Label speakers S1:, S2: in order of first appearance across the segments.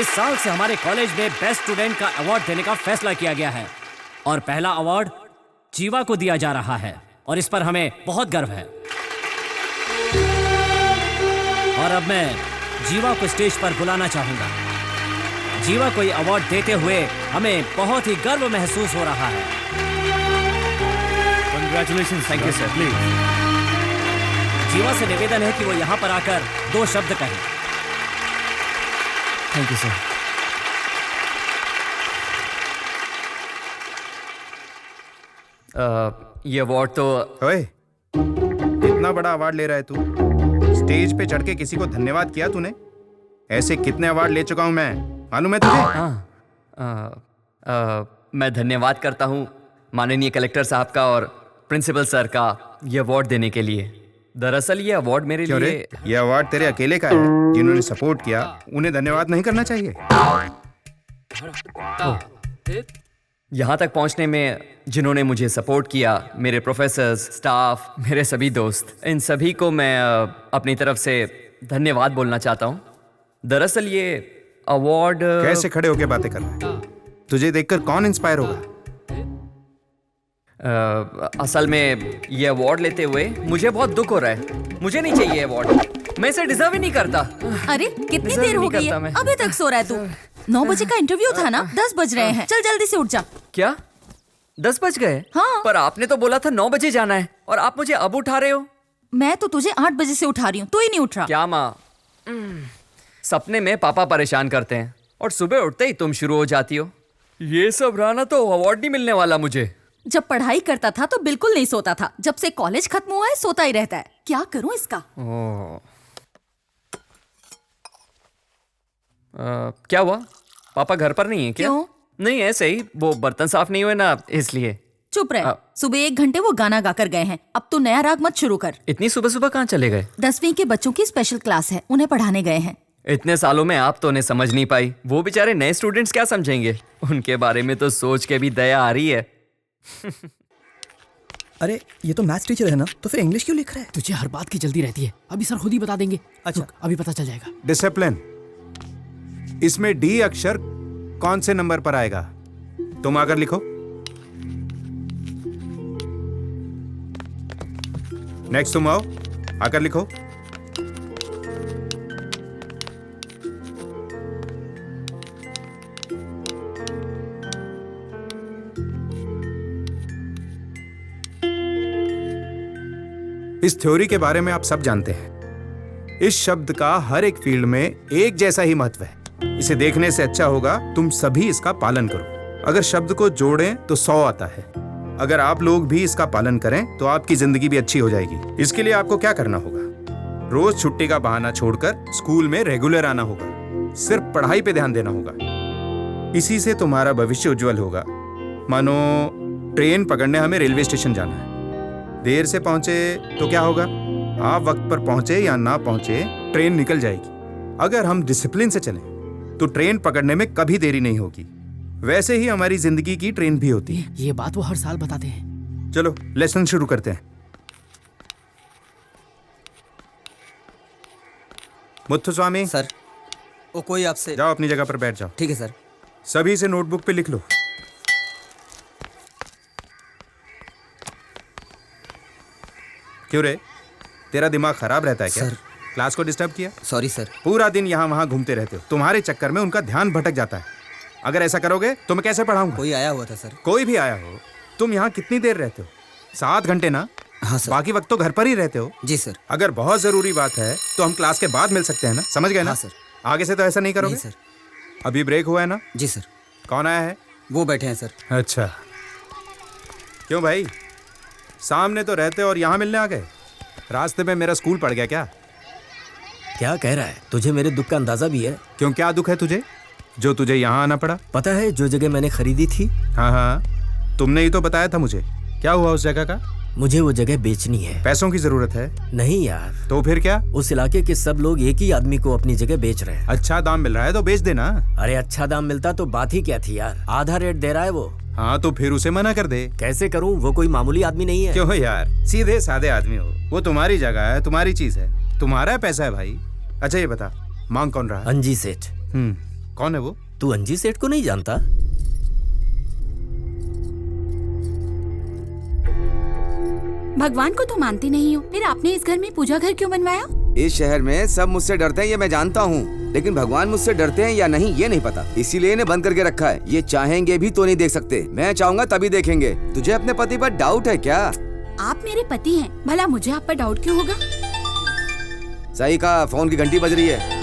S1: इस साल से हमारे कॉलेज में बेस्ट स्टूडेंट का अवार्ड देने का फैसला किया गया है और पहला अवार्ड जीवा को दिया जा रहा है और इस पर हमें बहुत गर्व है। और अब मैं जीवा को स्टेज पर बुलाना चाहूंगा। जीवा को ये अवार्ड देते हुए हमें बहुत ही गर्व महसूस हो रहा है।
S2: Congratulations,
S3: thank you sir.
S2: Please.
S1: जीवा से निवेदन है कि वो यहाँ पर आकर 2 शब्द कहें।
S3: Thank you sir. ये अवार्ड तो
S4: ओए, इतना बड़ा अवार्ड ले रहा है तू? स्टेज पे चढ़ के किसी को धन्यवाद किया तूने? ऐसे कितने अवार्ड ले चुका हूं मैं, मालूम है तुझे?
S3: मैं धन्यवाद करता हूँ माननीय कलेक्टर साहब का और प्रिंसिपल सर का ये अवार्ड देने के लिए। दरअसल ये अवार्ड मेरे
S4: क्यों
S3: लिए
S4: रे? ये अवार्ड तेरे अकेले का है। जिन्होंने सपोर्ट किया उन्हें धन्यवाद नहीं करना चाहिए?
S3: यहाँ तक पहुँचने में जिन्होंने मुझे सपोर्ट किया, मेरे प्रोफेसर्स, स्टाफ, मेरे सभी दोस्त, इन सभी को मैं अपनी तरफ से धन्यवाद बोलना चाहता हूँ। दरअसल ये अवार्ड
S4: कैसे खड़े होके बातें कर रहा है? तुझे देखकर कौन इंस्पायर होगा?
S3: असल में ये अवार्ड लेते हुए मुझे बहुत दुख हो रहा है। मुझे नहीं चाहिए अवार्ड, मैं इसे डिजर्व ही नहीं करता।
S5: अरे कितनी
S3: Deserve
S5: देर हो
S3: नहीं
S5: गई
S3: करता
S5: है,
S3: मैं।
S5: अभी तक सो रहा है तू? 9 बजे का इंटरव्यू था ना, 10 बज रहे हैं। चल जल्दी से उठ जा।
S3: क्या 10 बज गए?
S5: हाँ।
S3: पर आपने तो बोला था 9 बजे जाना है और आप मुझे अब उठा रहे हो।
S5: मैं तो तुझे 8 बजे से उठा रही हूँ, तू ही नहीं उठ रहा।
S3: क्या माँ? सपने में पापा परेशान करते हैं और सुबह उठते ही तुम शुरू हो जाती हो। ये सब रहना तो अवार्ड नहीं मिलने वाला मुझे।
S5: जब पढ़ाई करता था तो बिल्कुल नहीं सोता था, जब से कॉलेज खत्म हुआ है सोता ही रहता है। क्या करूँ इसका?
S3: क्या हुआ? पापा घर पर नहीं है क्या?
S5: क्यों?
S3: नहीं, ऐसे ही, वो बर्तन साफ नहीं हुए ना, इसलिए।
S5: चुप रहे। सुबह 1 घंटे वो गाना गाकर गए हैं, अब तू नया राग मत शुरू कर।
S3: इतनी सुबह सुबह कहाँ चले गए?
S5: 10वीं के बच्चों की स्पेशल क्लास है, उन्हें पढ़ाने गए हैं।
S3: इतने सालों में आप तो उन्हें समझ नहीं पाई, वो बेचारे नए स्टूडेंट्स क्या समझेंगे? उनके बारे में तो सोच के भी दया आ रही है।
S6: अरे ये तो मैथ्स टीचर है ना, तो फिर इंग्लिश क्यों लिख रहा है?
S2: तुझे हर बात की जल्दी रहती है, अभी सर खुद ही बता देंगे।
S6: अच्छा।
S2: रुक, अभी पता चल जाएगा।
S4: डिसिप्लिन। इसमें डी अक्षर कौन से नंबर पर आएगा? तुम आकर लिखो। नेक्स्ट तुम आओ, आकर लिखो। इस थ्योरी के बारे में आप सब जानते हैं। इस शब्द का हर एक फील्ड में एक जैसा ही महत्व है। इसे देखने से अच्छा होगा तुम सभी इसका पालन करो। अगर शब्द को जोड़ें तो 100 आता है। अगर आप लोग भी इसका पालन करें तो आपकी जिंदगी भी अच्छी हो जाएगी। इसके लिए आपको क्या करना होगा? रोज छुट्टी का बहाना छोड़कर स्कूल में रेगुलर आना होगा। सिर्फ पढ़ाई पे ध्यान देना होगा। इसी से तुम्हारा भविष्य उज्जवल होगा। मानो ट्रेन पकड़ने हमें रेलवे स्टेशन जाना है। देर से पहुंचे तो क्या होगा? आप वक्त पर पहुंचे या ना पहुंचे, ट्रेन निकल जाएगी। अगर हम डिसिप्लिन से चलें तो ट्रेन पकड़ने में कभी देरी नहीं होगी। वैसे ही हमारी जिंदगी की ट्रेन भी होती है।
S2: ये बात वो हर साल बताते हैं।
S4: चलो लेसन शुरू करते हैं। मुत्थुस्वामी
S6: सर, वो कोई आपसे।
S4: जाओ अपनी जगह पर बैठ जाओ।
S6: ठीक है सर।
S4: सभी से नोटबुक पे लिख लो। क्यों रे, तेरा दिमाग खराब रहता है क्या?
S6: सर।
S4: क्लास को डिस्टर्ब किया?
S6: Sorry sir.
S4: पूरा दिन यहाँ वहाँ घूमते रहते हो, तुम्हारे चक्कर में उनका ध्यान भटक जाता है। अगर ऐसा करोगे तो मैं कैसे पढ़ाऊंगा?
S6: कोई आया हुआ था सर।
S4: कोई भी आया हो, तुम यहाँ कितनी देर रहते हो? 7 घंटे ना?
S6: हाँ सर।
S4: बाकी वक्त तो घर पर ही रहते हो।
S6: जी सर।
S4: अगर बहुत जरूरी बात है तो हम क्लास के बाद मिल सकते हैं ना? समझ गए ना?
S6: हाँ सर।
S4: आगे से तो ऐसा नहीं करोगे?
S6: नहीं सर।
S4: अभी ब्रेक हुआ है ना?
S6: जी सर।
S4: कौन आया है?
S6: वो बैठे हैं सर।
S4: अच्छा, क्यों भाई, सामने तो रहते और यहाँ मिलने आ गए? रास्ते में मेरा स्कूल पड़ गया क्या?
S6: क्या कह रहा है? तुझे मेरे दुख का अंदाजा भी है?
S4: क्यों, क्या दुख है तुझे जो तुझे यहाँ आना पड़ा?
S6: पता है जो जगह मैंने खरीदी थी?
S4: हाँ हाँ, तुमने ही तो बताया था मुझे। क्या हुआ उस जगह का?
S6: मुझे वो जगह बेचनी है।
S4: पैसों की जरूरत है?
S6: नहीं यार।
S4: तो फिर क्या?
S6: उस इलाके के सब लोग एक ही आदमी को अपनी जगह बेच रहे हैं।
S4: अच्छा दाम मिल रहा है तो बेच देना।
S6: अरे अच्छा दाम मिलता तो बात ही क्या थी यार। आधा रेट दे रहा है वो।
S4: हाँ तो फिर उसे मना कर दे।
S6: कैसे करूं? वो कोई मामूली आदमी नहीं है।
S4: क्यों यार, सीधे साधे आदमी हो। वो तुम्हारी जगह है, तुम्हारी चीज है, तुम्हारा पैसा है भाई। अच्छा ये बता, मांग कौन रहा है?
S6: अंजी सेठ।
S4: कौन है वो?
S6: तू अंजी सेठ को नहीं जानता?
S5: भगवान को तो मानती नहीं हो, फिर आपने इस घर में पूजा घर क्यों बनवाया?
S7: इस शहर में सब मुझसे डरते हैं ये मैं जानता हूँ, लेकिन भगवान मुझसे डरते हैं या नहीं ये नहीं पता, इसीलिए इन्हें बंद करके रखा है। ये चाहेंगे भी तो नहीं देख सकते, मैं चाहूंगा तभी देखेंगे। तुझे अपने पति पर डाउट है क्या?
S5: आप मेरे पति हैं, भला मुझे आप पर डाउट क्यों होगा?
S7: सही कहा, फोन की घंटी बज रही है।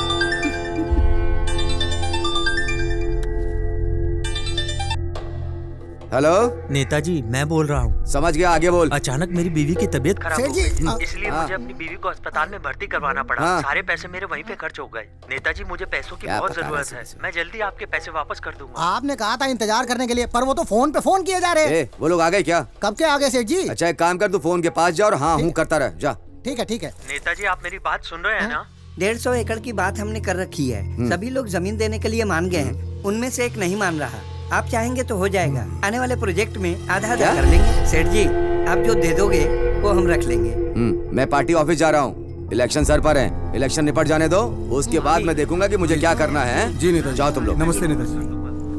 S7: हेलो
S8: नेताजी, मैं बोल रहा हूँ।
S7: समझ गया, आगे बोल।
S8: अचानक मेरी बीवी की तबीयत खराब हो गई, इसलिए
S7: हाँ।
S8: मुझे अपनी बीवी को अस्पताल में भर्ती करवाना पड़ा।
S7: हाँ।
S8: सारे पैसे मेरे वहीं पे खर्च हो गए। नेताजी, मुझे पैसों की
S7: क्या
S8: बहुत
S7: पता
S8: जरूरत
S7: रहा
S8: है।
S7: है?
S8: मैं जल्दी आपके पैसे वापस कर दूंगा।
S9: आपने कहा था इंतजार करने के लिए, पर वो तो फोन पे फोन किए जा रहे हैं।
S7: वो लोग आ गए क्या?
S9: कब के आगे सेठ जी?
S7: अच्छा एक काम कर, तू फोन के पास जा और हाँ हूँ करता रह, जा।
S9: ठीक है ठीक है।
S8: नेताजी, आप मेरी बात सुन रहे हैं ना?
S10: 150 एकड़ की बात हमने कर रखी है। सभी लोग जमीन देने के लिए मान गए हैं, उनमें से एक नहीं मान रहा। आप चाहेंगे तो हो जाएगा। आने वाले प्रोजेक्ट में आधा आधा कर लेंगे। सेठ जी, आप जो दे दोगे वो हम रख लेंगे।
S7: मैं पार्टी ऑफिस जा रहा हूँ, इलेक्शन सर पर है, इलेक्शन निपट जाने दो, उसके बाद मैं देखूंगा कि मुझे क्या करना है। जी नेताजी। जाओ तुम लोग।
S4: नमस्ते नेताजी।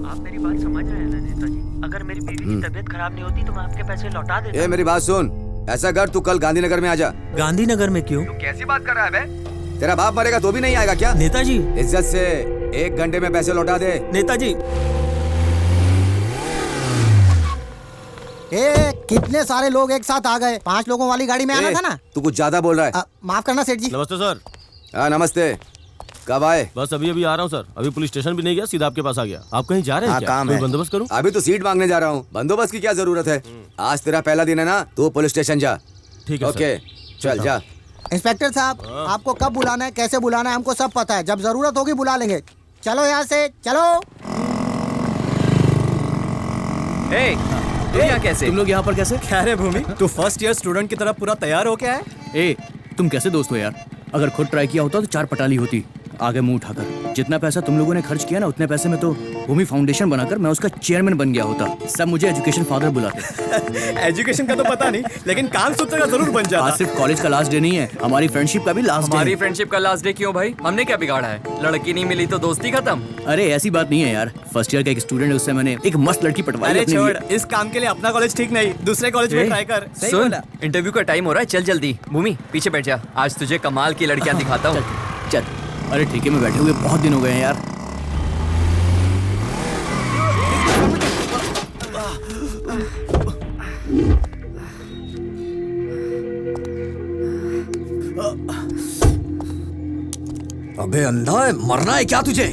S8: आप मेरी बात समझ रहे हैं ना नेताजी? अगर मेरी बीवी की तबीयत खराब नहीं होती तो मैं आपके पैसे लौटा देता।
S7: मेरी बात सुन, ऐसा कर तू कल गांधीनगर में आ जा।
S8: गांधीनगर में क्यों?
S7: कैसी बात कर रहा है बे? तेरा बाप मरेगा तो भी नहीं आएगा क्या?
S8: नेताजी।
S7: इज्जत से 1 घंटे में पैसे लौटा दे।
S8: नेताजी।
S9: कितने सारे लोग एक साथ आ गए। 5 लोगों वाली गाड़ी में आना था ना।
S7: तू कुछ ज्यादा बोल रहा है।
S9: माफ करना सेठ जी।
S11: नमस्ते सर।
S7: हाँ नमस्ते, कब आए?
S11: बस अभी आ रहा हूँ सर, अभी पुलिस स्टेशन भी नहीं गया, सीधा आपके पास आ गया। आप कहीं जा रहे हैं
S7: हाँ,
S11: क्या?
S7: काम
S11: कोई
S7: है।
S11: बंदोबस्त करूँ?
S7: अभी तो सीट मांगने जा रहा हूँ, बंदोबस्त की क्या जरूरत है? आज तेरा पहला दिन है ना, तू पुलिस स्टेशन जा।
S11: ठीक है
S7: ओके चल जा।
S9: इंस्पेक्टर साहब, आपको कब बुलाना है, कैसे बुलाना है, हमको सब पता है। जब जरूरत होगी बुला लेंगे। चलो यहाँ से चलो।
S3: यहाँ कैसे?
S2: तुम लोग यहाँ पर कैसे?
S6: क्या रे भूमि, तू फर्स्ट ईयर स्टूडेंट की तरह पूरा तैयार हो क्या है?
S2: ए, तुम कैसे दोस्त हो यार? अगर खुद ट्राई किया होता तो 4 पटाली होती। आगे मुंह उठाकर। जितना पैसा तुम लोगों ने खर्च किया ना, उतने पैसे में तो भूमि फाउंडेशन बनाकर मैं उसका चेयरमैन बन गया होता। सब मुझे एजुकेशन फादर बुलाते।
S6: एजुकेशन का तो पता नहीं, लेकिन काम सूत्र का जरूर बन जाता।
S2: आज सिर्फ कॉलेज का लास्ट डे नहीं है, हमारी फ्रेंडशिप का भी लास्ट डे।
S3: हमारी फ्रेंडशिप का लास्ट डे क्यों भाई? हमने क्या बिगाड़ा है? लड़की नहीं मिली तो दोस्ती खत्म?
S2: अरे ऐसी बात नहीं है यार। फर्स्ट ईयर का एक स्टूडेंट है, उससे मैंने एक मस्त लड़की पटवाई।
S6: अरे
S2: अपने
S6: छोड़,
S2: लिए।
S6: इस काम के लिए अपना कॉलेज ठीक नहीं, दूसरे कॉलेज में ट्राई कर।
S3: सुन, इंटरव्यू का टाइम हो रहा है, चल जल्दी। भूमि पीछे बैठ जा, आज तुझे कमाल की लड़कियां दिखाता हूँ।
S2: चल। अरे ठेके में बैठे हुए बहुत दिन हो गए हैं यार।
S6: अबे अंधा है, मरना है क्या तुझे?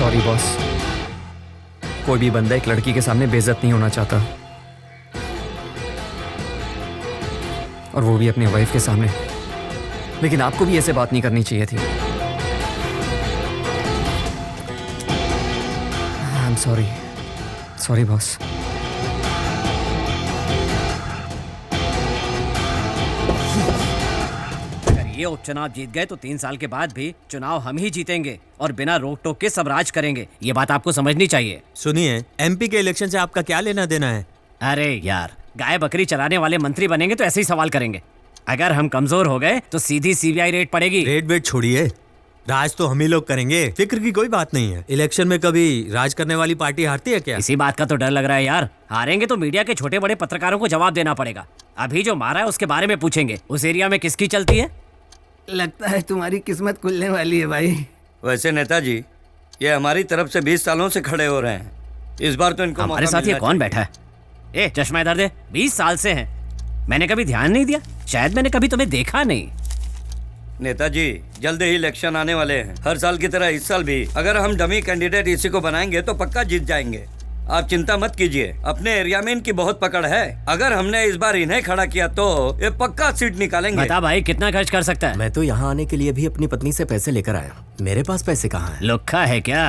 S3: सॉरी बॉस, कोई भी बंदा एक लड़की के सामने बेइज्जत नहीं होना चाहता, और वो भी अपनी वाइफ के सामने। लेकिन आपको भी ऐसे बात नहीं करनी चाहिए थी। I am sorry, sorry boss.
S1: ये उपचुनाव जीत गए तो 3 साल के बाद भी चुनाव हम ही जीतेंगे और बिना रोक टोक के सब राज करेंगे। ये बात आपको समझनी चाहिए।
S8: सुनिए, एमपी के इलेक्शन से आपका क्या लेना देना है?
S1: अरे यार, गाय बकरी चलाने वाले मंत्री बनेंगे तो ऐसे ही सवाल करेंगे। अगर हम कमजोर हो गए तो सीधी सीबीआई रेड पड़ेगी।
S8: रेड वेट छोड़िए, राज तो हम ही लोग करेंगे, फिक्र की कोई बात नहीं है। इलेक्शन में कभी राज करने वाली पार्टी हारती है क्या?
S1: इसी बात का तो डर लग रहा है यार। हारेंगे तो मीडिया के छोटे बड़े पत्रकारों को जवाब देना पड़ेगा। अभी जो मारा है उसके बारे में पूछेंगे। उस एरिया में किसकी चलती है?
S6: लगता है तुम्हारी किस्मत खुलने वाली है भाई।
S12: वैसे नेताजी, ये हमारी तरफ से 20 सालों से खड़े हो रहे हैं, इस बार तो इनको
S1: हमारे साथ ये कौन बैठा है? ए चश्मा इधर दे। 20 साल से हैं, मैंने कभी ध्यान नहीं दिया, शायद मैंने कभी तुम्हें देखा नहीं।
S12: नेताजी, जल्द ही इलेक्शन आने वाले हैं। हर साल की तरह इस साल भी अगर हम डमी कैंडिडेट इसी को बनाएंगे तो पक्का जीत जाएंगे। आप चिंता मत कीजिए, अपने एरिया में इनकी बहुत पकड़ है। अगर हमने इस बार इन्हें खड़ा किया तो ये पक्का सीट निकालेंगे।
S1: बता भाई, कितना खर्च कर सकता है?
S6: मैं तो यहाँ आने के लिए भी अपनी पत्नी से पैसे लेकर आया, मेरे पास पैसे कहाँ हैं?
S1: लुक्खा है क्या?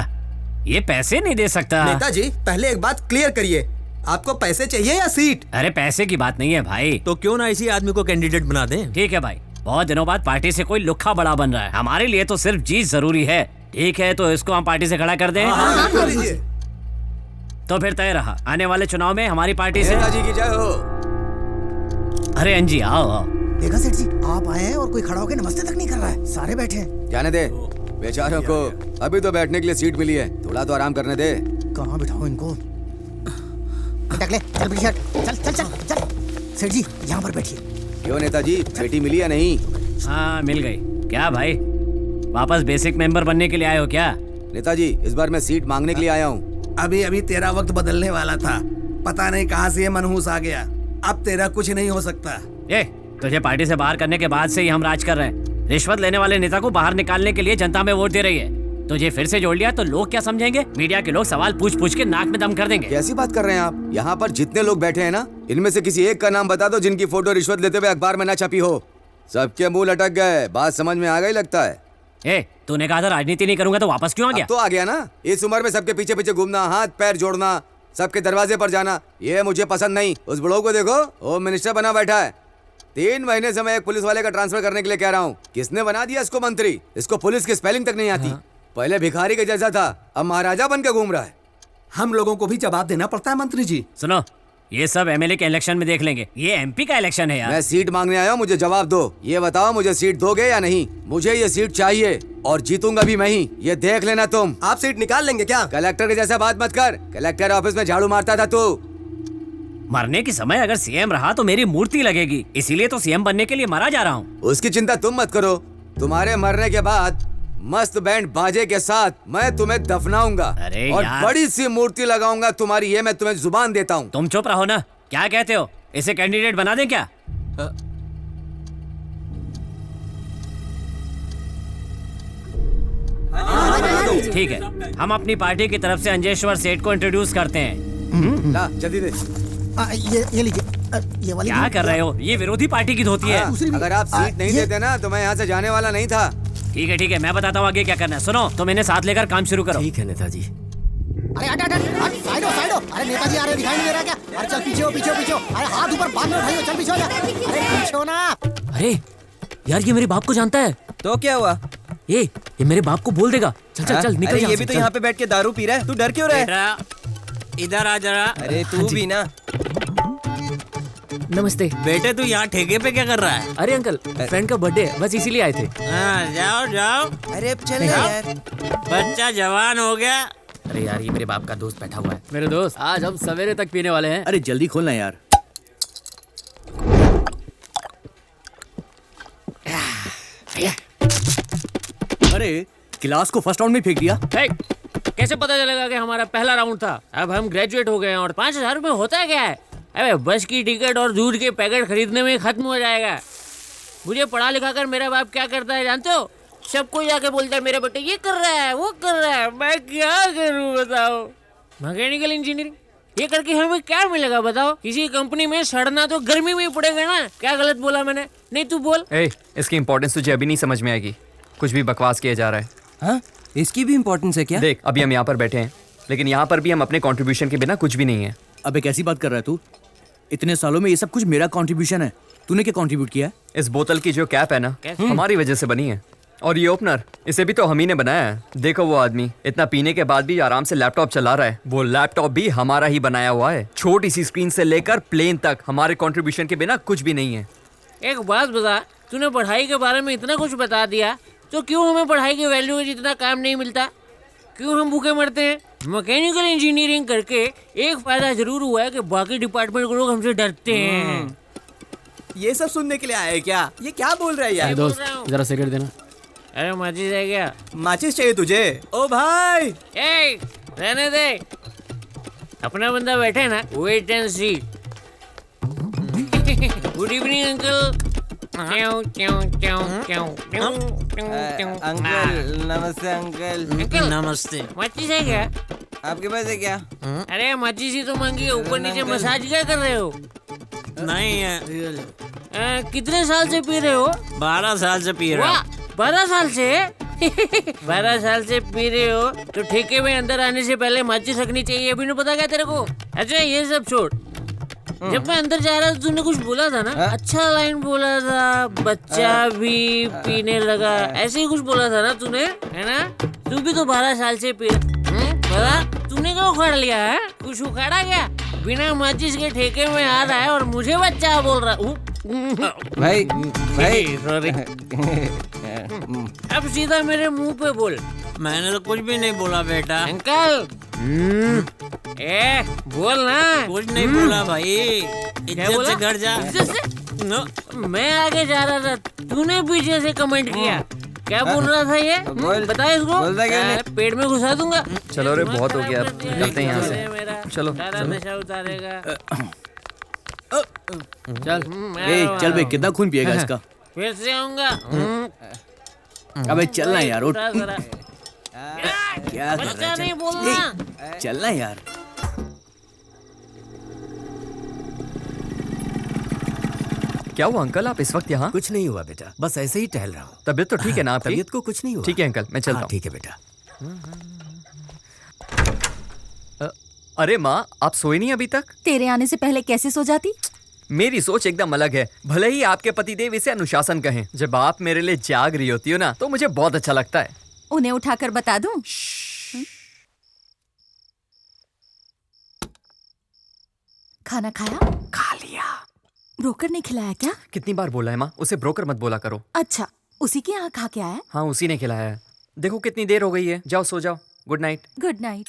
S1: ये पैसे नहीं दे सकता।
S6: नेताजी, पहले एक बात क्लियर करिए, आपको पैसे चाहिए या सीट?
S1: अरे पैसे की बात नहीं है भाई।
S8: तो क्यों ना इसी आदमी को कैंडिडेट बना दें?
S1: ठीक है भाई, बहुत दिनों बाद पार्टी से कोई लुक्खा बड़ा बन रहा है, हमारे लिए तो सिर्फ जीत जरूरी है। ठीक है, तो इसको हम पार्टी से खड़ा कर दें।
S6: कर लीजिए।
S1: तो फिर तय रहा, आने वाले चुनाव में हमारी पार्टी से।
S7: नेताजी की जय हो।
S1: अरे अंजी आओ आओ।
S9: देखा सेठ जी, आप आए हैं और कोई खड़ा होकर नमस्ते तक नहीं कर रहा है, सारे बैठे हैं।
S7: जाने दे बेचारों को, अभी तो बैठने के लिए सीट मिली है, थोड़ा तो आराम करने दे।
S9: कहाँ बिठाओ इनको? टकले, चल पीछे हट। चल चल चल चल। सेठ जी यहाँ पर बैठिए।
S7: क्यों नेताजी, बेटी मिली या नहीं?
S1: हाँ मिल गई। क्या भाई, वापस बेसिक मेंबर बनने के लिए आए हो क्या?
S7: नेताजी इस बार मैं सीट मांगने के लिए आया हूँ।
S6: अभी अभी तेरा वक्त बदलने वाला था, पता नहीं कहाँ से ये मनहूस आ गया। अब तेरा कुछ नहीं हो सकता।
S1: ये तुझे पार्टी से बाहर करने के बाद से ही हम राज कर रहे हैं। रिश्वत लेने वाले नेता को बाहर निकालने के लिए जनता में वोट दे रही है। तुझे फिर से जोड़ लिया तो लोग क्या समझेंगे? मीडिया के लोग सवाल पूछ पूछ के नाक में दम कर देंगे।
S7: कैसी बात कर रहे हैं आप? यहाँ पर जितने लोग बैठे हैं ना, इनमें से किसी एक का नाम बता दो जिनकी फोटो रिश्वत लेते हुए अखबार में ना छपी हो। सबके मुंह लटक गए, बात समझ में आ गई लगता है।
S1: ए, तूने कहा था राजनीति नहीं करूंगा, तो वापस क्यों आ गया?
S7: अब तो आ गया ना। इस उम्र में सबके पीछे पीछे घूमना, हाथ पैर जोड़ना, सबके दरवाजे पर जाना, ये मुझे पसंद नहीं। उस बुढ़ो को देखो, होम मिनिस्टर बना बैठा है। 3 महीने से मैं एक पुलिस वाले का ट्रांसफर करने के लिए कह रहा हूँ। किसने बना दिया इसको मंत्री? इसको पुलिस की स्पेलिंग तक नहीं आती। पहले भिखारी के जैसा था, अब महाराजा बन के घूम रहा है।
S6: हम लोगों को भी जवाब देना पड़ता है मंत्री जी।
S1: सुनो, ये सब एमएलए के इलेक्शन में देख लेंगे, ये एमपी का इलेक्शन है यार।
S7: मैं सीट मांगने आया हूँ, मुझे जवाब दो। ये बताओ, मुझे सीट दोगे या नहीं? मुझे ये सीट चाहिए और जीतूंगा भी मैं ही, ये देख लेना तुम।
S6: आप सीट निकाल लेंगे क्या?
S7: कलेक्टर के जैसा बात मत कर। कलेक्टर ऑफिस में झाड़ू मारता था तू।
S1: मरने के समय अगर सीएम रहा तो मेरी मूर्ति लगेगी, इसीलिए तो सीएम बनने के लिए मरा जा रहा हूँ।
S7: उसकी चिंता तुम मत करो। तुम्हारे मरने के बाद मस्त बैंड बाजे के साथ मैं तुम्हें दफनाऊंगा और बड़ी सी मूर्ति लगाऊंगा तुम्हारी, ये मैं तुम्हें जुबान देता हूँ।
S1: तुम चुप रहो ना, क्या कहते हो? इसे कैंडिडेट बना दें क्या? ठीक है, हम अपनी पार्टी की तरफ से अंजेश्वर सेठ को इंट्रोड्यूस करते हैं।
S7: ला जल्दी दे।
S9: ये लीजिए। ये वाली
S1: क्या कर रहे हो? ये विरोधी पार्टी की धोती है।
S7: अगर आप सीट नहीं देते ना तो मैं यहाँ से जाने वाला नहीं था।
S1: ठीक है, मैं बताता हूँ आगे क्या करना है। सुनो, तुम इन्हें साथ लेकर काम शुरू करो।
S6: ठीक है नेताजी।
S9: अरे हट हट हट, साइड हो साइड हो। अरे नेताजी आ रहे, दिखाई नहीं दे रहा क्या? अरे चल पीछे हो पीछे हो पीछे हो। अरे हाथ ऊपर बांध लो भाइयों, चल पीछे हो जा। अरे पीछे हो ना।
S1: अरे यार, ये मेरे बाप को जानता है।
S6: तो क्या हुआ?
S1: ये मेरे बाप को बोल देगा। चल चल चल निकल।
S6: ये भी तो यहाँ पे बैठ के दारू पी रहा है, तू डर क्यों रहा है?
S1: इधर आ जरा।
S6: अरे तू भी ना।
S1: नमस्ते
S8: बेटे, तू यहाँ ठेके पे क्या कर रहा है?
S1: अरे अंकल, फ्रेंड का बर्थडे है, बस इसीलिए आए थे।
S8: जाओ जाओ,
S6: अरे अब चल यार।
S8: बच्चा जवान हो गया।
S1: अरे यार, ये मेरे बाप का दोस्त बैठा हुआ है। मेरे दोस्त, आज हम सवेरे तक पीने वाले हैं।
S2: अरे जल्दी खोलना यार। अरे गिलास को फर्स्ट राउंड में फेंक दिया।
S1: कैसे पता चलेगा कि हमारा पहला राउंड था? अब हम ग्रेजुएट हो गए हैं और 5,000 रुपए होता क्या है? अबे बस की टिकट और दूध के पैकेट खरीदने में खत्म हो जाएगा। मुझे पढ़ा लिखा कर मेरा बाप क्या करता है जानते हो? सबको जाके बोलता है मेरा बेटा ये कर रहा है, वो कर रहा है। मैं क्या करूं बताओ? मैकेनिकल इंजीनियरिंग ये करके हमें क्या मिलेगा बताओ? किसी कंपनी में सड़ना तो गर्मी में ही पड़ेगा ना। क्या गलत बोला मैंने? नहीं तू बोल।
S3: इसकी इम्पोर्टेंस तुझे अभी नहीं समझ में आएगी। कुछ भी बकवास किया जा रहा है।
S6: हाँ, इसकी भी इम्पोर्टेंस है क्या?
S3: देख, अभी हम यहाँ पर बैठे हैं, लेकिन यहाँ पर भी हम अपने कंट्रीब्यूशन के बिना कुछ भी नहीं है।
S2: अबे कैसी बात कर रहा है तू? इतने सालों में ये सब कुछ मेरा कंट्रीब्यूशन है। तूने क्या कंट्रीब्यूट किया है?
S3: इस बोतल की जो कैप है ना, हमारी वजह से बनी है। और ये ओपनर, इसे भी तो हम ही ने बनाया है। देखो वो आदमी इतना पीने के बाद भी आराम से लैपटॉप चला रहा है। वो लैपटॉप भी हमारा ही बनाया हुआ है। छोटी सी स्क्रीन से लेकर प्लेन तक हमारे कंट्रीब्यूशन के बिना कुछ भी नहीं है।
S1: एक बात बता, तूने पढ़ाई के बारे में इतना कुछ बता दिया, तो क्यों हमें पढ़ाई की वैल्यू है जितना काम नहीं मिलता? क्यों हम भूखे मरते हैं? मैकेनिकल इंजीनियरिंग करके एक फायदा जरूर हुआ है कि बाकी डिपार्टमेंट के लोग हमसे डरते हैं।
S6: ये सब सुनने के लिए आए क्या? ये क्या बोल रहा है यार?
S1: दोस्त जरा सिगरेट देना। अरे माचिस है क्या?
S6: माचिस चाहिए तुझे? ओ भाई,
S1: ए, रहने दे। अपना बंदा बैठे ना, wait and see. Good evening uncle.
S6: Uncle नमस्ते। अंकल
S1: नमस्ते। माचिस है क्या?
S6: आपके पास है क्या?
S1: अरे माचिस ही तो मांगी है, ऊपर नीचे मसाज क्या कर रहे हो?
S8: नहीं है।
S1: कितने साल से पी रहे हो?
S8: 12 साल से पी रहा हूँ।
S1: 12 साल से? 12 साल से पी रहे हो तो ठेके में अंदर आने से पहले माचिस रखनी चाहिए, अभी नहीं पता क्या तेरे को? अच्छा ये सब छोड़, जब मैं अंदर जा रहा था तूने कुछ बोला था ना, अच्छा लाइन बोला था, बच्चा भी पीने लगा, ऐसे ही कुछ बोला था ना तूने, है ना? तू भी तो 12 साल से पी पता? तूने क्या उखाड़ लिया है? कुछ उखाड़ा क्या? बिना माचिस के ठेके में आ रहा है और मुझे बच्चा बोल रहा है।
S7: भाई भाई
S1: सॉरी। अब सीधा मेरे मुंह पे बोल।
S8: मैंने तो कुछ भी नहीं बोला बेटा।
S1: अंकल बोल ना।
S8: कुछ नहीं बोला भाई,
S1: क्या
S8: इज्जत
S1: बोला?
S8: से घर जा।
S1: इज्जत से? No, मैं आगे जा रहा था, तूने पीछे से कमेंट किया। क्या बोल रहा था ये? बता इसको। पेट में घुसा दूंगा।
S3: चलो रे, बहुत हो गया, निकलते हैं यहाँ से। चलो
S1: नशा उतारेगा।
S2: चल चल बे, कितना खून पिएगा इसका?
S1: फिर से आऊंगा।
S2: अबे चलना यार, उठ।
S1: जरा।
S2: क्या कर रहा है?
S1: नहीं बोलना।
S2: चलना यार।
S3: क्या हुआ अंकल, आप इस वक्त यहाँ?
S6: कुछ नहीं हुआ बेटा, बस ऐसे ही टहल रहा हूँ।
S3: तबीयत तो ठीक है ना आपकी?
S6: तबीयत को कुछ नहीं हुआ।
S3: ठीक है अंकल, मैं चलता हूँ।
S6: ठीक है बेटा।
S3: अरे माँ, आप सोए नहीं अभी तक?
S5: तेरे आने से पहले कैसे सो जाती?
S3: मेरी सोच एकदम अलग है। भले ही आपके पतिदेव इसे अनुशासन कहें, जब आप मेरे लिए जाग रही होती हो ना, तो मुझे बहुत अच्छा लगता है।
S5: उन्हें उठाकर बता दूं? खाना खाया?
S3: खा लिया।
S5: ब्रोकर ने खिलाया क्या?
S3: कितनी बार बोला है माँ, उसे ब्रोकर मत बोला करो।
S5: अच्छा, उसी के यहाँ खा के आया?
S3: हाँ, उसी ने खिलाया है। देखो कितनी देर हो गई है, जाओ सो जाओ। Good night.
S5: Good night.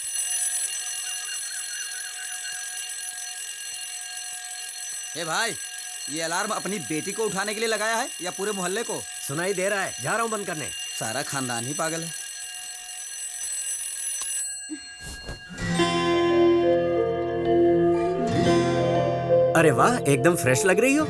S7: ए भाई, ये अलार्म अपनी बेटी को उठाने के लिए लगाया है या पूरे मोहल्ले को?
S6: सुनाई दे रहा है, जा रहा हूँ बंद करने।
S7: सारा खानदान ही पागल है।
S6: अरे वाह, एकदम फ्रेश लग रही हो।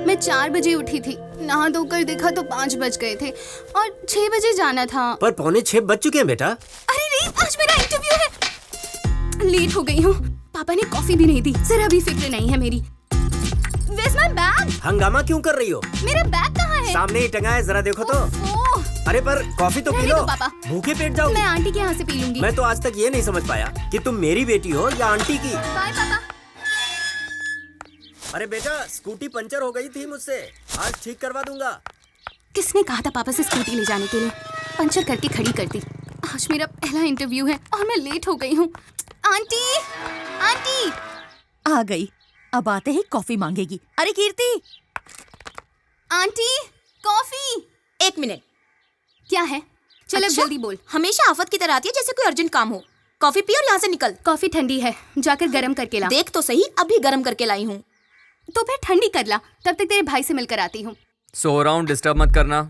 S13: मैं 4 बजे उठी थी, नहा धोकर देखा तो 5 बज गए थे और 6 बजे जाना था।
S6: पर 5:45 बज चुके हैं बेटा।
S13: अरे रे, आज मेरा इंटरव्यू है। लेट हो गई हूँ। पापा ने कॉफी भी नहीं दी, जरा भी फिक्र नहीं है मेरी। Where's my bag?
S6: हंगामा क्यों कर रही हो?
S13: मेरा बैग कहाँ है?
S6: सामने ही टंगा है, जरा देखो तो। अरे पर कॉफी तो पी लो,
S13: पापा।
S6: भूखे पेट जाओगी।
S13: मैं आंटी के यहाँ से पी लूंगी।
S6: मैं तो आज तक ये नहीं समझ पाया कि तुम मेरी बेटी हो या आंटी की।
S13: बाय पापा।
S6: अरे बेटा, स्कूटी पंचर हो गई थी मुझसे, आज ठीक करवा दूंगा।
S13: किसने कहा था पापा से स्कूटी ले जाने के लिए? पंचर करके खड़ी कर दी। आज मेरा पहला इंटरव्यू है और मैं लेट हो गई हूँ। Aunty, aunty.
S5: आ गई, अब आते ही कॉफी मांगेगी। अरे कीर्ति,
S13: आंटी कॉफी।
S14: 1 मिनट।
S13: क्या है? चल अब जल्दी बोल।
S14: हमेशा आफत की तरह आती है जैसे कोई अर्जेंट काम हो। कॉफी पी और यहाँ से निकल।
S13: कॉफी ठंडी है, जाकर गरम करके ला।
S14: देख तो सही, अभी गरम करके लाई हूँ।
S13: तो फिर ठंडी कर ला, तब तक तेरे भाई से मिलकर आती हूँ।
S3: सो रहा हूँ, डिस्टर्ब मत करना।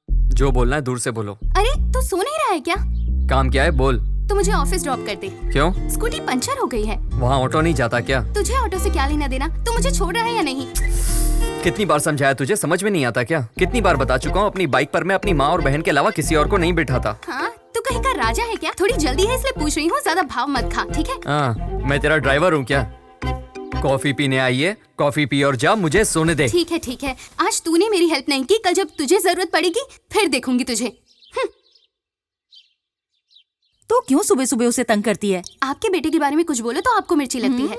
S3: जो बोलना है दूर से बोलो।
S13: अरे तू सो नहीं रहा है क्या?
S3: काम क्या है, बोल।
S13: तो मुझे ऑफिस ड्रॉप कर दे।
S3: क्यों?
S13: स्कूटी पंचर हो गई है।
S3: वहाँ ऑटो नहीं जाता क्या?
S13: तुझे ऑटो से क्या लेना देना? तू मुझे छोड़ रहा है या नहीं?
S3: कितनी बार समझाया तुझे, समझ में नहीं आता क्या? कितनी बार बता चुका हूँ, अपनी बाइक पर मैं अपनी माँ और बहन के अलावा किसी और को नहीं बिठाता।
S13: हाँ, तू कहीं का राजा है क्या? थोड़ी जल्दी है इसलिए पूछ रही हूँ, ज्यादा भाव मत खा, ठीक है?
S3: हाँ, मैं तेरा ड्राइवर हूँ क्या? कॉफी पीने आई है, कॉफी पी और जा, मुझे सोने दे।
S13: ठीक है ठीक है, आज तूने मेरी हेल्प नहीं की, कल जब तुझे जरूरत पड़ेगी फिर देखूंगी तुझे।
S5: तो क्यों सुबह सुबह उसे तंग करती है?
S13: आपके बेटे के बारे में कुछ बोलो तो आपको मिर्ची लगती है।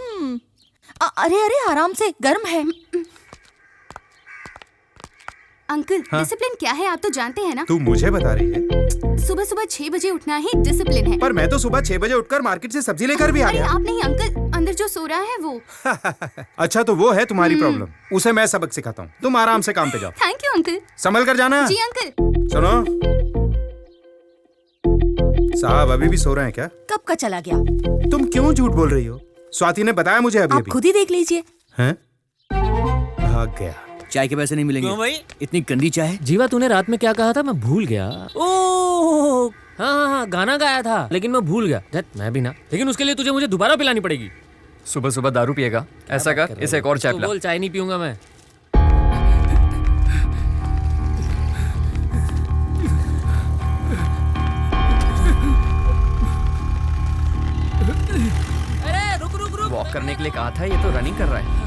S5: अरे अरे आराम से, गर्म है।
S13: अंकल, डिसिप्लिन क्या है आप तो जानते हैं ना?
S4: तू मुझे बता रही है?
S13: सुबह सुबह 6 बजे उठना ही डिसिप्लिन है।
S4: पर मैं तो सुबह 6 बजे उठकर मार्केट से सब्जी लेकर भी आ
S13: अरे
S4: गया।
S13: आप नहीं अंकल, अंदर जो सो रहा है वो।
S4: अच्छा तो वो है तुम्हारी प्रॉब्लम, उसे मैं सबक सिखाता हूँ, तुम आराम से काम पे जाओ।
S13: Thank you uncle.
S4: संभल कर जाना।
S13: जी अंकल।
S4: सुनो, साहब अभी भी सो रहे हैं क्या?
S5: कब का चला गया?
S4: तुम क्यों झूठ बोल रही हो? स्वाति ने बताया मुझे अभी
S5: आप
S4: अभी।
S5: खुद ही देख लीजिए।
S4: हैं? भाग गया।
S2: चाय के पैसे नहीं मिलेंगे।
S8: क्यों भाई?
S2: इतनी गंदी चाय।
S1: जीवा, तूने रात में क्या कहा था? मैं भूल गया। ओह हाँ हाँ हाँ, गाना गाया था लेकिन मैं भूल गया। मैं भी ना, लेकिन उसके लिए तुझे मुझे दोबारा पिलानी पड़ेगी।
S3: सुबह सुबह दारू पिएगा? ऐसा कर, इसे एक और चाय पिला।
S1: बोल, चाय नहीं पीऊंगा मैं। अरे रुक रुक रुक।
S3: वॉक करने के लिए कहा था, ये तो रनिंग कर रहा है।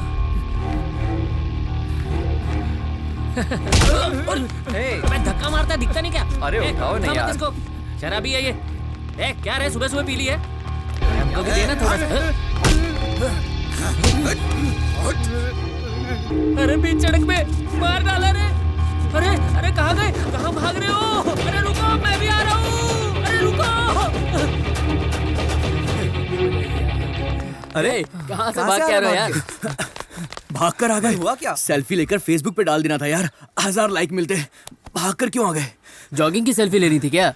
S1: मैं धक्का मारता दिखता नहीं क्या?
S3: अरे उठाओ नहीं यार।
S1: इसको शराबी है ये। क्या रे सुबह सुबह पी ली है? हमको भी देना थोड़ा सा। अरे बीच सड़क पे मार डाला रे। अरे अरे कहाँ गए? कहाँ भाग रहे हो? अरे रुको, मैं भी आ रहा हूँ। अरे रुको।
S2: अरे
S1: कहाँ से भाग के आ रहे हो यार?
S2: भाग कर आ गए।
S6: हुआ क्या?
S2: सेल्फी लेकर फेसबुक पे डाल देना था यार, 1000 लाइक मिलते। भाग कर क्यों आ गए?
S1: जॉगिंग की सेल्फी लेनी थी क्या?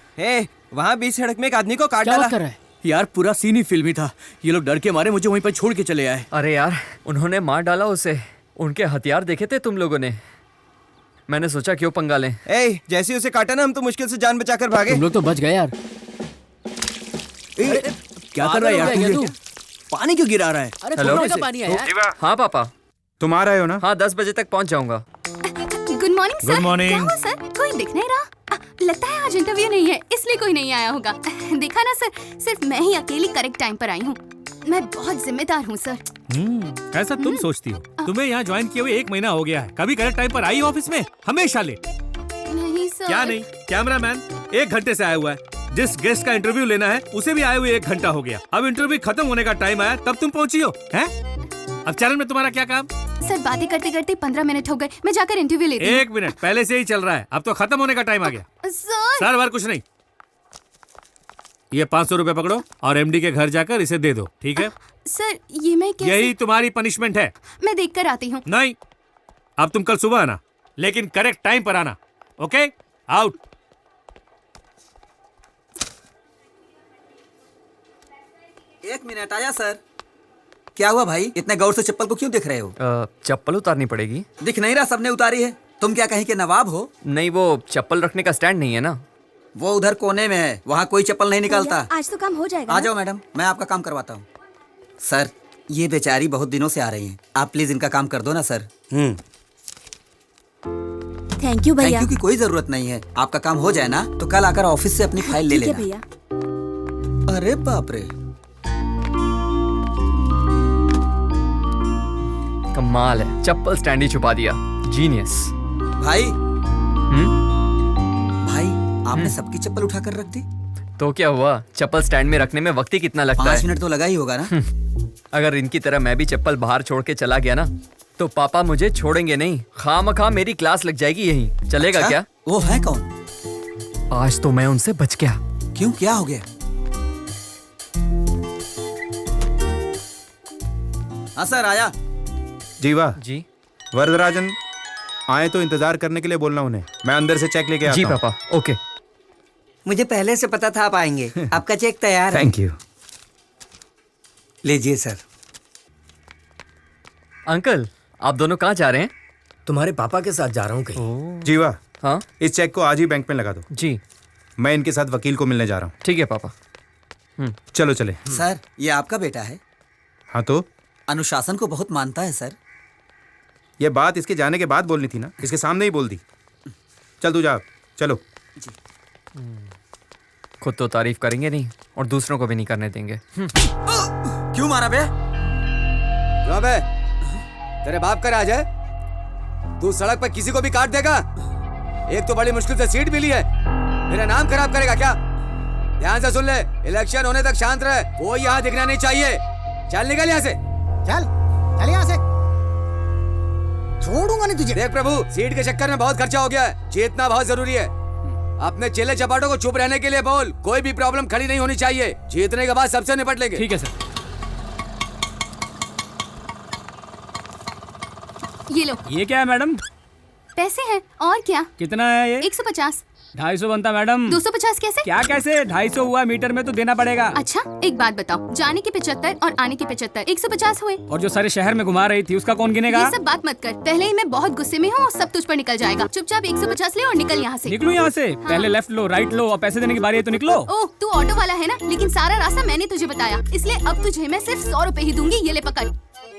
S6: वहाँ बीच सड़क में एक आदमी को काट
S1: क्या बात कर रहा है?
S2: यार पूरा सीन ही फिल्मी था। ये लोग डर के मारे मुझे वहीं पर छोड़ के चले आए।
S3: अरे यार उन्होंने मार डाला उसे। उनके हथियार देखे थे तुम लोगों ने? मैंने सोचा क्यों पंगा लें।
S6: जैसे उसे काटा ना, हम तो मुश्किल से जान बचाकर भागे।
S1: तुम लोग तो बच गए यार।
S2: क्या कर रहा है यार तू? पानी क्यों गिरा रहा है?
S1: अरे
S3: हेलो?
S1: थोड़ा सा पानी है यार।
S3: हाँ पापा।
S4: तुम आ रहे हो ना?
S3: हाँ 10 बजे तक पहुंच जाऊंगा।
S13: Good morning sir.
S8: Good morning.
S13: क्या हुआ सर? कोई दिख नहीं रहा? लगता है आज इंटरव्यू नहीं है, इसलिए कोई नहीं आया होगा। देखा ना सर, सिर्फ मैं ही अकेली करेक्ट टाइम पर आई हूँ। मैं बहुत जिम्मेदार हूँ सर।
S8: ऐसा तुम सोचती हो? तुम्हें यहाँ ज्वाइन किए हुए 1 महीना हो गया है, कभी करेक्ट टाइम पर आई ऑफिस में? हमेशा लेट।
S13: नहीं सर।
S8: क्या नहीं? कैमरामैन 1 घंटे से आया हुआ है। जिस गेस्ट का इंटरव्यू लेना है उसे भी आए हुए 1 घंटा हो गया। अब इंटरव्यू खत्म होने का टाइम आया तब तुम पहुंची हो हैं? अब चैनल में तुम्हारा क्या काम?
S13: सर बातें करते करते 15 मिनट हो गए, मैं जाकर इंटरव्यू लेती हूँ।
S8: 1 मिनट पहले से ही चल रहा है, अब तो खत्म होने का टाइम आ गया।
S13: सर
S8: सर कुछ नहीं। ये 500 रुपए पकड़ो और एमडी के घर जाकर इसे दे दो, ठीक है?
S13: सर ये मैं कैसे?
S8: यही तुम्हारी पनिशमेंट है।
S13: मैं देख कर आती हूँ।
S8: नहीं, अब तुम कल सुबह आना, लेकिन करेक्ट टाइम पर आना। Okay, out.
S6: एक मिनट आया सर। क्या हुआ भाई, इतने गौर से चप्पल को क्यों देख रहे हो?
S3: चप्पल उतारनी पड़ेगी।
S6: दिख नहीं रहा, सबने उतारी है। तुम क्या कहीं के नवाब हो?
S3: नहीं, वो चप्पल रखने का स्टैंड नहीं है ना।
S6: वो उधर कोने में है, वहाँ कोई चप्पल नहीं निकलता।
S14: आज तो काम हो जाएगा।
S6: आ जाओ मैडम, मैं आपका काम करवाता हूँ। सर ये बेचारी बहुत दिनों से आ रही हैं, आप प्लीज इनका काम कर दो ना सर।
S14: थैंक यू भैया।
S6: थैंक यू की कोई जरूरत नहीं है। आपका काम हो जाए ना तो कल आकर ऑफिस से अपनी फाइल ले
S14: ठीक है
S6: लेना।
S14: भैया।
S6: अरे बाप रे,
S3: कमाल है, चप्पल स्टैंड ही छुपा दिया। जीनियस।
S6: भाई भाई आपने सबकी चप्पल उठाकर रख दी।
S3: तो क्या हुआ, चप्पल स्टैंड में रखने में वक्त ही कितना लगता है?
S6: 5 मिनट तो लगा ही होगा ना।
S3: अगर इनकी तरह मैं भी चप्पल बाहर छोड़ के चला गया ना तो पापा मुझे छोड़ेंगे नहीं। खामखा मेरी क्लास लग जाएगी यहीं। चलेगा
S6: अच्छा?
S3: क्या?
S6: वो है कौन?
S3: आज तो मैं उनसे बच गया।
S6: क्यों, क्या हो गया? हाँ सर आया।
S4: जीवा
S3: जी।
S4: वरदराजन आए तो इंतजार करने के लिए बोलना उन्हें। मैं अंदर से चेक लेके आता
S3: जी
S4: हूं।
S3: पापा। ओके।
S10: मुझे पहले से पता था आप आएंगे। आपका चेक तैयार है।
S4: Thank you.
S10: लीजिए सर।
S3: अंकल आप दोनों कहाँ जा रहे हैं?
S6: तुम्हारे पापा के साथ जा रहा हूँ कहीं।
S4: जीवा,
S3: हाँ
S4: इस चेक को आज ही बैंक में लगा दो।
S3: जी
S4: मैं इनके साथ वकील को मिलने जा रहा हूँ।
S3: ठीक है पापा।
S4: चलो चले।
S6: सर ये आपका बेटा है?
S4: हाँ तो
S6: अनुशासन को बहुत मानता है सर।
S4: ये बात इसके जाने के बाद बोलनी थी ना, इसके सामने ही बोल दी। चल तू जा, चलो।
S3: खुद तो तारीफ करेंगे नहीं और दूसरों को भी नहीं करने देंगे।
S6: क्यों मारा बे?
S7: क्यों बे? तेरे बाप का राज है? तू सड़क पर किसी को भी काट देगा? एक तो बड़ी मुश्किल से सीट मिली है, मेरा नाम खराब करेगा क्या? ध्यान से सुन ले, इलेक्शन होने तक शांत रहे, कोई यहाँ दिखना नहीं चाहिए। चल निकल यहाँ से।
S9: चल यहाँ से, छोड़ूंगा नहीं तुझे।
S7: देख प्रभु, सीट के चक्कर में बहुत खर्चा हो गया है, जीतना बहुत जरूरी है। अपने चेले चपाटों को चुप रहने के लिए बोल, कोई भी प्रॉब्लम खड़ी नहीं होनी चाहिए। जीतने के बाद सबसे निपट लेंगे।
S1: ठीक है सर।
S13: ये लो।
S15: ये क्या है मैडम?
S13: पैसे हैं। और क्या?
S15: कितना है ये?
S13: 150।
S15: 250 बनता मैडम।
S13: 250 कैसे?
S15: क्या कैसे? 250 हुआ, मीटर में तो देना पड़ेगा।
S13: अच्छा एक बात बताओ, जाने के 75 और आने के 75, 150 हुए।
S15: और जो सारे शहर में घुमा रही थी उसका कौन गिनेगा?
S13: ये सब बात मत कर, पहले ही मैं बहुत गुस्से में हूँ और सब तुझ पर निकल जाएगा। चुपचाप 150 ले और निकल यहाँ से।
S15: निकलूं यहाँ से? पहले लेफ्ट लो, राइट लो, और पैसे देने की बारी है तो निकलो।
S13: ओह तू ऑटो वाला है ना, लेकिन सारा रास्ता मैंने तुझे बताया, इसलिए अब तुझे मैं सिर्फ 100 रुपए ही दूंगी। ये ले पकड़।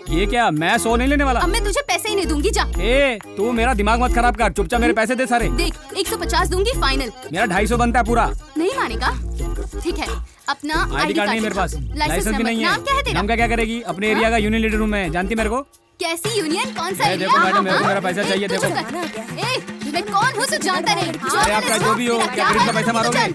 S15: ये क्या, मैं 100 नहीं लेने वाला।
S13: अब मैं तुझे पैसे ही नहीं दूंगी, जा।
S15: ए तू मेरा दिमाग मत खराब कर, चुपचाप मेरे पैसे दे सारे।
S13: देख 150 दूंगी फाइनल।
S15: मेरा 250 बनता है पूरा।
S13: नहीं मानेगा? ठीक है, अपना
S15: आईडी कार्ड नहीं मेरे पास, लाइसेंस भी नहीं है।
S13: नाम क्या है तेरा?
S15: नाम का क्या करेगी? अपने एरिया का यूनियन लीडर हूँ मैं, जानती मेरे को?
S13: कैसी यूनियन, कौन सा
S15: ये
S13: एरिया?
S15: देखो मैडम, मेरे को
S13: हाँ,
S15: मेरा पैसा
S13: हाँ,
S15: चाहिए,
S13: तू
S15: देखो।
S13: चुप कर। ए, मैं कौन हूँ तू जानता नहीं।
S15: अरे आपका जो भी हो, क्या खरीद का पैसा मारोगे? क्या?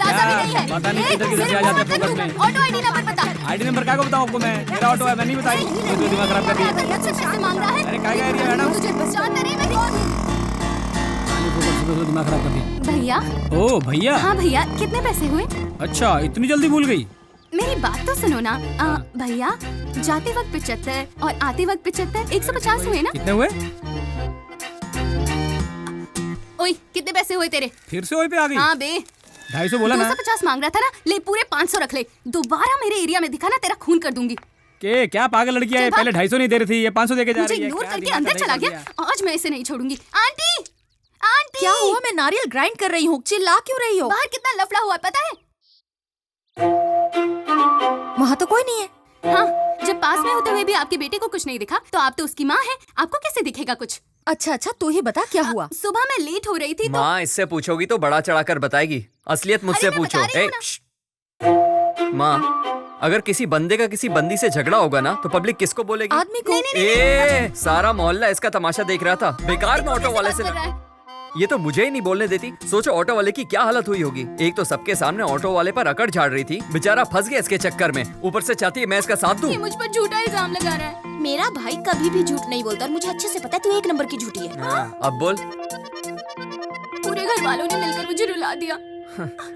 S15: पता नहीं किधर किधर से आ जाते हैं फोकस में।
S13: ऑटो आईडी नंबर बता।
S15: आईडी नंबर क्या को बताऊं आपको मैं? मेरा ऑटो है, मैं नहीं बताई। ये तो दिमाग खराब कर दिया।
S13: पैसे मांग रहा है।
S15: अरे क्या एरिया मैडम?
S13: तुझे जानता नहीं मैं कौन हूँ।
S15: दिमाग खराब कर दिया।
S13: भैया।
S15: ओ भैया।
S13: हाँ भैया, कितने पैसे हुए?
S15: अच्छा, इतनी जल्दी भूल गई?
S13: मेरी बात तो सुनो ना। भैया, जाते वक्त 75 और आते वक्त 75, 150 हुए ना?
S15: कितने हुए?
S13: ओए, कितने पैसे हुए तेरे?
S15: फिर से वही पे आ गई?
S13: हाँ बे,
S15: 250 बोला ना?
S13: 250 मांग रहा था ना, ले पूरे 500 रख ले। दोबारा मेरे एरिया में दिखा ना, तेरा खून कर दूंगी।
S15: के क्या पागल लड़की है? पहले 250 नहीं दे रही थी, ये 500 देके जा
S13: मुझे
S15: रही है।
S13: इग्नोर
S15: क्या
S13: करके
S15: दिमाग
S13: अंदर
S15: का
S13: चला
S15: नहीं
S13: गया। आज मैं इसे नहीं छोड़ूंगी। आंटी, आंटी,
S5: क्या हुआ? मैं नारियल ग्राइंड कर रही हूँ, चिल्ला क्यों रही हो?
S13: बाहर कितना लफड़ा हुआ है पता है?
S5: वहाँ तो कोई नहीं है।
S13: हाँ, जब पास में होते हुए भी आपके बेटे को कुछ नहीं दिखा, तो आप तो उसकी माँ है, आपको कैसे दिखेगा कुछ?
S5: अच्छा अच्छा, तू ही बता क्या हुआ?
S13: सुबह मैं लेट हो रही थी तो
S3: माँ इससे पूछोगी तो बड़ा चढ़ाकर बताएगी। असलियत मुझसे
S13: अरे मैं
S3: पूछो।
S13: बता रही हूँ
S3: ए, माँ, अगर किसी बंदे का किसी बंदी से झगड़ा होगा ना तो पब्लिक किसको बोलेगी?
S5: आदमी को।
S3: ए, सारा मोहल्ला इसका तमाशा देख रहा था। बेकार में ऑटो वाले से
S13: कर रहा है।
S3: ये तो मुझे ही नहीं बोलने देती। सोचो ऑटो वाले की क्या हालत हुई होगी। एक तो सबके सामने ऑटो वाले पर अकड़ झाड़ रही थी, बेचारा फंस गया इसके चक्कर में। ऊपर से चाहती है मैं इसका साथ दूं।
S13: ये मुझ पर झूठा इल्जाम लगा रहा है।
S14: मेरा भाई कभी भी झूठ नहीं बोलता और मुझे अच्छे से पता है तू एक नंबर की झूठी है।
S3: अब बोल।
S13: पूरे घर वालों ने मिलकर मुझे रुला दिया।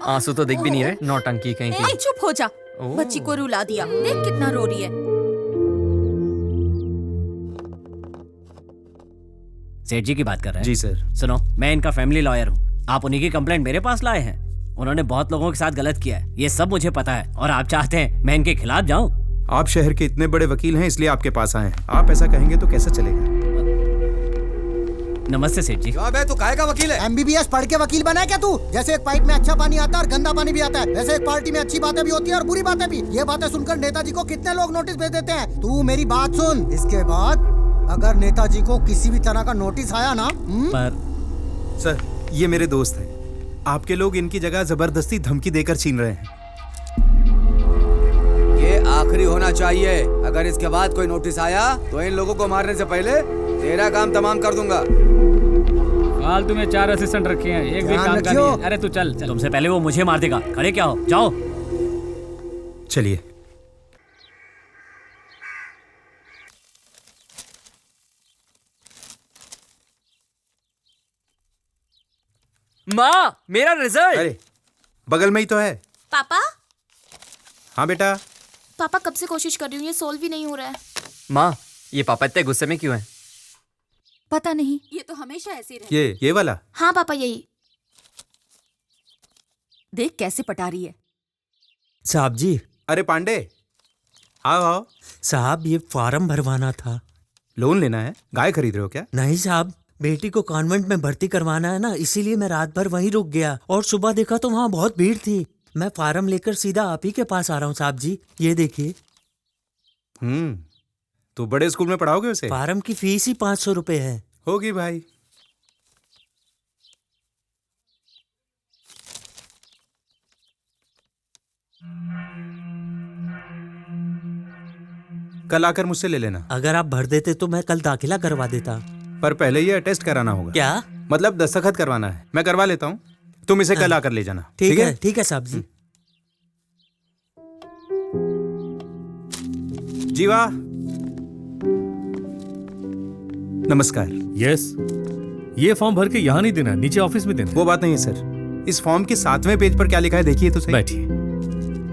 S3: आंसू तो दिख भी नहीं रहे, नौटंकी कहीं की।
S5: ए, चुप हो जा।
S3: ओह।
S5: बच्ची को रुला दिया, देख कितना रो रही है।
S1: सेठ जी की बात कर रहे हैं?
S4: जी सर।
S1: सुनो, मैं इनका फैमिली लॉयर हूँ। आप उन्हीं की कंप्लेंट मेरे पास लाए हैं। उन्होंने बहुत लोगों के साथ गलत किया है, ये सब मुझे पता है। और आप चाहते हैं मैं इनके खिलाफ जाऊँ?
S4: आप शहर के इतने बड़े वकील हैं, इसलिए आपके पास आए हैं। आप ऐसा कहेंगे तो कैसा चलेगा?
S1: नमस्ते सेठ जी।
S7: तू काहे का वकील है?
S9: MBBS पढ़ के वकील बना है क्या तू? जैसे एक पाइप में अच्छा पानी आता है और गंदा पानी भी आता है, वैसे एक पार्टी में अच्छी बातें भी होती है और बुरी बातें भी। ये बातें सुनकर नेताजी को कितने लोग नोटिस भेज देते हैं। तू मेरी बात सुन, इसके बाद अगर नेताजी को किसी भी तरह का नोटिस आया ना
S1: पर
S4: सर, ये मेरे दोस्त हैं। आपके लोग इनकी जगह जबरदस्ती धमकी देकर छीन रहे हैं।
S7: ये आखिरी होना चाहिए। अगर इसके बाद कोई नोटिस आया तो इन लोगों को मारने से पहले तेरा काम तमाम कर दूंगा।
S15: फालतू में 4 असिस्टेंट रखे हैं, एक भी
S9: ध्यान
S15: काम का
S9: रखियो।
S15: नहीं है। अरे तू चल चल।
S1: तुमसे पहले वो मुझे मार देगा। खड़े क्या हो, जाओ।
S4: चलिए।
S3: माँ, मेरा रिजल्ट।
S4: अरे बगल में ही तो है।
S14: पापा,
S4: हाँ बेटा।
S14: पापा कब से कोशिश कर रही हूँ, ये सोल्व ही नहीं हो रहा है।
S3: माँ, ये पापा इतने गुस्से में क्यों हैं?
S5: पता नहीं।
S13: ये तो हमेशा ऐसे ही रहता
S4: ये वाला।
S14: हाँ पापा, यही।
S5: देख कैसे पटा रही है।
S16: साहब जी।
S4: अरे पांडे, आओ आओ।
S16: साहब, ये फॉर्म भरवाना था।
S4: लोन लेना है? गाय खरीद रहे हो क्या?
S16: नहीं साहब, बेटी को कॉन्वेंट में भर्ती करवाना है ना, इसीलिए मैं रात भर वहीं रुक गया और सुबह देखा तो वहाँ बहुत भीड़ थी। मैं फार्म लेकर सीधा आप ही के पास आ रहा हूँ साहब जी, ये देखिए।
S4: तो बड़े स्कूल में पढ़ाओगे उसे?
S16: फार्म की फीस ही 500 रुपए है।
S4: होगी भाई। कल आकर मुझसे ले लेना।
S16: अगर आप भर देते तो मैं कल दाखिला करवा देता।
S4: पर पहले ये अटेस्ट कराना होगा।
S16: क्या?
S4: मतलब दस्तखत करवाना है। मैं करवा लेता हूँ, तुम इसे कल आकर ले जाना।
S16: ठीक है, ठीक है साहब जी।
S4: जीवा, नमस्कार।
S8: यस, ये फॉर्म भर के यहाँ नहीं देना, नीचे ऑफिस में देना।
S4: वो बात नहीं है सर। इस फॉर्म के 7वें पेज पर क्या लिखा है देखिए तो सही।
S8: बैठिए।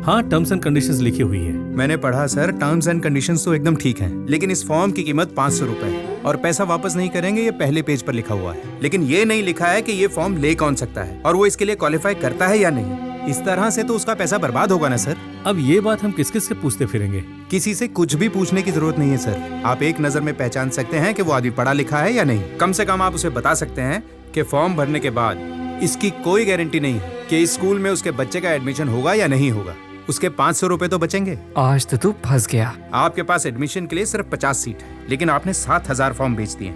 S8: हाँ, टर्म्स एंड कंडीशंस लिखी हुई है।
S4: मैंने पढ़ा सर, टर्म्स एंड कंडीशंस तो एकदम ठीक हैं, लेकिन इस फॉर्म की कीमत 500 रुपए है और पैसा वापस नहीं करेंगे, ये पहले पेज पर लिखा हुआ है। लेकिन ये नहीं लिखा है कि ये फॉर्म ले कौन सकता है और वो इसके लिए क्वालिफाई करता है या नहीं। इस तरह से तो उसका पैसा बर्बाद होगा ना सर।
S8: अब ये बात हम किस किस से पूछते फिरेंगे?
S4: किसी से कुछ भी पूछने की जरूरत नहीं है सर। आप एक नजर में पहचान सकते हैं कि वो आदमी पढ़ा लिखा है या नहीं। कम से कम आप उसे बता सकते हैं कि फॉर्म भरने के बाद इसकी कोई गारंटी नहीं है कि इस स्कूल में उसके बच्चे का एडमिशन होगा या नहीं होगा। उसके 500 रुपए तो बचेंगे।
S3: आज तो तू फंस गया।
S4: आपके पास एडमिशन के लिए सिर्फ 50 सीट है, लेकिन आपने 7000 फॉर्म बेच दिए।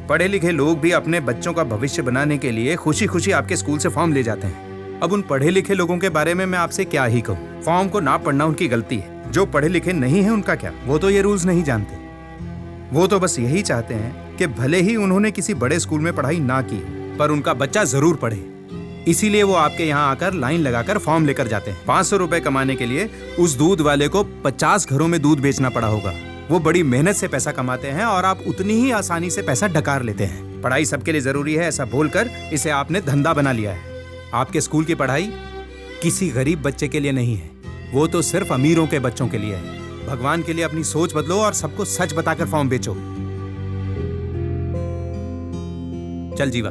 S4: पढ़े लिखे लोग भी अपने बच्चों का भविष्य बनाने के लिए खुशी खुशी आपके स्कूल से फॉर्म ले जाते हैं। अब उन पढ़े लिखे लोगों के बारे में मैं आपसे क्या ही कहूँ। फॉर्म को ना पढ़ना उनकी गलती है। जो पढ़े लिखे नहीं है उनका क्या, वो तो ये रूल्स नहीं जानते। वो तो बस यही चाहते हैं कि भले ही उन्होंने किसी बड़े स्कूल में पढ़ाई ना की, पर उनका बच्चा जरूर पढ़े। इसीलिए वो आपके यहाँ आकर लाइन लगाकर फॉर्म लेकर जाते हैं। 500 रुपए कमाने के लिए उस दूध वाले को 50 घरों में दूध बेचना पड़ा होगा। वो बड़ी मेहनत से पैसा कमाते हैं और आप उतनी ही आसानी से पैसा डकार लेते हैं। पढ़ाई सबके लिए जरूरी है ऐसा बोलकर इसे आपने धंधा बना लिया है। आपके स्कूल की पढ़ाई किसी गरीब बच्चे के लिए नहीं है, वो तो सिर्फ अमीरों के बच्चों के लिए है। भगवान के लिए अपनी सोच बदलो और सबको सच बताकर फॉर्म बेचो। चल जीवा।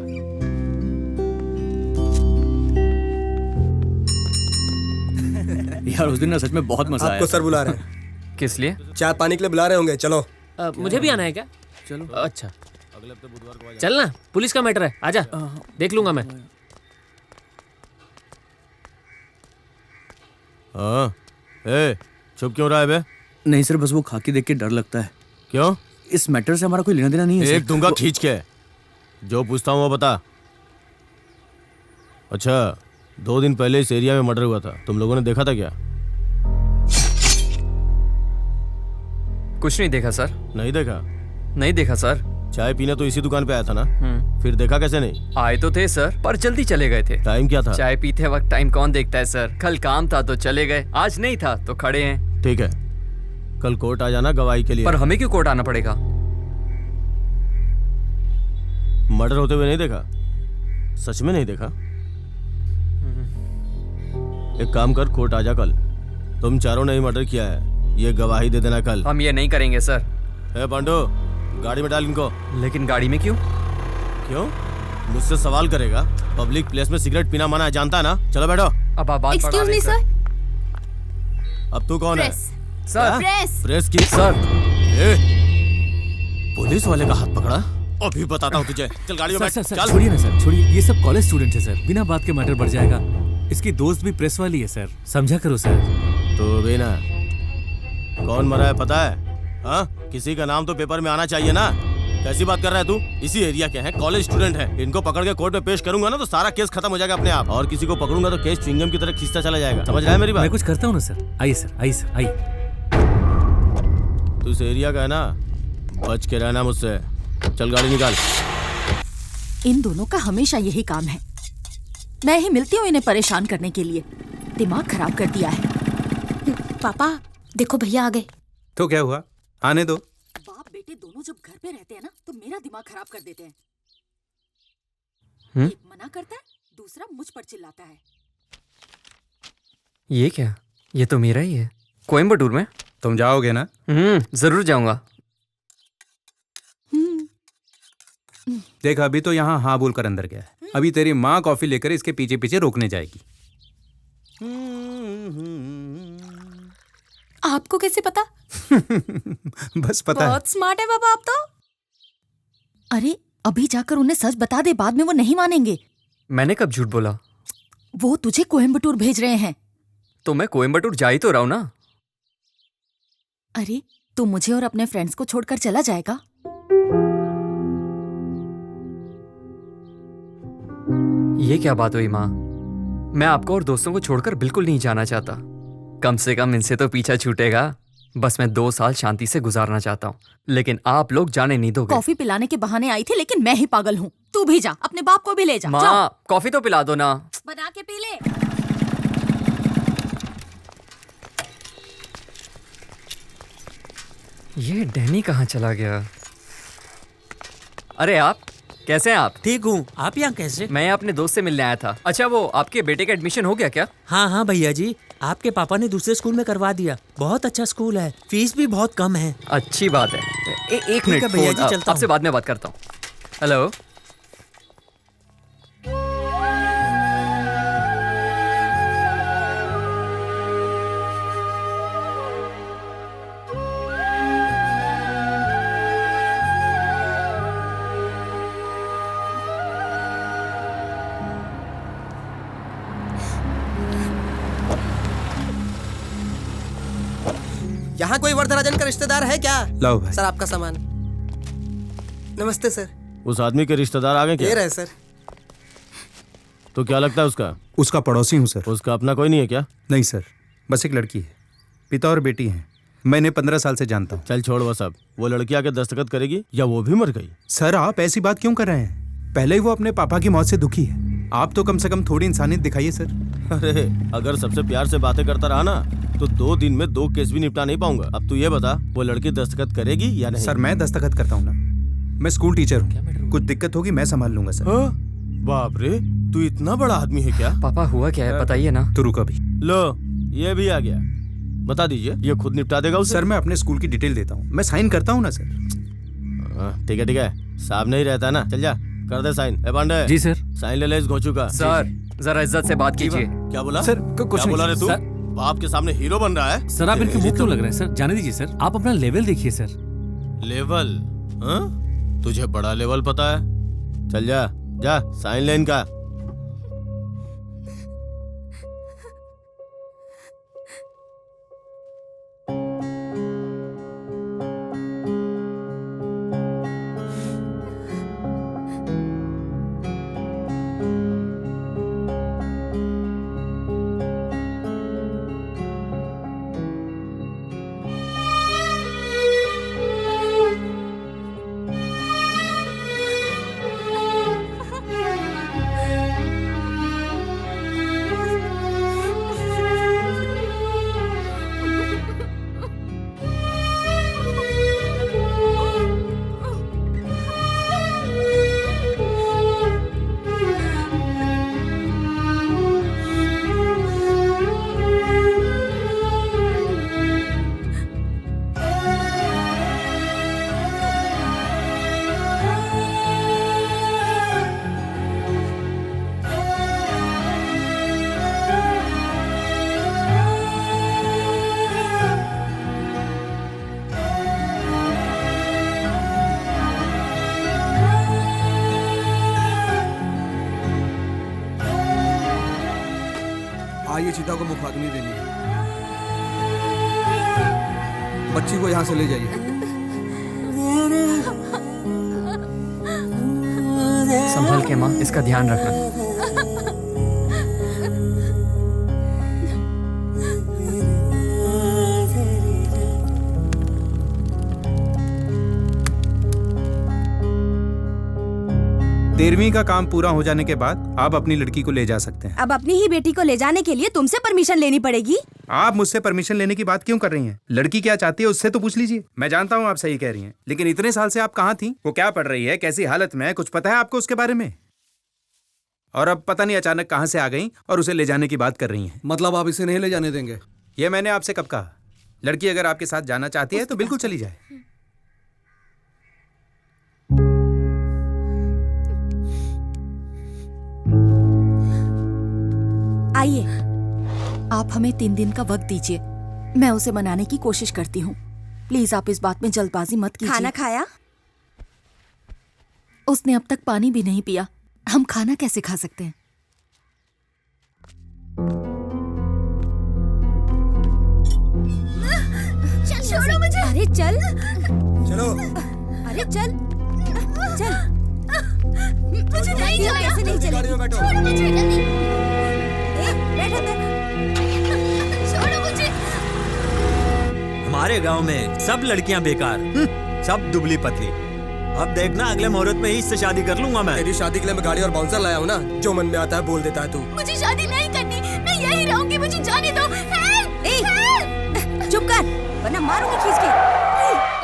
S2: यार उस दिन ना सच में बहुत मजा आया।
S15: आपको सर बुला रहे हैं।
S3: किस लिए?
S15: चाय पानी के लिए बुला रहे होंगे, चलो।
S1: मुझे भी आना है क्या?
S2: चलो।
S1: अच्छा चल ना, पुलिस का मैटर है, आजा, देख लूंगा मैं।
S11: हाँ, ए, चुप क्यों रहा है बे?
S2: नहीं सर, बस वो खाकी देख के डर लगता है।
S11: क्यों?
S2: इस मैटर से हमारा कोई लेना देना नहीं है।
S11: एक दूंगा खींच के। जो पूछता हूँ वो बता। अच्छा, 2 दिन पहले इस एरिया में मर्डर हुआ था, तुम लोगों ने देखा था क्या?
S3: कुछ नहीं देखा सर।
S11: नहीं देखा?
S3: नहीं देखा सर।
S11: चाय पीने तो इसी दुकान पे आया था ना? फिर देखा कैसे नहीं?
S3: आए तो थे सर, पर जल्दी चले गए थे।
S11: टाइम क्या था?
S3: चाय पीते वक्त टाइम कौन देखता है सर? कल काम था तो चले गए, आज नहीं था तो खड़े हैं।
S11: ठीक है, कल कोर्ट आ जाना गवाही के लिए।
S3: पर हमें क्यों कोर्ट आना पड़ेगा?
S11: मर्डर होते हुए नहीं देखा? सच में नहीं देखा? एक काम कर, कोर्ट आ जा कल। तुम चारों ने ही मर्डर किया है, ये गवाही दे देना कल।
S3: हम ये नहीं करेंगे सर।
S11: ए पांडू, गाड़ी में डाल इनको।
S3: लेकिन गाड़ी में क्यों?
S11: क्यों? मुझसे सवाल करेगा? पब्लिक प्लेस में सिगरेट पीना मना है, जानता है ना? चलो बैठो।
S3: अब आप बात
S13: एक्सक्यूज मी सर।
S11: अब तू कौन है?
S3: सर
S11: प्रेस की
S3: सर।
S11: ए, पुलिस वाले का हाथ पकड़ा? अभी बताता हूँ तुझे। चल गाड़ी में बैठ। चल
S8: छोड़िए ना सर, छोड़िए, ये सब कॉलेज स्टूडेंट है सर, बिना बात के मैटर बढ़ जाएगा। इसकी दोस्त भी प्रेस वाली है सर, समझा करो सर।
S11: तो भी ना, कौन मरा है पता है? हाँ, किसी का नाम तो पेपर में आना चाहिए ना। कैसी बात कर रहा है तू? इसी एरिया के हैं, कॉलेज स्टूडेंट हैं। इनको पकड़ के कोर्ट में पेश करूंगा ना तो सारा केस खत्म हो जाएगा अपने आप, और किसी को पकड़ूंगा तो केस च्युइंगम की तरह खींचता चला जाएगा। समझ रहा है मेरी बात?
S8: मैं कुछ करता हूँ ना सर। आइए सर, आइए सर, आइए।
S11: तू इस एरिया का है ना, बच के रहना मुझसे। चल गाड़ी निकाल।
S5: इन दोनों का हमेशा यही काम है। मैं ही मिलती हूँ इन्हें परेशान करने के लिए। दिमाग खराब कर दिया है।
S14: पापा देखो भैया आ गए।
S4: तो क्या हुआ, आने दो।
S5: बाप बेटे दोनों जब घर पे रहते हैं ना तो मेरा दिमाग खराब कर देते हैं। एक मना करता है, दूसरा मुझ पर चिल्लाता है।
S3: ये क्या? ये तो मेरा ही है। कोयम्बटूर में?
S4: तुम जाओगे ना?
S3: जरूर जाऊंगा।
S4: देख, अभी तो यहाँ हाँ बोलकर अंदर गया है। अभी तेरी माँ कॉफी लेकर इसके पीछे पीछे रोकने जाएगी।
S14: आपको कैसे पता?
S4: बस पता है।
S14: बहुत स्मार्ट है बाबा आप तो।
S5: अरे अभी जाकर उन्हें सच बता दे, बाद में वो नहीं मानेंगे।
S3: मैंने कब झूठ बोला?
S5: वो तुझे कोयम्बटूर भेज रहे हैं।
S3: तो मैं कोयम्बटूर जा ही तो रहा हूं ना।
S5: अरे तू मुझे और अपने फ्रेंड्स को छोड़कर चला जाएगा?
S3: ये क्या बात हुई माँ? मैं आपको और दोस्तों को छोड़कर बिल्कुल नहीं जाना चाहता। कम से कम इनसे तो पीछा छूटेगा। बस मैं 2 साल शांति से गुजारना चाहता हूँ, लेकिन आप लोग जाने नहीं दोगे।
S5: कॉफी पिलाने के बहाने आई थी, लेकिन मैं ही पागल हूँ। तू भी जा, अपने बाप को भी ले जा।
S3: माँ कॉफी तो पिला दो ना।
S5: बना के पी ले।
S3: ये डैनी कहाँ चला गया? अरे आप कैसे हैं आप?
S16: ठीक हूँ, आप यहाँ कैसे?
S3: मैं अपने दोस्त से मिलने आया था। अच्छा, वो आपके बेटे का एडमिशन हो गया क्या?
S16: हाँ हाँ भैया जी, आपके पापा ने दूसरे स्कूल में करवा दिया। बहुत अच्छा स्कूल है, फीस भी बहुत कम है।
S3: अच्छी बात है। एक मिनट
S16: भैया जी, चलता
S3: आपसे बाद में बात करता हूँ। हेलो।
S9: यहाँ कोई वरदराजन का रिश्तेदार है क्या?
S4: लाओ भाई।
S9: सर आपका सामान। नमस्ते सर।
S11: उस आदमी के रिश्तेदार आ गए क्या?
S9: ये रहे सर।
S11: तो क्या लगता है उसका?
S4: उसका पड़ोसी हूँ सर।
S11: उसका अपना कोई नहीं है क्या?
S4: नहीं सर, बस एक लड़की है, पिता और बेटी हैं। मैं इन्हें 15 साल से जानता हूँ।
S11: चल छोड़ वो सब। वो लड़की आके दस्तखत करेगी या वो भी मर गई?
S4: सर आप ऐसी बात क्यों कर रहे हैं? पहले ही वो अपने पापा की मौत से दुखी है। आप तो कम से कम थोड़ी इंसानियत दिखाइए सर।
S11: अरे अगर सबसे प्यार से बातें करता रहा ना तो 2 दिन में 2 केस भी निपटा नहीं पाऊंगा। अब तू ये बता, वो लड़की दस्तखत करेगी या नहीं?
S4: सर मैं दस्तखत करता हूँ ना, मैं स्कूल टीचर हूँ। कुछ दिक्कत होगी मैं संभाल लूंगा सर।
S11: बाप रे, तू इतना बड़ा आदमी है क्या?
S3: पापा हुआ क्या है बताइए ना।
S4: तो रुक अभी।
S11: लो ये भी आ गया, बता दीजिए। ये खुद निपटा देगा उसे?
S4: सर मैं अपने स्कूल की डिटेल देता हूँ, मैं साइन करता हूँ ना सर।
S11: ठीक है, साहब नहीं रहता ना। चल जा कर दे साइन। ए पांडे।
S15: जी सर।
S11: साइन ले ले इस घोंचू का।
S3: सर जरा इज्जत से बात कीजिए।
S11: क्या बोला
S4: सर? कुछ
S11: क्या बोला रे तू?
S15: सर।
S11: बाप के सामने हीरो बन रहा है?
S15: सर आप इनके मुंह क्यों लग रहे हैं सर? जाने दीजिए सर, आप अपना लेवल देखिए सर।
S11: लेवल? हाँ? तुझे बड़ा लेवल पता है? चल जा जा साइन ले इनका।
S7: आइए चीता को मुखाग्नि देनी है। बच्ची को यहाँ से ले जाइए।
S3: संभल के माँ, इसका ध्यान रखना।
S4: तेरहवीं का काम पूरा हो जाने के बाद आप अपनी लड़की को ले जा सकते हैं।
S14: अब अपनी ही बेटी को ले जाने के लिए तुमसे परमिशन लेनी पड़ेगी।
S4: आप मुझसे परमिशन लेने की बात क्यों कर रही हैं? लड़की क्या चाहती है उससे तो पूछ लीजिए। मैं जानता हूँ आप सही कह रही हैं, लेकिन इतने साल से आप कहाँ थी? वो क्या पढ़ रही है, कैसी हालत में है, कुछ पता है आपको उसके बारे में? और अब पता नहीं अचानक कहाँ से आ गई और उसे ले जाने की बात कर रही हैं।
S7: मतलब आप इसे नहीं ले जाने देंगे?
S4: ये मैंने आपसे कब कहा? लड़की अगर आपके साथ जाना चाहती है तो बिल्कुल चली जाए।
S5: आइए, आप हमें 3 दिन का वक्त दीजिए, मैं उसे मनाने की कोशिश करती हूँ। प्लीज आप इस बात में जल्दबाजी मत कीजिए।
S14: खाना खाया?
S5: उसने अब तक पानी भी नहीं पिया, हम खाना कैसे खा सकते हैं?
S14: छोड़ो मुझे। अरे चल।
S7: चलो।
S14: अरे चल चल। मुझे नहीं चलना, ऐसे नहीं चलेगी। छोड़ो मुझे जल्दी। बैठ अंदर। छोड़ो मुझे।
S16: हमारे गांव में सब लड़कियां बेकार, सब दुबली पतली। अब देखना अगले मुहूर्त में ही इससे शादी कर लूंगा मैं।
S7: तेरी शादी के लिए मैं गाड़ी और बाउंसर लाया हूँ ना, जो मन में आता है बोल देता है तू।
S14: मुझे शादी नहीं करनी, मैं यही रहूंगी, मुझे जाने दो। चुप कर वरना मारूंगी खींच के।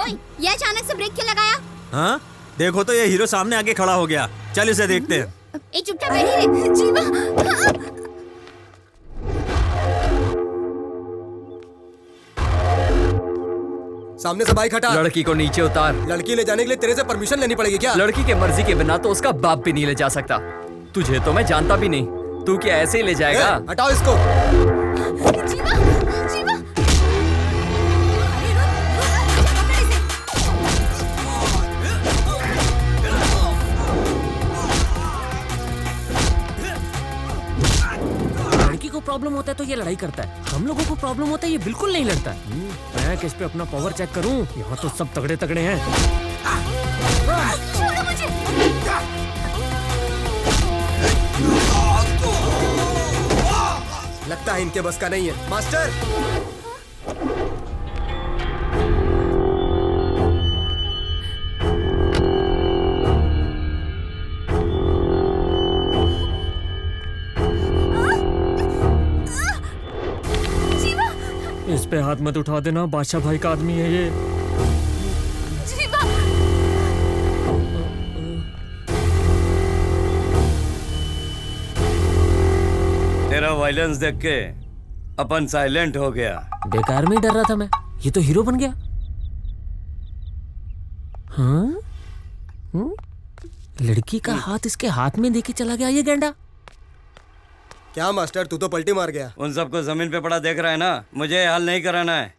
S14: ओए, ये अचानक से ब्रेक क्यों लगाया?
S16: हाँ देखो तो ये हीरो सामने आके खड़ा हो गया। चल इसे देखते हैं।
S14: ए चुपचाप बैठी रहे। जीवा।
S7: सामने से बाइक हटा।
S3: लड़की को नीचे उतार।
S7: लड़की ले जाने के लिए तेरे से परमिशन लेनी पड़ेगी क्या?
S3: लड़की के मर्जी के बिना तो उसका बाप भी नहीं ले जा सकता। तुझे तो मैं जानता भी नहीं, तू क्या ऐसे ही ले जाएगा?
S7: हटाओ इसको।
S14: जीवा, जीवा।
S1: लड़की को प्रॉब्लम होता है तो ये लड़ाई करता है, हम लोगों को प्रॉब्लम होता है ये बिल्कुल नहीं लड़ता। मैं किस पे अपना पावर चेक करूं? यहाँ तो सब तगड़े तगड़े हैं।
S14: छोड़ो मुझे।
S7: लगता है इनके बस का नहीं है। मास्टर
S15: पे हाथ मत उठा देना, बादशाह भाई का आदमी है ये।
S13: जीवा,
S12: तेरा वायलेंस देख के अपन साइलेंट हो गया।
S1: बेकार में ही डर रहा था मैं, ये तो हीरो बन गया। हाँ? लड़की का हाथ इसके हाथ में देके चला गया ये गेंडा।
S11: क्या मास्टर, तू तो पलटी मार गया।
S12: उन सबको जमीन पे पड़ा देख रहा है ना, मुझे हाल नहीं कराना है।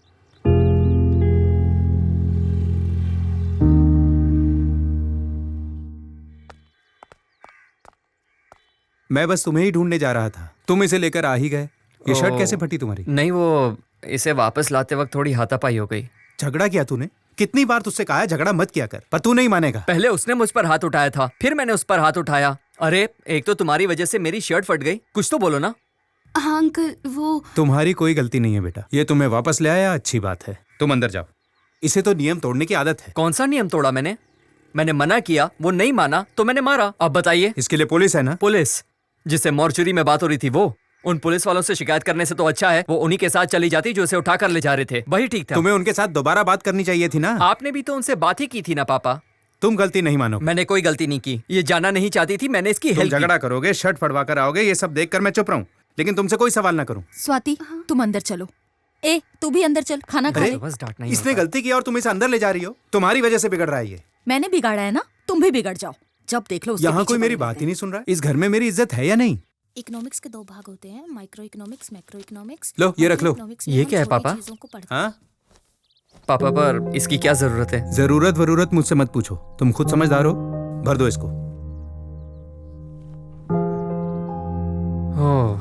S4: मैं बस तुम्हें ही ढूंढने जा रहा था, तुम इसे लेकर आ ही गए। ये शर्ट कैसे फटी तुम्हारी?
S3: नहीं, वो इसे वापस लाते वक्त थोड़ी हाथापाई हो गई।
S4: झगड़ा किया तूने? कितनी बार तुझसे कहा है झगड़ा मत किया कर, पर तू नहीं मानेगा।
S3: पहले उसने मुझ पर हाथ उठाया था, फिर मैंने उस पर हाथ उठाया। अरे एक तो तुम्हारी वजह से मेरी शर्ट फट गई, कुछ तो बोलो ना।
S13: हाँ अंकल, वो
S4: तुम्हारी कोई गलती नहीं है बेटा, ये तुम्हें वापस ले आया, अच्छी बात है। तुम अंदर जाओ, इसे तो नियम तोड़ने की आदत है।
S3: कौन सा नियम तोड़ा मैंने? मैंने मना किया, वो नहीं माना तो मैंने मारा। अब बताइए।
S4: इसके लिए पुलिस है ना?
S3: पुलिस जिससे मॉर्चुरी में बात हो रही थी, वो उन पुलिस वालों से शिकायत करने से तो अच्छा है वो उन्हीं के साथ चली जाती जो उसे उठा कर ले जा रहे थे, वही ठीक था।
S4: तुम्हें उनके साथ दोबारा बात करनी चाहिए थी ना।
S3: आपने भी तो उनसे बात ही की थी ना पापा।
S4: तुम गलती नहीं मानो।
S3: मैंने कोई गलती नहीं की, ये जाना नहीं चाहती थी, मैंने इसकी
S4: तुम
S3: हेल्प
S4: झगड़ा करोगे, शर्ट फड़वा कर आओगे, ये सब देखकर मैं चुप रहूं, लेकिन तुमसे कोई सवाल ना करूं।
S5: स्वाति, तुम अंदर चलो। ए, तू भी अंदर चल, खाना खा ले।
S3: बस डांटना ही
S4: इसने
S3: होता है।
S4: गलती की और तुम इसे अंदर ले जा रही हो, तुम्हारी वजह से बिगड़ रहा है ये।
S5: मैंने बिगाड़ा है ना, तुम भी बिगड़ जाओ। जब देख लो उसके
S4: यहाँ
S5: पीछे
S4: कोई मेरी
S5: पड़े
S4: बात
S5: रहते
S4: ही नहीं सुन रहा। इस घर में मेरी इज्जत है या नहीं?
S13: इकोनॉमिक्स के 2 भाग होते हैं, माइक्रो इकोनॉमिक्स, मैक्रो इकोनॉमिक्स।
S4: लो, ये रख लो।
S3: ये क्या है पापा?
S4: हाँ?
S3: पापा पर इसकी क्या जरूरत है?
S4: जरूरत मुझसे मत पूछो, तुम खुद समझदार हो। भर दो इसको।
S3: ओह,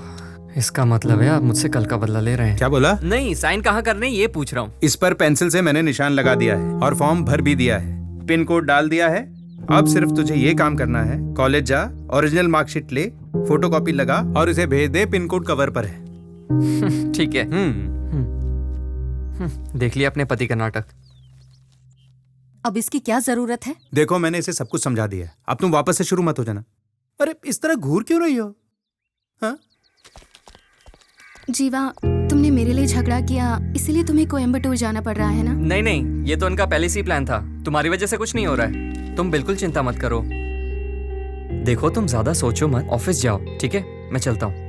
S3: इसका मतलब है आप मुझसे कल का बदला ले रहे हैं।
S4: क्या बोला?
S3: नहीं, साइन कहाँ करने ये पूछ रहा हूँ।
S4: इस पर पेंसिल से मैंने निशान लगा दिया है और फॉर्म भर भी दिया है, पिन कोड डाल दिया है। अब सिर्फ तुझे ये काम करना है, कॉलेज जा, ओरिजिनल मार्कशीट ले, फोटोकॉपी लगा और इसे भेज दे, पिन कोड कवर पर है।
S3: ठीक है। देख लिया अपने पति का नाटक।
S5: अब इसकी क्या जरूरत है?
S4: देखो, मैंने इसे सब कुछ समझा दिया है, अब तुम वापस से शुरू मत हो जाना। अरे इस तरह घूर क्यों रही हो? हाँ?
S13: जीवा, तुमने मेरे लिए झगड़ा किया, इसीलिए तुम्हें कोयम्बटूर जाना पड़ रहा है ना?
S3: नहीं नहीं, ये तो उनका पहले से ही प्लान था। तुम्हारी वजह से कुछ नहीं हो रहा है, तुम बिल्कुल चिंता मत करो। देखो, तुम ज्यादा सोचो मत, ऑफिस जाओ, ठीक है? मैं चलता हूँ।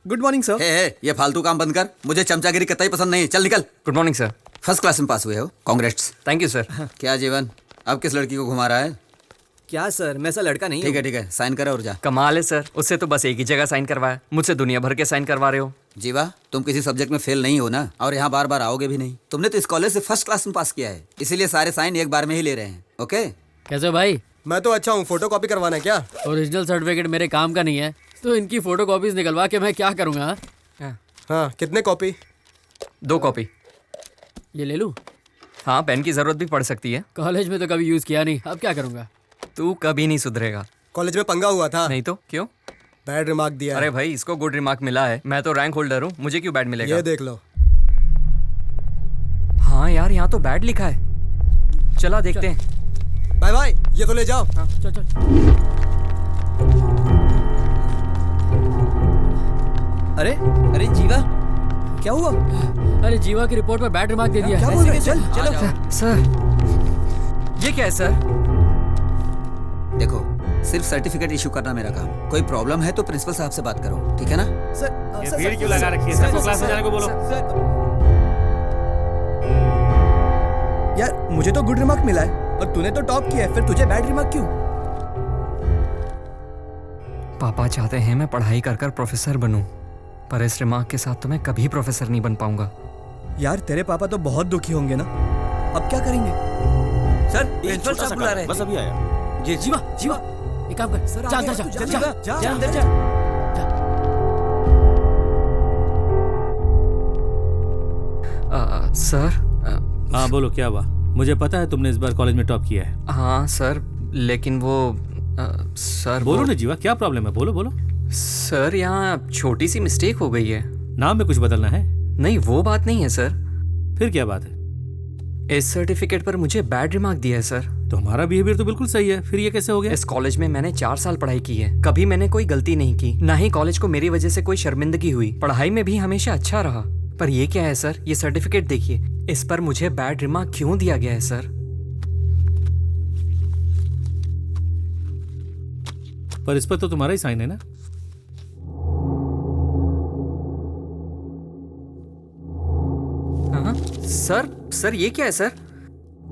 S6: Good morning sir. ये फालतू काम बंद कर, मुझे चमचागिरी कतई पसंद नहीं। चल निकल।
S3: Good morning sir.
S6: First class में पास हुए हो, कांग्रेट्स।
S3: Thank you sir.
S6: क्या जीवन, अब किस लड़की को घुमा रहा है?
S3: क्या सर, मैं ऐसा लड़का नहीं।
S6: ठीक है, साइन करो और जा।
S3: कमाल है सर, उससे तो बस एक ही जगह साइन करवाया, मुझसे दुनिया भर के साइन करवा रहे हो।
S6: जीवा, तुम किसी सब्जेक्ट में फेल नहीं हो ना, और यहाँ बार बार आओगे भी नहीं। तुमने तो इस कॉलेज से फर्स्ट क्लास में पास किया है, इसीलिए सारे साइन एक बार में ही ले रहे हैं। ओके?
S1: कैसे भाई?
S11: मैं तो अच्छा हूँ, फोटो कॉपी करवाना है क्या?
S1: ओरिजिनल सर्टिफिकेट मेरे काम का नहीं है, तो इनकी फोटो कॉपीज निकलवा के मैं क्या करूँगा?
S11: हाँ, कितने कॉपी?
S3: 2 कॉपी।
S1: ये ले लूँ?
S3: हाँ, पेन की जरूरत भी पड़ सकती है।
S1: कॉलेज में तो कभी यूज किया नहीं, अब क्या करूँगा?
S3: तू कभी नहीं सुधरेगा।
S11: कॉलेज में पंगा हुआ था।
S3: नहीं तो क्यों?
S11: बैड रिमार्क दिया।
S3: अरे भाई, इसको गुड रिमार्क मिला है, मैं तो रैंक होल्डर हूँ, मुझे क्यों बैड मिलेगा?
S11: ये देख लो।
S3: हाँ यार, यहाँ तो बैड लिखा है। चला देखते हैं।
S11: बाय बाय, ये तो ले जाओ।
S1: हाँ, चल।
S6: अरे जीवा, क्या हुआ?
S1: अरे जीवा की रिपोर्ट पर बैड रिमार्क दे दिया है।
S6: क्या बोल रहे? चलो।
S3: सर, ये क्या है सर?
S6: देखो, सिर्फ सर्टिफिकेट इशू करना मेरा काम। कोई प्रॉब्लम है तो प्रिंसिपल साहब से बात करो, ठीक है ना?
S8: ये भीड़ क्यों लगा रखी है? सबको क्लास में जाने को बोलो।
S2: यार, मुझे तो गुड रिमार्क मिला है और तूने तो टॉप किया है, फिर तुझे बैड रिमार्क क्यों?
S3: पापा चाहते हैं मैं पढ़ाई कर कर प्रोफेसर बनूं, पर इस रिमार्क के साथ तो मैं कभी प्रोफेसर नहीं बन पाऊंगा।
S2: यार, तेरे पापा तो बहुत दुखी होंगे ना, अब क्या करेंगे?
S6: सर, प्रिंसिपल साहब बुला रहे हैं।
S11: बस अभी आया।
S1: जी जीवा, एक काम कर, जा अंदर जा अंदर जा।
S3: सर।
S8: हाँ बोलो, क्या हुआ? मुझे पता है तुमने इस बार कॉलेज में टॉप किया है।
S3: हाँ सर, लेकिन वो सर
S8: बोलो ना जीवा, क्या प्रॉब्लम है? बोलो।
S3: सर, यहाँ छोटी सी मिस्टेक हो गई है।
S8: नाम में कुछ बदलना है?
S3: नहीं, वो बात नहीं है सर।
S8: फिर क्या बात है?
S3: इस सर्टिफिकेट पर मुझे बैड रिमार्क दिया है सर।
S8: तुम्हारा बिहेवियर तो बिल्कुल सही है, फिर ये कैसे हो गया?
S3: इस कॉलेज में मैंने 4 साल पढ़ाई की है, कभी मैंने कोई गलती नहीं की, ना ही कॉलेज को मेरी वजह से कोई शर्मिंदगी हुई। पढ़ाई में भी हमेशा अच्छा रहा। पर ये क्या है सर, ये सर्टिफिकेट देखिए, इस पर मुझे बैड रिमार्क क्यों दिया गया है सर?
S8: पर इस पर तो तुम्हारा ही साइन है ना?
S3: हाँ? सर ये क्या है सर?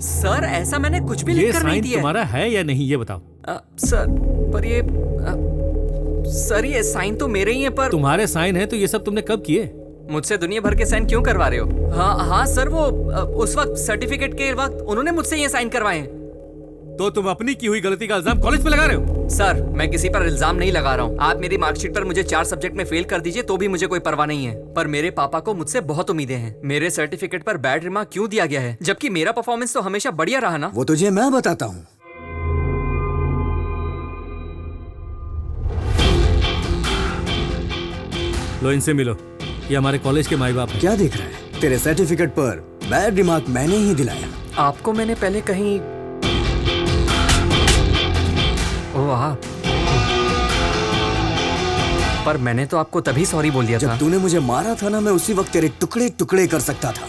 S3: सर ऐसा मैंने कुछ भी
S8: ये
S3: लिख कर नहीं
S8: साइन
S3: दिया है।
S8: तुम्हारा है या नहीं, ये बताओ।
S3: सर पर ये सर ये साइन तो मेरे ही है, पर
S8: तुम्हारे साइन है तो ये सब तुमने कब किए?
S3: मुझसे दुनिया भर के साइन क्यों करवा रहे हो? हाँ सर, वो उस वक्त सर्टिफिकेट के वक्त उन्होंने मुझसे ये साइन करवाए हैं।
S8: तो तुम अपनी की हुई गलती का इल्जाम कॉलेज पे लगा रहे हो?
S3: सर मैं किसी पर इल्जाम नहीं लगा रहा हूँ। आप मेरी मार्कशीट पर मुझे 4 सब्जेक्ट में फेल कर दीजिए तो भी मुझे कोई परवाह नहीं है, पर मेरे पापा को मुझसे बहुत उम्मीदें हैं। मेरे सर्टिफिकेट पर बैड रिमार्क क्यों दिया गया है, जबकि मेरा परफॉर्मेंस तो हमेशा बढ़िया रहा ना?
S7: वो तुझे मैं बताता हूँ।
S8: लो इनसे मिलो, ये हमारे कॉलेज के माई बाप हैं।
S7: क्या देख रहा है? तेरे सर्टिफिकेट पर बैड रिमार्क मैंने ही दिलाया।
S3: आपको मैंने पहले कहीं वाह, पर मैंने तो आपको तभी सॉरी बोल दिया था।
S7: जब तूने मुझे मारा था ना, मैं उसी वक्त तेरे टुकड़े टुकड़े कर सकता था,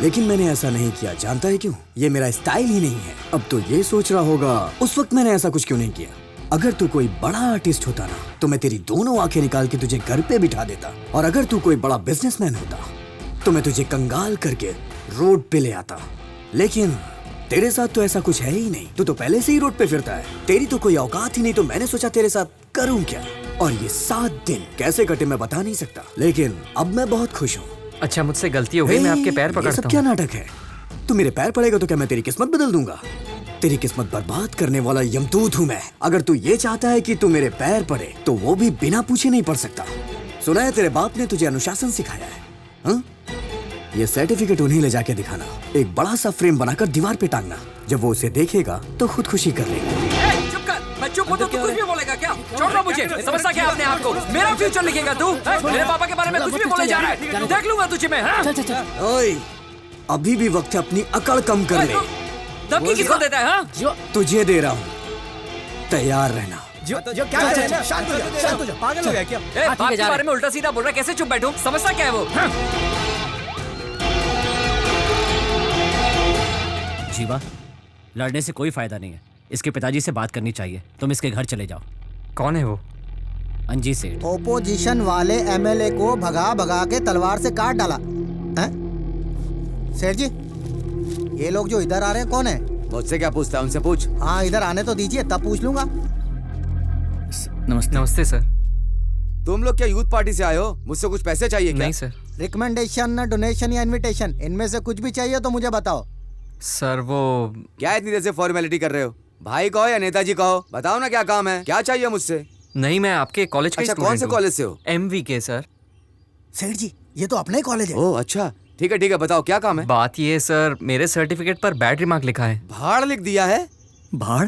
S7: लेकिन मैंने ऐसा नहीं किया। जानता है क्यों? ये मेरा स्टाइल ही नहीं है। अब तो ये सोच रहा होगा उस वक्त मैंने ऐसा कुछ क्यों नहीं किया। अगर तू कोई बड़ा आर्टिस्ट होता ना, तो मैं तेरी दोनों आंखें निकाल के तुझे घर पे बिठा देता, और अगर तू कोई बड़ा बिजनेसमैन होता तो मैं तुझे कंगाल करके रोड पे ले आता। लेकिन तेरे साथ तो ऐसा कुछ है ही नहीं। तू तो पहले से ही रोड पे फिरता है, तेरी तो कोई औकात ही नहीं। तो मैंने सोचा तेरे साथ करूं क्या, और ये 7 दिन कैसे कटे मैं बता नहीं सकता, लेकिन अब मैं बहुत खुश हूँ।
S3: अच्छा मुझसे गलती हो गई, मैं आपके पैर पकड़ता हूँ।
S7: ये सब क्या नाटक है? तू मेरे पैर पड़ेगा तो क्या मैं तेरी किस्मत बदल दूंगा? तेरी किस्मत बर्बाद करने वाला यमदूत हूँ मैं। अगर तू ये चाहता है कि तू मेरे पैर पड़े तो वो भी बिना पूछे नहीं पड़ सकता। सुना है तेरे बाप ने तुझे अनुशासन सिखाया है, हाँ? ये सर्टिफिकेट उन्हें ले जाके दिखाना, एक बड़ा सा फ्रेम बनाकर दीवार पे टांगना। जब वो उसे देखेगा तो खुदकुशी कर लेगा।
S3: चुप कर, मैं चुप हूँ तो तू कुछ भी बोलेगा क्या? छोड़ दो मुझे, समझता क्या अपने आप को? मेरा फ्यूचर लिखेगा तू? मेरे पापा के बारे में कुछ भी बोले जा रहा है, देख लूंगा तुझे मैं।
S7: ओए, अभी भी वक्त है अपनी अकड़ कम कर ले।
S3: धमकी किसको देता है? हाँ?
S7: तुझे दे रहा हूँ, तैयार रहना।
S15: जो क्या कर रहे हैं? शांत हो जा, पागल हो गया क्या?
S3: बाप के बारे में उल्टा सीधा बोल रहा है, कैसे चुप बैठूं? समझता क्या है वो?
S1: जीवा, लड़ने से कोई फायदा नहीं है। इसके पिताजी से बात करनी चाहिए। तुम इसके घर चले जाओ।
S3: कौन है वो?
S1: अंजी सेठ।
S9: ओपोजिशन वाले एमएलए को भगा भगा के तलवार से काट डाला हैं? सेठ जी, ये लोग जो इधर आ रहे हैं कौन है?
S7: मुझसे क्या पूछता है? उनसे पूछ।
S9: हाँ, इधर आने तो दीजिए, तब पूछ लूंगा।
S2: नमस्ते।
S3: नमस्ते सर।
S7: तुम लोग क्या यूथ पार्टी से आए हो? मुझसे कुछ पैसे चाहिए क्या?
S3: नहीं सर।
S9: रिकमेंडेशन, डोनेशन या इनविटेशन, इनमें से कुछ भी चाहिए तो मुझे बताओ।
S3: सर वो
S7: क्या इतनी देर से फॉर्मेलिटी कर रहे हो? भाई कहो या नेताजी कहो, बताओ ना क्या काम है, क्या चाहिए मुझसे?
S3: नहीं, मैं आपके कॉलेज का
S7: अच्छा, कौन से कॉलेज से हो?
S3: MVK sir.
S9: सेठ जी, ये तो अपना ही कॉलेज है।
S7: ओह अच्छा, ठीक है, बताओ क्या काम है?
S3: बात ये सर, मेरे सर्टिफिकेट पर बैड रिमार्क लिखा है।
S7: भाड़ लिख दिया है?
S2: भाड़?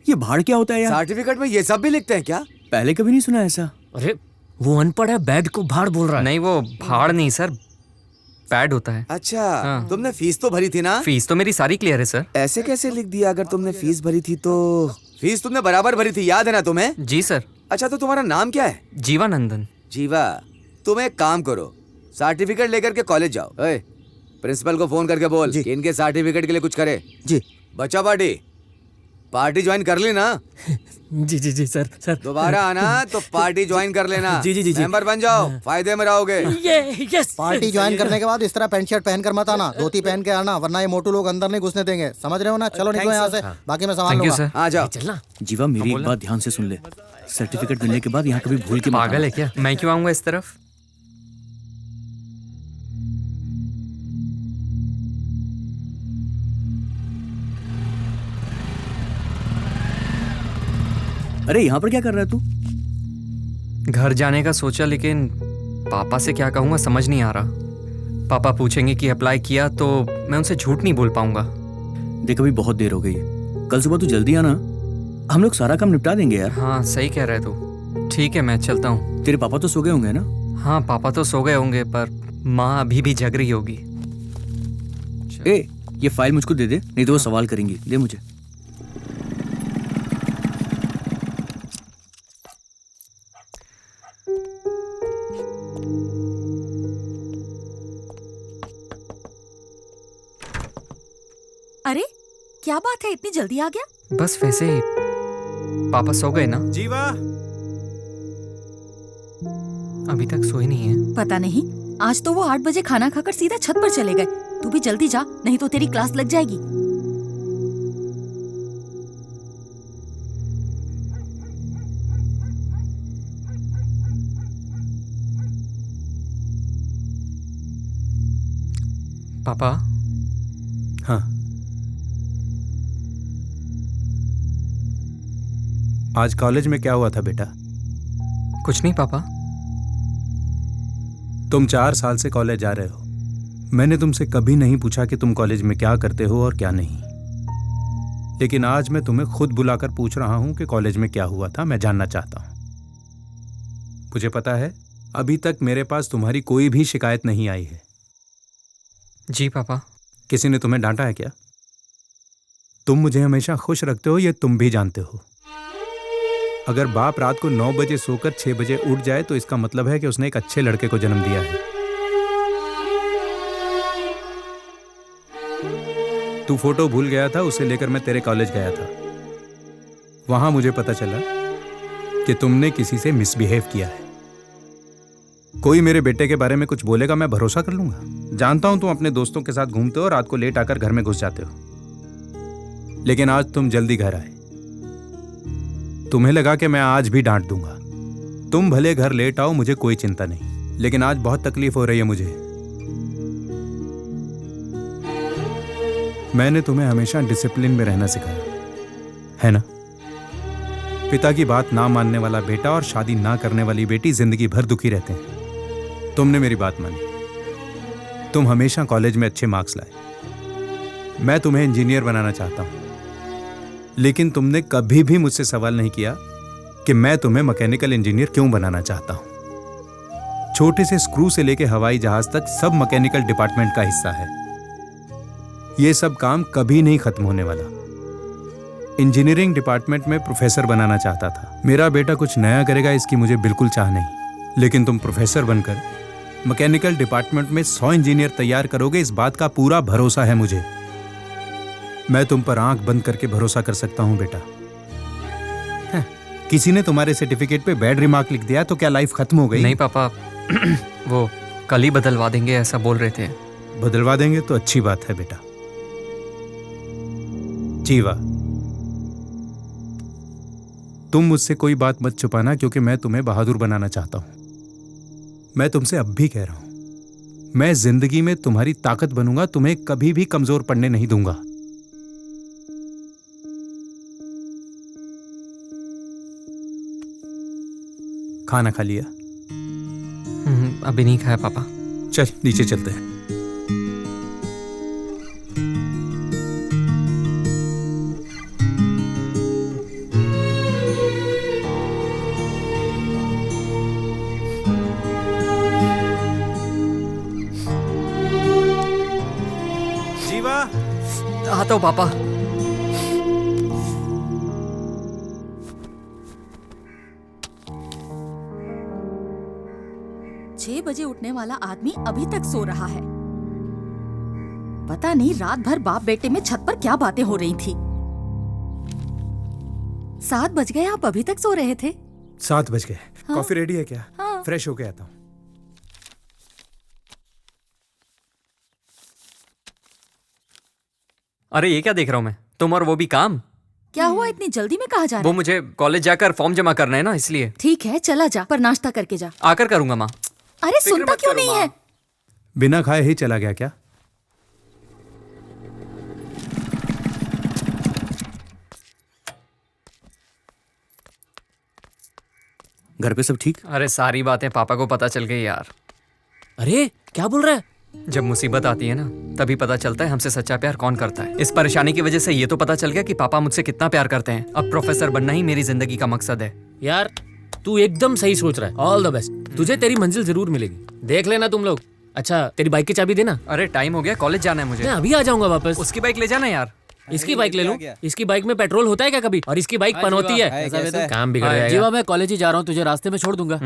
S2: ये भाड़ क्या होता है यार?
S7: सर्टिफिकेट में ये सब भी लिखते हैं क्या?
S2: पहले कभी नहीं सुना ऐसा।
S1: अरे वो अनपढ़ है, बैड को भाड़ बोल रहा है।
S3: नहीं, वो भाड़ नहीं सर, बैड होता है।
S7: अच्छा,
S3: हाँ।
S7: तुमने फीस तो भरी थी ना?
S3: फीस तो मेरी सारी क्लियर है सर।
S7: ऐसे कैसे लिख दिया? अगर तुमने फीस भरी थी तो फीस तुमने बराबर भरी थी, याद है ना तुम्हें?
S3: जी सर।
S7: अच्छा, तो तुम्हारा नाम क्या है?
S3: जीवानंदन।
S7: जीवा, तुम एक काम करो, सर्टिफिकेट लेकर के कॉलेज जाओ। प्रिंसिपल को फोन करके बोल कि इनके सर्टिफिकेट के लिए कुछ करे।
S9: जी।
S7: बच्चा पार्टी ज्वाइन कर ली ना?
S1: जी सर।
S7: दोबारा आना तो पार्टी ज्वाइन कर लेना।
S2: जी।
S7: मेंबर बन जाओ, फायदे में रहोगे।
S1: यस।
S9: पार्टी ज्वाइन करने के बाद इस तरह पैंट शर्ट पहन कर मत आना, धोती पहन के आना, वरना ये मोटू लोग अंदर नहीं घुसने देंगे। समझ रहे हो ना? चलो निकलो यहाँ से, बाकी मैं संभाल लूंगा।
S7: आ जाओ।
S1: चलना।
S2: जीवा, मेरी एक बात ध्यान से सुन ले। सर्टिफिकेट मिलने के बाद यहाँ कभी भूल के मत
S3: पागल
S2: आना।
S3: है क्या? मैं क्यों आऊंगा इस तरफ?
S2: अरे यहाँ पर क्या कर रहा है तू?
S3: घर जाने का सोचा, लेकिन पापा से क्या कहूँगा समझ नहीं आ रहा। पापा पूछेंगे कि अप्लाई किया तो मैं उनसे झूठ नहीं बोल पाऊंगा।
S2: देख, अभी बहुत देर हो गई है, कल सुबह तू जल्दी आना, हम लोग सारा काम निपटा देंगे यार।
S3: हाँ सही कह रहा है तू। ठीक है, मैं चलता हूँ।
S2: तेरे पापा तो सो गए होंगे ना?
S3: हाँ, पापा तो सो गए होंगे, पर माँ अभी भी जग रही होगी।
S2: ए, ये फाइल मुझको दे दे, नहीं तो वो सवाल करेंगी। दे मुझे।
S5: अरे क्या बात है, इतनी जल्दी आ गया?
S3: बस वैसे ही पापा सो गए ना?
S4: जीवा
S3: अभी तक सोए नहीं है।
S5: पता नहीं, आज तो वो 8 बजे खाना खाकर सीधा छत पर चले गए। तू भी जल्दी जा, नहीं तो तेरी क्लास लग जाएगी।
S3: पापा।
S4: हाँ, आज कॉलेज में क्या हुआ था बेटा?
S3: कुछ नहीं पापा।
S4: तुम 4 साल से कॉलेज जा रहे हो। मैंने तुमसे कभी नहीं पूछा कि तुम कॉलेज में क्या करते हो और क्या नहीं, लेकिन आज मैं तुम्हें खुद बुलाकर पूछ रहा हूं कि कॉलेज में क्या हुआ था। मैं जानना चाहता हूं। मुझे पता है अभी तक मेरे पास तुम्हारी कोई भी शिकायत नहीं आई है।
S3: जी पापा।
S4: किसी ने तुम्हें डांटा है क्या? तुम मुझे हमेशा खुश रखते हो, ये तुम भी जानते हो। अगर बाप रात को 9 बजे सोकर 6 बजे उठ जाए तो इसका मतलब है कि उसने एक अच्छे लड़के को जन्म दिया है। तू फोटो भूल गया था, उसे लेकर मैं तेरे कॉलेज गया था। वहां मुझे पता चला कि तुमने किसी से मिसबिहेव किया है। कोई मेरे बेटे के बारे में कुछ बोलेगा, मैं भरोसा कर लूंगा। जानता हूं तुम अपने दोस्तों के साथ घूमते हो, रात को लेट आकर घर में घुस जाते हो, लेकिन आज तुम जल्दी घर आए। तुम्हें लगा कि मैं आज भी डांट दूंगा। तुम भले घर लेट आओ, मुझे कोई चिंता नहीं, लेकिन आज बहुत तकलीफ हो रही है मुझे। मैंने तुम्हें हमेशा डिसिप्लिन में रहना सिखाया है ना? पिता की बात ना मानने वाला बेटा और शादी ना करने वाली बेटी जिंदगी भर दुखी रहते हैं। तुमने मेरी बात मानी, तुम हमेशा कॉलेज में अच्छे मार्क्स लाए। मैं तुम्हें इंजीनियर बनाना चाहता हूं, लेकिन तुमने कभी भी मुझसे सवाल नहीं किया कि मैं तुम्हें मैकेनिकल इंजीनियर क्यों बनाना चाहता हूं। छोटे से स्क्रू से लेकर हवाई जहाज तक सब मैकेनिकल डिपार्टमेंट का हिस्सा है। यह सब काम कभी नहीं खत्म होने वाला। इंजीनियरिंग डिपार्टमेंट में प्रोफेसर बनाना चाहता था। मेरा बेटा कुछ नया करेगा इसकी मुझे बिल्कुल चाह नहीं, लेकिन तुम प्रोफेसर बनकर मैकेनिकल डिपार्टमेंट में 100 इंजीनियर तैयार करोगे, इस बात का पूरा भरोसा है मुझे। मैं तुम पर आंख बंद करके भरोसा कर सकता हूं बेटा। किसी ने तुम्हारे सर्टिफिकेट पे बैड रिमार्क लिख दिया तो क्या लाइफ खत्म हो गई?
S3: नहीं पापा, वो कल ही बदलवा देंगे ऐसा बोल रहे थे।
S4: बदलवा देंगे तो अच्छी बात है बेटा। जीवा, तुम मुझसे कोई बात मत छुपाना, क्योंकि मैं तुम्हें बहादुर बनाना चाहता हूं। मैं तुमसे अब भी कह रहा हूं, मैं जिंदगी में तुम्हारी ताकत बनूंगा, तुम्हें कभी भी कमजोर पड़ने नहीं दूंगा। खाना खा लिया?
S3: अभी नहीं खाया पापा।
S4: चल नीचे चलते हैं। जीवा,
S3: आता हूँ पापा।
S5: 6 बजे उठने वाला आदमी अभी तक सो रहा है। पता नहीं रात भर बाप बेटे में छत पर क्या बातें हो रही थी। 7 बज गए, आप अभी तक सो रहे थे?
S4: 7 बज गए।
S5: हाँ?
S4: कॉफी रेडी है क्या?
S5: हाँ।
S4: फ्रेश होके आता हूँ।
S3: अरे ये क्या देख रहा हूँ मैं? तुम और वो भी काम?
S5: क्या हुआ, इतनी जल्दी में कहाँ जा रहा
S3: वो
S5: है?
S3: मुझे कॉलेज जाकर फॉर्म जमा करना है ना, इसलिए।
S5: ठीक है चला जा, पर नाश्ता करके जा।
S3: आकर करूंगा माँ।
S5: अरे सुनता क्यों नहीं है?
S4: बिना खाए ही चला गया क्या?
S2: घर पे सब ठीक?
S3: अरे सारी बातें पापा को पता चल गई यार।
S1: अरे क्या बोल रहा है?
S3: जब मुसीबत आती है ना, तभी पता चलता है हमसे सच्चा प्यार कौन करता है। इस परेशानी की वजह से ये तो पता चल गया कि पापा मुझसे कितना प्यार करते हैं। अब प्रोफेसर बनना ही मेरी जिंदगी का मकसद है।
S1: यार तू एकदम सही सोच रहा है। All the best. तुझे तेरी मंजिल जरूर मिलेगी, देख लेना तुम लोग। अच्छा तेरी बाइक की चाबी देना।
S3: अरे टाइम हो गया, कॉलेज जाना है मुझे।
S1: मैं अभी आ जाऊंगा वापस।
S3: उसकी बाइक ले जाना यार।
S1: इसकी बाइक ले लूं? इसकी बाइक में पेट्रोल होता है क्या कभी? और इसकी बाइक पनौती है, काम बिगड़ जाएगा।
S15: जीवा मैं कॉलेज ही जा रहा हूँ, तुझे रास्ते में छोड़ दूंगा।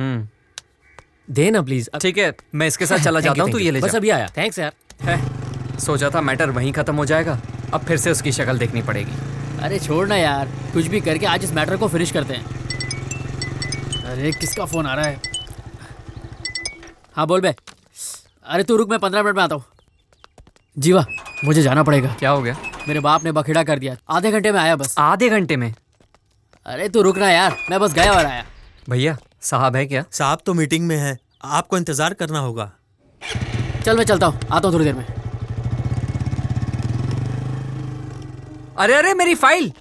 S1: देना प्लीज।
S3: ठीक है, मैं इसके साथ चला जाता हूँ, तू ये ले जा।
S1: बस अभी आया। थैंक्स यार।
S3: सोचा था मैटर वहीं खत्म हो जाएगा, अब फिर से उसकी शक्ल देखनी पड़ेगी।
S15: अरे छोड़ ना यार, कुछ भी करके आज इस मैटर को फिनिश करते हैं। अरे किसका फोन आ रहा है? हाँ बोल बे। अरे तू रुक, मैं 15 मिनट में आता हूँ। जीवा, मुझे जाना पड़ेगा।
S3: क्या हो गया?
S15: मेरे बाप ने बखेड़ा कर दिया, आधे घंटे में आया बस।
S3: आधे घंटे में?
S15: अरे तू रुक ना यार, मैं बस गया और आया।
S3: भैया साहब है क्या?
S16: साहब तो मीटिंग में है, आपको इंतजार करना होगा।
S15: चल मैं चलता हूँ, आता हूँ थोड़ी देर में।
S3: अरे अरे मेरी फाइल!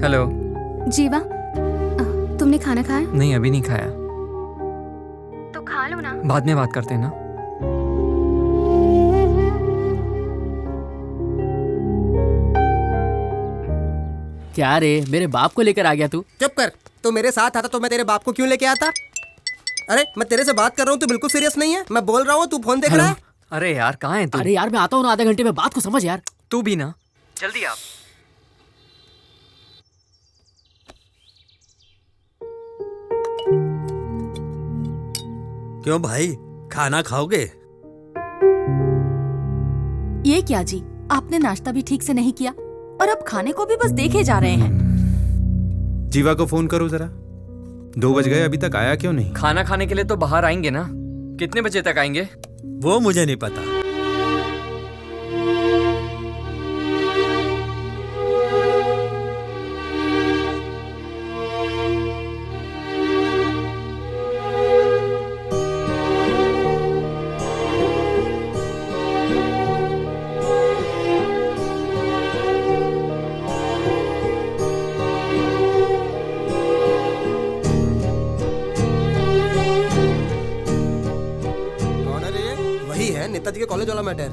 S3: हेलो।
S13: जीवा, तुमने खाना खाया?
S3: नहीं, अभी नहीं खाया।
S13: तो खा लो ना।
S3: बाद में बात करते हैं ना।
S15: क्या रे, मेरे बाप को लेकर आ गया तू?
S9: चुप कर, तो मेरे साथ आता तो मैं तेरे बाप को क्यों लेके आता? अरे मैं तेरे से बात कर रहा हूँ, तू बिल्कुल सीरियस नहीं है। मैं बोल रहा हूँ, तू फोन देख रहा है।
S3: अरे यार कहाँ है तू?
S15: अरे यार मैं आता हूँ ना आधे घंटे में, बात को समझ यार।
S3: तू भी ना, जल्दी आप।
S16: क्यों भाई, खाना खाओगे?
S5: ये क्या जी, आपने नाश्ता भी ठीक से नहीं किया और अब खाने को भी बस देखे जा रहे हैं।
S4: जीवा को फोन करो जरा, 2 बज गए, अभी तक आया क्यों नहीं?
S3: खाना खाने के लिए तो बाहर आएंगे ना। कितने बजे तक आएंगे?
S16: वो मुझे नहीं पता।
S9: नेताजी के कॉलेज वाला मैटर।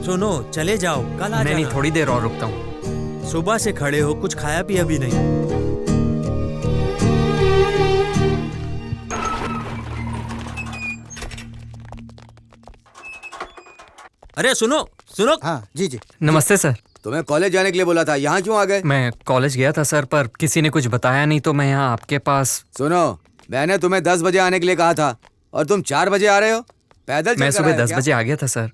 S16: सुनो, चले जाओ, कल आ
S3: नहीं,
S16: जाना।
S3: थोड़ी देर और रुकता हूँ।
S16: सुबह से खड़े हो, कुछ खाया पिया भी नहीं। अरे सुनो सुनो।
S9: हाँ जी जी।
S3: नमस्ते सर।
S7: तुम्हें कॉलेज जाने के लिए बोला था, यहाँ क्यों आ गए?
S3: मैं कॉलेज गया था सर, पर किसी ने कुछ बताया नहीं तो मैं यहाँ आपके पास।
S7: सुनो, मैंने तुम्हें 10 बजे आने के लिए कहा था और तुम 4 बजे आ रहे हो। पैदल
S3: मैं सुबह 10 बजे आ गया था सर,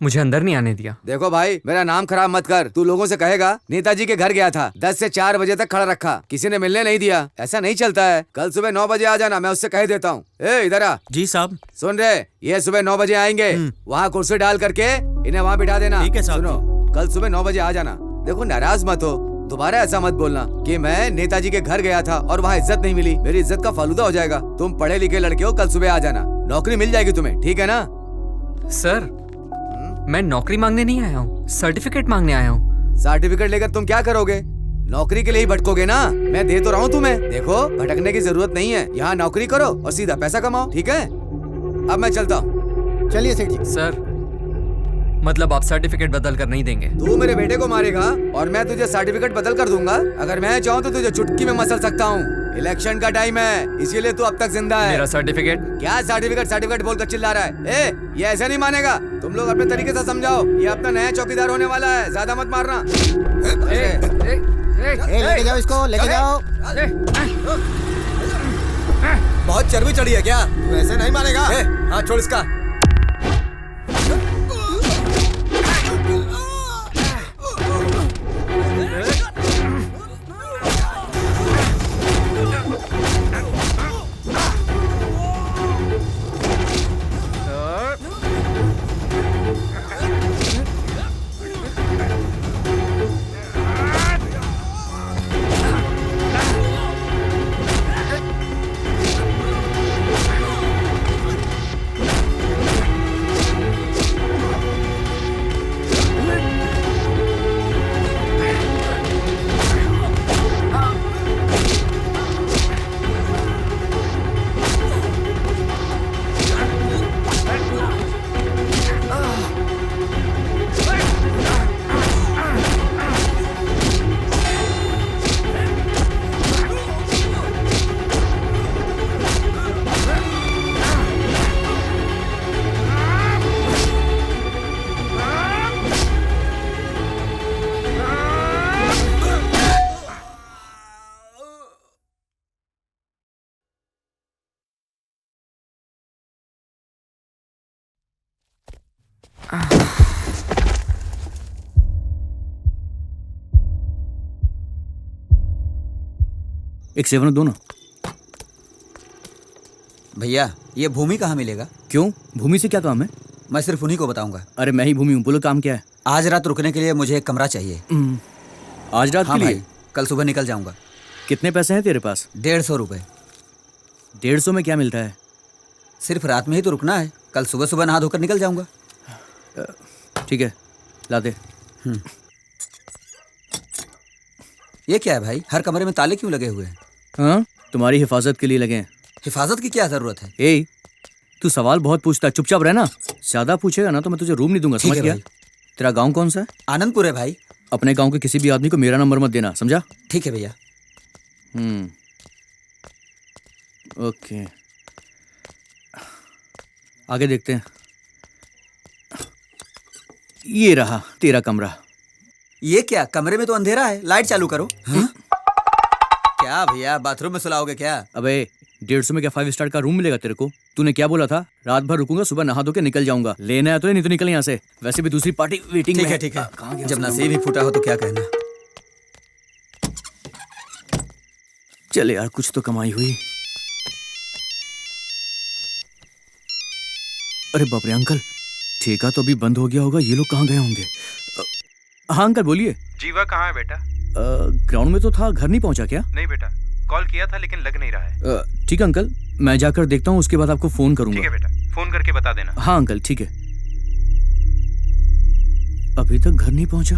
S3: मुझे अंदर नहीं आने दिया।
S7: देखो भाई, मेरा नाम खराब मत कर। तू लोगों से कहेगा नेताजी के घर गया था, 10 से 4 बजे तक खड़ा रखा, किसी ने मिलने नहीं दिया। ऐसा नहीं चलता है। कल सुबह 9 बजे आ जाना, मैं उससे कह देता हूँ। ए इधर आ।
S16: जी साहब।
S7: सुन रहे, ये सुबह 9 बजे आएंगे, वहाँ कुर्सी डाल करके इन्हें वहाँ बिठा देना।
S16: ठीक है साहब।
S7: सुनो, कल सुबह 9 बजे आ जाना। देखो नाराज मत हो, दोबारा ऐसा मत बोलना कि मैं नेताजी के घर गया था और वहाँ इज्जत नहीं मिली। मेरी इज्जत का फालूदा हो जाएगा। तुम पढ़े लिखे लड़के हो, कल सुबह आ जाना, नौकरी मिल जाएगी तुम्हें, ठीक है ना?
S3: सर मैं नौकरी मांगने नहीं आया हूँ, सर्टिफिकेट मांगने आया हूँ।
S7: सर्टिफिकेट लेकर तुम क्या करोगे? नौकरी के लिए ही भटकोगे ना। मैं दे तो रहा हूँ तुम्हें। देखो, भटकने की जरूरत नहीं है, यहाँ नौकरी करो और सीधा पैसा कमाओ, ठीक है? अब मैं चलता हूँ।
S9: चलिए सेठ जी।
S3: सर मतलब आप सर्टिफिकेट बदल कर नहीं देंगे?
S7: तू मेरे बेटे को मारेगा और मैं तुझे सर्टिफिकेट बदल कर दूंगा। अगर मैं चाहूँ तो तुझे चुटकी में मसल सकता हूँ। इलेक्शन का टाइम है, इसीलिए तू अब तक जिंदा है।
S3: मेरा सर्टिफिकेट?
S7: क्या सर्टिफिकेट बोलकर चिल्ला रहा है? ये ऐसा नहीं मानेगा। तुम लोग अपने तरीके से समझाओ, ये अपना नया चौकीदार होने वाला है, ज्यादा मत मारना।
S9: लेके जाओ इसको, लेके जाओ।
S7: बहुत चर्बी चढ़ी है क्या? तू ऐसे नहीं मानेगा। हाँ छोड़ इसका।
S2: एक 7 दो ना।
S6: भैया ये भूमि कहाँ मिलेगा?
S2: क्यों, भूमि से क्या काम है?
S6: मैं सिर्फ उन्हीं को बताऊंगा।
S2: अरे मैं ही भूमि हूँ, बोलो काम क्या है?
S6: आज रात रुकने के लिए मुझे एक कमरा चाहिए।
S2: आज रात
S6: हाँ
S2: के लिए?
S6: भाई, कल सुबह निकल जाऊंगा।
S2: कितने पैसे हैं तेरे पास?
S6: 150 रुपए।
S2: 150 में क्या मिलता है?
S6: सिर्फ रात में ही तो रुकना है, कल सुबह सुबह नहा धोकर निकल जाऊंगा।
S2: ठीक है, ला दे।
S6: ये क्या है भाई, हर कमरे में ताले क्यों लगे हुए हैं?
S2: हाँ, तुम्हारी हिफाजत के लिए लगे हैं।
S6: हिफाजत की क्या जरूरत है?
S2: ए, तू सवाल बहुत पूछता है, चुपचाप रहना। ज्यादा पूछेगा ना तो मैं तुझे रूम नहीं दूंगा, समझ गया? तेरा गांव कौन सा है?
S6: आनंदपुर है भाई।
S2: अपने गांव के किसी भी आदमी को मेरा नंबर मत देना, समझा?
S6: ठीक है भैया।
S2: ओके, आगे देखते हैं। ये रहा तेरा कमरा।
S6: ये क्या, कमरे में तो अंधेरा है, लाइट चालू करो। हाँ? क्या भैया, बाथरूम में सुलाओगे क्या?
S2: अबे 150 में क्या 5 स्टार का रूम मिलेगा तेरे को? तूने क्या बोला था? रात भर रुकूंगा, सुबह नहा धो के निकल जाऊंगा। लेना है तो नहीं तो निकल यहाँ से। वैसे भी दूसरी पार्टी वेटिंग में है।
S6: ठीक है, जब नसीब ही फूटा हो तो क्या कहना।
S2: चले यार, कुछ तो कमाई हुई। अरे बाप रे अंकल, ठेका तो अभी बंद हो गया होगा, ये लोग कहाँ गए होंगे? हाँ अंकल बोलिए।
S4: जीवा कहाँ है बेटा?
S2: ग्राउंड में तो था, घर नहीं पहुंचा क्या?
S4: नहीं बेटा, कॉल किया था लेकिन लग नहीं रहा है।
S2: ठीक है अंकल, मैं जाकर देखता हूँ, उसके बाद आपको फोन करूंगा।
S4: ठीक है बेटा, फोन करके बता देना।
S2: हाँ अंकल ठीक है। अभी तक घर नहीं पहुंचा,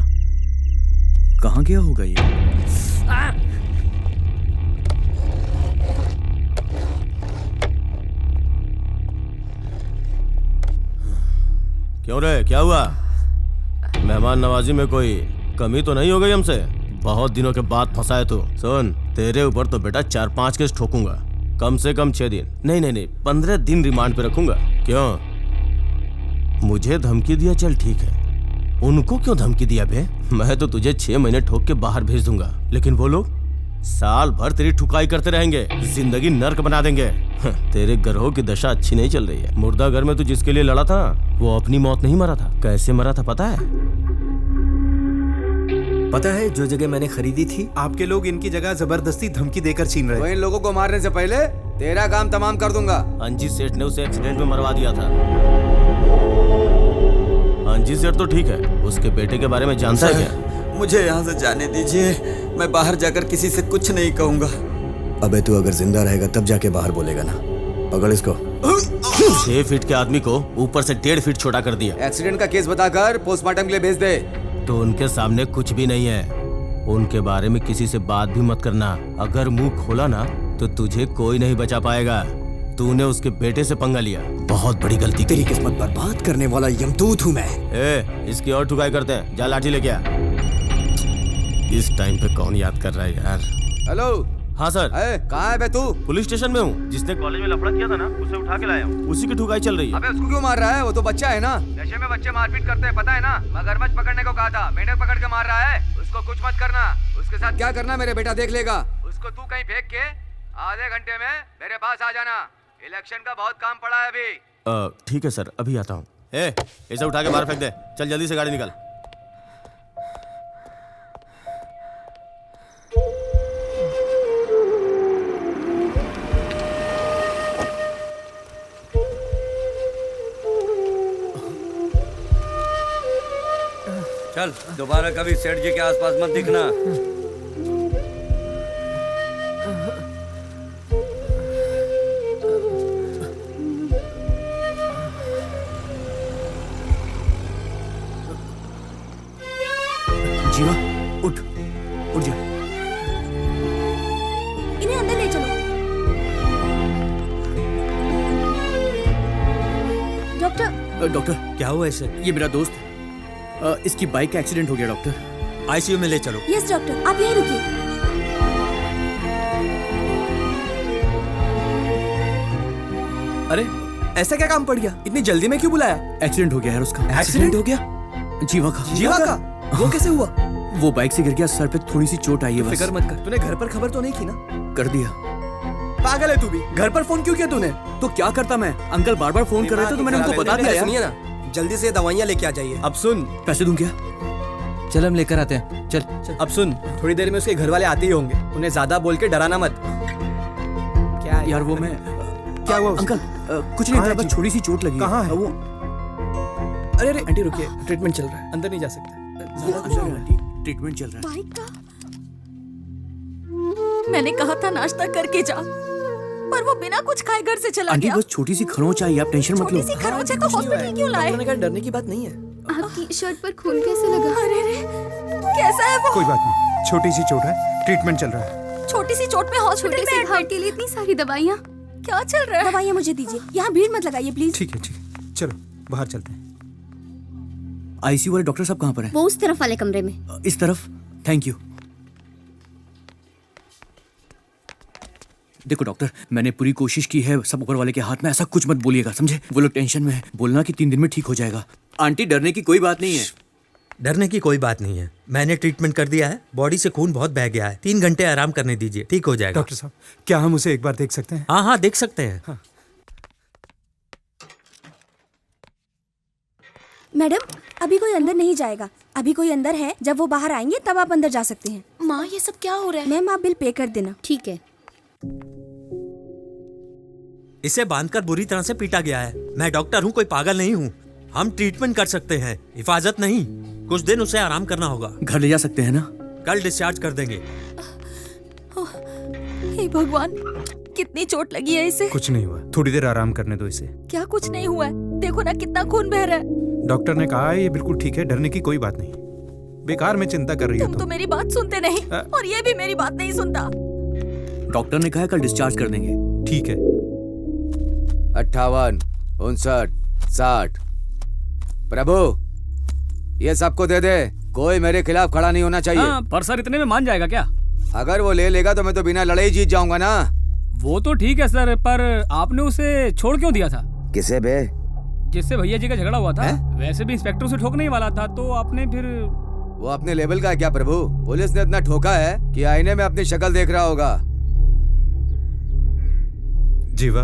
S2: कहाँ गया होगा ये?
S11: क्यों रे, क्या हुआ? मेहमान नवाजी में कोई कमी तो नहीं हो गई हमसे? बहुत दिनों के बाद फंसा है तू। सुन, तेरे ऊपर तो बेटा 4-5 केस ठोकूंगा, कम से कम 6 दिन, नहीं 15 दिन रिमांड पे रखूंगा। क्यों, मुझे धमकी दिया? चल ठीक है, उनको क्यों धमकी दिया बे? मैं तो तुझे 6 महीने ठोक के बाहर भेज दूंगा, लेकिन वो लोग साल भर तेरी ठुकाई करते रहेंगे, जिंदगी नर्क बना देंगे। तेरे ग्रहों की दशा अच्छी नहीं चल रही है। मुर्दा घर में तू जिसके लिए लड़ा था वो अपनी मौत नहीं मरा था। कैसे मरा था पता है?
S17: पता है, जो जगह मैंने खरीदी थी,
S4: आपके लोग इनकी जगह जबरदस्ती धमकी देकर छीन रहे।
S7: तो इन लोगों को मारने से पहले तेरा काम तमाम कर दूंगा।
S11: अंजी सेठ ने उसे एक्सीडेंट में मरवा दिया था। अंजी सेठ तो ठीक है, उसके बेटे के बारे में जानता है क्या?
S6: मुझे यहाँ से जाने दीजिए, मैं बाहर जाकर किसी से कुछ नहीं कहूँगा।
S17: अबे तू अगर जिंदा रहेगा तब जाके बाहर बोलेगा ना। पकड़ इसको।
S11: 6 फीट के आदमी को ऊपर से 1.5 फीट छोटा कर दिया।
S7: एक्सीडेंट का केस बताकर पोस्टमार्टम के लिए भेज दे।
S11: तो उनके सामने कुछ भी नहीं है, उनके बारे में किसी से बात भी मत करना। अगर मुंह खोला ना तो तुझे कोई नहीं बचा पाएगा। तूने उसके बेटे से पंगा लिया, बहुत बड़ी गलती की।
S17: तेरी किस्मत बर्बाद करने वाला यमदूत हूँ मैं।
S11: इसकी और ठुकाई करते हैं, जा लाठी लेके आ। इस टाइम पे कौन याद कर रहा है यार?
S7: हेलो।
S11: हाँ सर।
S7: कहाँ है बे तू?
S11: पुलिस स्टेशन में हूँ। जिसने कॉलेज में लफड़ा किया था ना, उसे उठा के लाया हूँ। उसी की ठुकाई चल रही है।
S7: अबे उसको क्यों मार रहा है? वो तो बच्चा है ना। नशे में बच्चे मारपीट करते हैं, पता है ना। मगरमच्छ पकड़ने को कहा था, मेंढक पकड़ के मार रहा है। उसको कुछ मत करना। उसके साथ क्या करना मेरे बेटा देख लेगा। उसको तू कहीं फेंक के आधे घंटे में मेरे पास आ जाना। इलेक्शन का बहुत काम पड़ा है अभी।
S11: ठीक है सर, अभी आता हूँ। इसे उठा के बाहर फेंक दे। चल जल्दी से गाड़ी निकाल।
S12: चल, दोबारा कभी सेठ जी के आसपास मत दिखना।
S2: जीवा उठ, उठ जा।
S14: इन्हें अंदर ले चलो। डॉक्टर।
S2: डॉक्टर
S17: क्या हुआ इसे?
S2: ये मेरा दोस्त है, इसकी बाइक का एक्सीडेंट हो गया डॉक्टर।
S17: आईसीयू में ले चलो।
S14: यस डॉक्टर, आप यहीं रुकिए।
S17: अरे ऐसा क्या काम पड़ गया? इतनी जल्दी में क्यों बुलाया?
S2: एक्सीडेंट हो गया यार उसका।
S17: एक्सीडेंट हो गया?
S2: जीवा का।
S17: जीवा का? वो कैसे हुआ?
S2: वो बाइक से गिर गया, सर पे थोड़ी सी चोट आई है बस।
S17: फिक्र मत कर। तूने घर पर खबर तो नहीं की ना?
S2: कर दिया।
S17: पागल है तू भी। घर पर फोन क्यों किया तूने?
S2: तो क्या करता मैं? अंकल बार बार फोन कर रहे थे तो मैंने उनको बता दिया।
S17: सुनिए ना, जल्दी से दवाइयाँ लेके आ जाइए।
S2: अब सुन, पैसे दूं क्या? चल हम लेकर आते हैं, चल।
S18: अब सुन, थोड़ी देर में उसके घर वाले आते ही होंगे, उन्हें ज्यादा बोल के डराना मत। क्या
S2: यार वो मैं
S4: क्या हुआ
S2: अंकल कुछ नहीं था, बस छोटी सी चोट लगी।
S4: कहाँ है
S2: वो?
S18: अरे अरे आंटी रुकिए, ट्रीटमेंट चल रहा है, अंदर नहीं जा सकता।
S2: ट्रीटमेंट चल रहा है।
S5: बाइक का मैंने कहा था नाश्ता करके जा, पर वो बिना कुछ खाए घर से चला
S2: आंटी
S5: गया।
S2: बस छोटी सी खरोंच आई, आप टेंशन मत लो।
S5: छोटी सी खरोंच है तो हॉस्पिटल क्यों लाए?
S18: उन्होंने कहा डरने की बात नहीं है।
S13: आपकी शर्ट पर खून कैसे लगा?
S5: अरे रे, कैसा है वो?
S4: कोई बात नहीं, छोटी सी चोट है, ट्रीटमेंट चल रहा है।
S5: छोटी सी चोट में हॉस्पिटल
S13: छोटे
S5: में
S13: से घाव के लिए इतनी सारी दवाइयाँ।
S5: क्या चल रहा है?
S14: दवाइयाँ मुझे दीजिए, यहाँ भीड़ मत लगाइए प्लीज।
S4: ठीक है, चलो बाहर चलते हैं।
S2: आईसीयू वाले डॉक्टर साहब कहाँ पर हैं?
S14: वो उस तरफ वाले कमरे में।
S2: इस तरफ। Thank you. देखो डॉक्टर, मैंने पूरी कोशिश की है, सब ऊपर वाले के हाथ में, ऐसा कुछ मत बोलिएगा, समझे? वो लोग टेंशन में है, बोलना कि 3 दिन में ठीक हो जाएगा। आंटी डरने की कोई बात नहीं है।
S16: डरने की कोई बात नहीं है, मैंने ट्रीटमेंट कर दिया है, बॉडी से खून बहुत बह गया है, 3 घंटे आराम करने दीजिए, ठीक हो जाएगा।
S4: डॉक्टर साहब, क्या हम उसे एक बार देख सकते हैं?
S16: हाँ देख सकते हैं।
S4: हाँ।
S14: मैडम, अभी कोई अंदर नहीं जाएगा, अभी कोई अंदर है, जब वो बाहर आएंगे तब आप अंदर जा सकते हैं।
S5: माँ ये सब क्या हो रहा है?
S14: मैम आप बिल पे कर देना।
S13: ठीक है।
S16: इसे बांधकर बुरी तरह से पीटा गया है। मैं डॉक्टर हूँ, कोई पागल नहीं हूँ। हम ट्रीटमेंट कर सकते हैं, हिफाजत नहीं। कुछ दिन उसे आराम करना होगा।
S2: घर ले जा सकते हैं ना?
S16: कल डिस्चार्ज कर देंगे।
S5: हे भगवान, कितनी चोट लगी है इसे?
S4: कुछ नहीं हुआ, थोड़ी देर आराम करने दो इसे।
S5: क्या कुछ नहीं हुआ है? देखो ना कितना खून बह रहा है।
S4: डॉक्टर ने कहा है ये बिल्कुल ठीक है, डरने की कोई बात नहीं। बेकार में चिंता कर रही हो
S5: तुम तो मेरी बात सुनते नहीं, और ये भी मेरी बात नहीं सुनता।
S2: डॉक्टर ने कहा कल डिस्चार्ज कर देंगे।
S4: ठीक है।
S7: 58, 59, 60। प्रभु, ये सबको दे दे, कोई मेरे खिलाफ खड़ा नहीं होना चाहिए।
S15: हाँ, पर सर इतने में मान जाएगा क्या?
S7: अगर वो ले लेगा तो मैं तो बिना लड़े ही जीत जाऊंगा ना।
S15: वो तो ठीक है सर, पर आपने उसे छोड़ क्यों दिया था?
S7: किसे बे?
S15: जिससे भैया जी का झगड़ा हुआ था। वैसे भी इंस्पेक्टर से ठोकने ही वाला था, तो आपने फिर।
S7: वो अपने लेवल का है क्या प्रभु? पुलिस ने इतना ठोका है कि आईने में अपनी शक्ल देख रहा होगा।
S4: जीवा,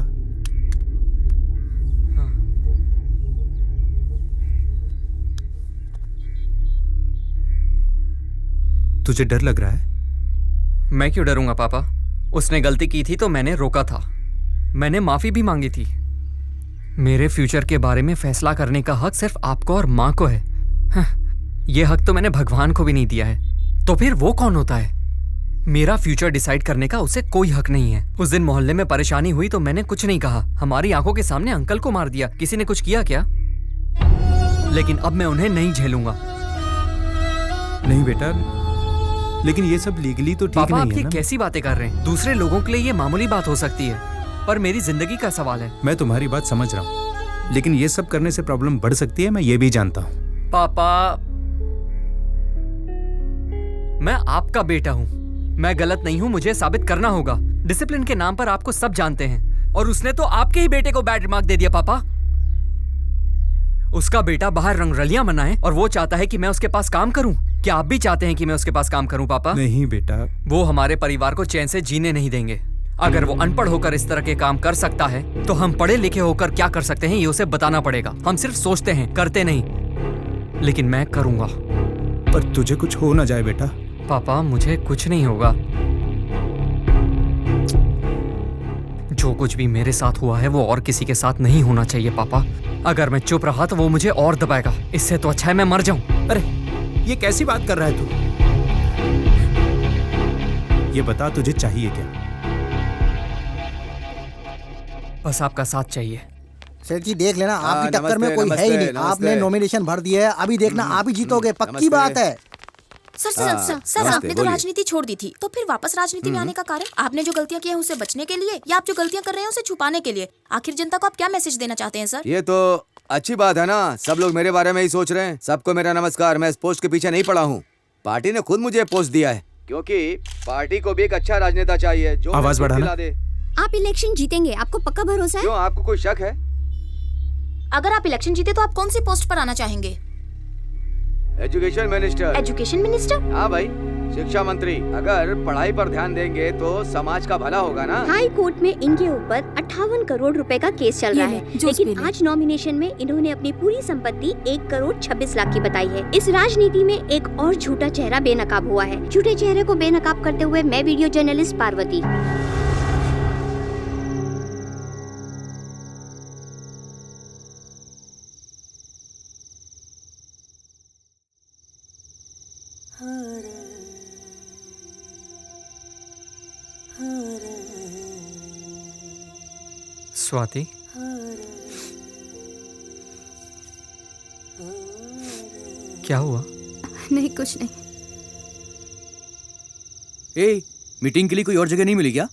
S4: तुझे डर लग रहा है?
S3: मैं क्यों डरूंगा पापा? उसने गलती की थी तो मैंने रोका था, मैंने माफी भी मांगी थी। मेरे फ्यूचर के बारे में फैसला करने का हक सिर्फ आपको और माँ को है। ये हक तो मैंने भगवान को भी नहीं दिया है, तो फिर वो कौन होता है? मेरा फ्यूचर डिसाइड करने का उसे कोई हक नहीं है। उस दिन मोहल्ले में परेशानी हुई तो मैंने कुछ नहीं कहा, हमारी आंखों के सामने अंकल को मार दिया। किसी ने कुछ किया क्या? लेकिन अब मैं उन्हें नहीं झेलूंगा।
S4: नहीं बेटा, लेकिन ये सब लीगली तो ठीक
S3: पापा
S4: नहीं
S3: आप
S4: है
S3: ये
S4: ना?
S3: कैसी बातें कर रहे हैं? दूसरे लोगों के लिए ये मामूली बात हो सकती है, पर मेरी जिंदगी का सवाल है।
S4: मैं तुम्हारी बात समझ रहा हूँ, लेकिन ये सब करने से प्रॉब्लम बढ़ सकती है, मैं ये भी जानता हूँ।
S3: पापा, मैं आपका बेटा हूँ, मैं गलत नहीं हूँ, मुझे साबित करना होगा। डिसिप्लिन के नाम पर आपको सब जानते हैं, और उसने तो आपके ही बेटे को बैड रिमार्क दे दिया। पापा, उसका बेटा बाहर रंगरलियां मनाए और वो चाहता है कि मैं उसके पास काम करूं। क्या आप भी चाहते हैं कि मैं उसके पास काम करूं पापा?
S4: नहीं बेटा,
S3: वो हमारे परिवार को चैन से जीने नहीं देंगे। अगर वो अनपढ़ होकर इस तरह के काम कर सकता है, तो हम पढ़े लिखे होकर क्या कर सकते हैं ये उसे बताना पड़ेगा। हम सिर्फ सोचते हैं, करते नहीं। लेकिन मैं करूंगा।
S4: पर तुझे कुछ हो ना जाए बेटा।
S3: पापा, मुझे कुछ नहीं होगा। जो कुछ भी मेरे साथ हुआ है वो और किसी के साथ नहीं होना चाहिए पापा। अगर मैं चुप रहा तो वो मुझे और दबाएगा। इससे तो अच्छा है मैं मर जाऊं।
S4: अरे ये कैसी बात कर रहा है तू? ये बता, तुझे चाहिए क्या?
S3: बस आपका साथ चाहिए।
S9: सेठ जी देख लेना, आपकी टक्कर में
S7: नमस्ते,
S9: कोई है ही नहीं।
S7: नमस्ते।
S9: आपने नॉमिनेशन भर दिया है, अभी देखना आप ही जीतोगे, पक्की बात है।
S14: सर आपने तो राजनीति छोड़ दी थी, तो फिर वापस राजनीति में आने का कारण? आपने जो गलतियां की हैं उसे बचने के लिए, या आप जो गलतियां कर रहे हैं उसे छुपाने के लिए? आखिर जनता को आप क्या मैसेज देना चाहते हैं सर?
S7: ये तो अच्छी बात है ना, सब लोग मेरे बारे में ही सोच रहे हैं। सबको मेरा नमस्कार, मैं इस पोस्ट के पीछे नहीं पड़ा हूँ। पार्टी ने खुद मुझे पोस्ट दिया है, क्योंकि पार्टी को भी एक अच्छा राजनेता चाहिए जो
S4: आवाज बढ़ाना।
S7: दे।
S14: आप इलेक्शन जीतेंगे, आपको पक्का भरोसा है?
S7: क्यों, आपको कोई शक है?
S5: अगर आप इलेक्शन जीते तो आप कौन सी पोस्ट पर आना चाहेंगे?
S7: Education minister.
S13: Education minister?
S7: हाँ भाई, शिक्षा मंत्री। अगर पढ़ाई पर ध्यान देंगे तो समाज का भला होगा ना।
S14: हाई कोर्ट में इनके ऊपर 58 करोड़ रुपए का केस चल रहा है, लेकिन आज नॉमिनेशन में इन्होंने अपनी पूरी संपत्ति 1 करोड़ 26 लाख की बताई है। इस राजनीति में एक और झूठा चेहरा बेनकाब हुआ है। झूठे चेहरे को बेनकाब करते हुए मैं वीडियो जर्नलिस्ट पार्वती।
S3: स्वाति, क्या हुआ?
S13: नहीं, कुछ नहीं।
S2: ए, मीटिंग के लिए कोई और जगह नहीं मिली क्या?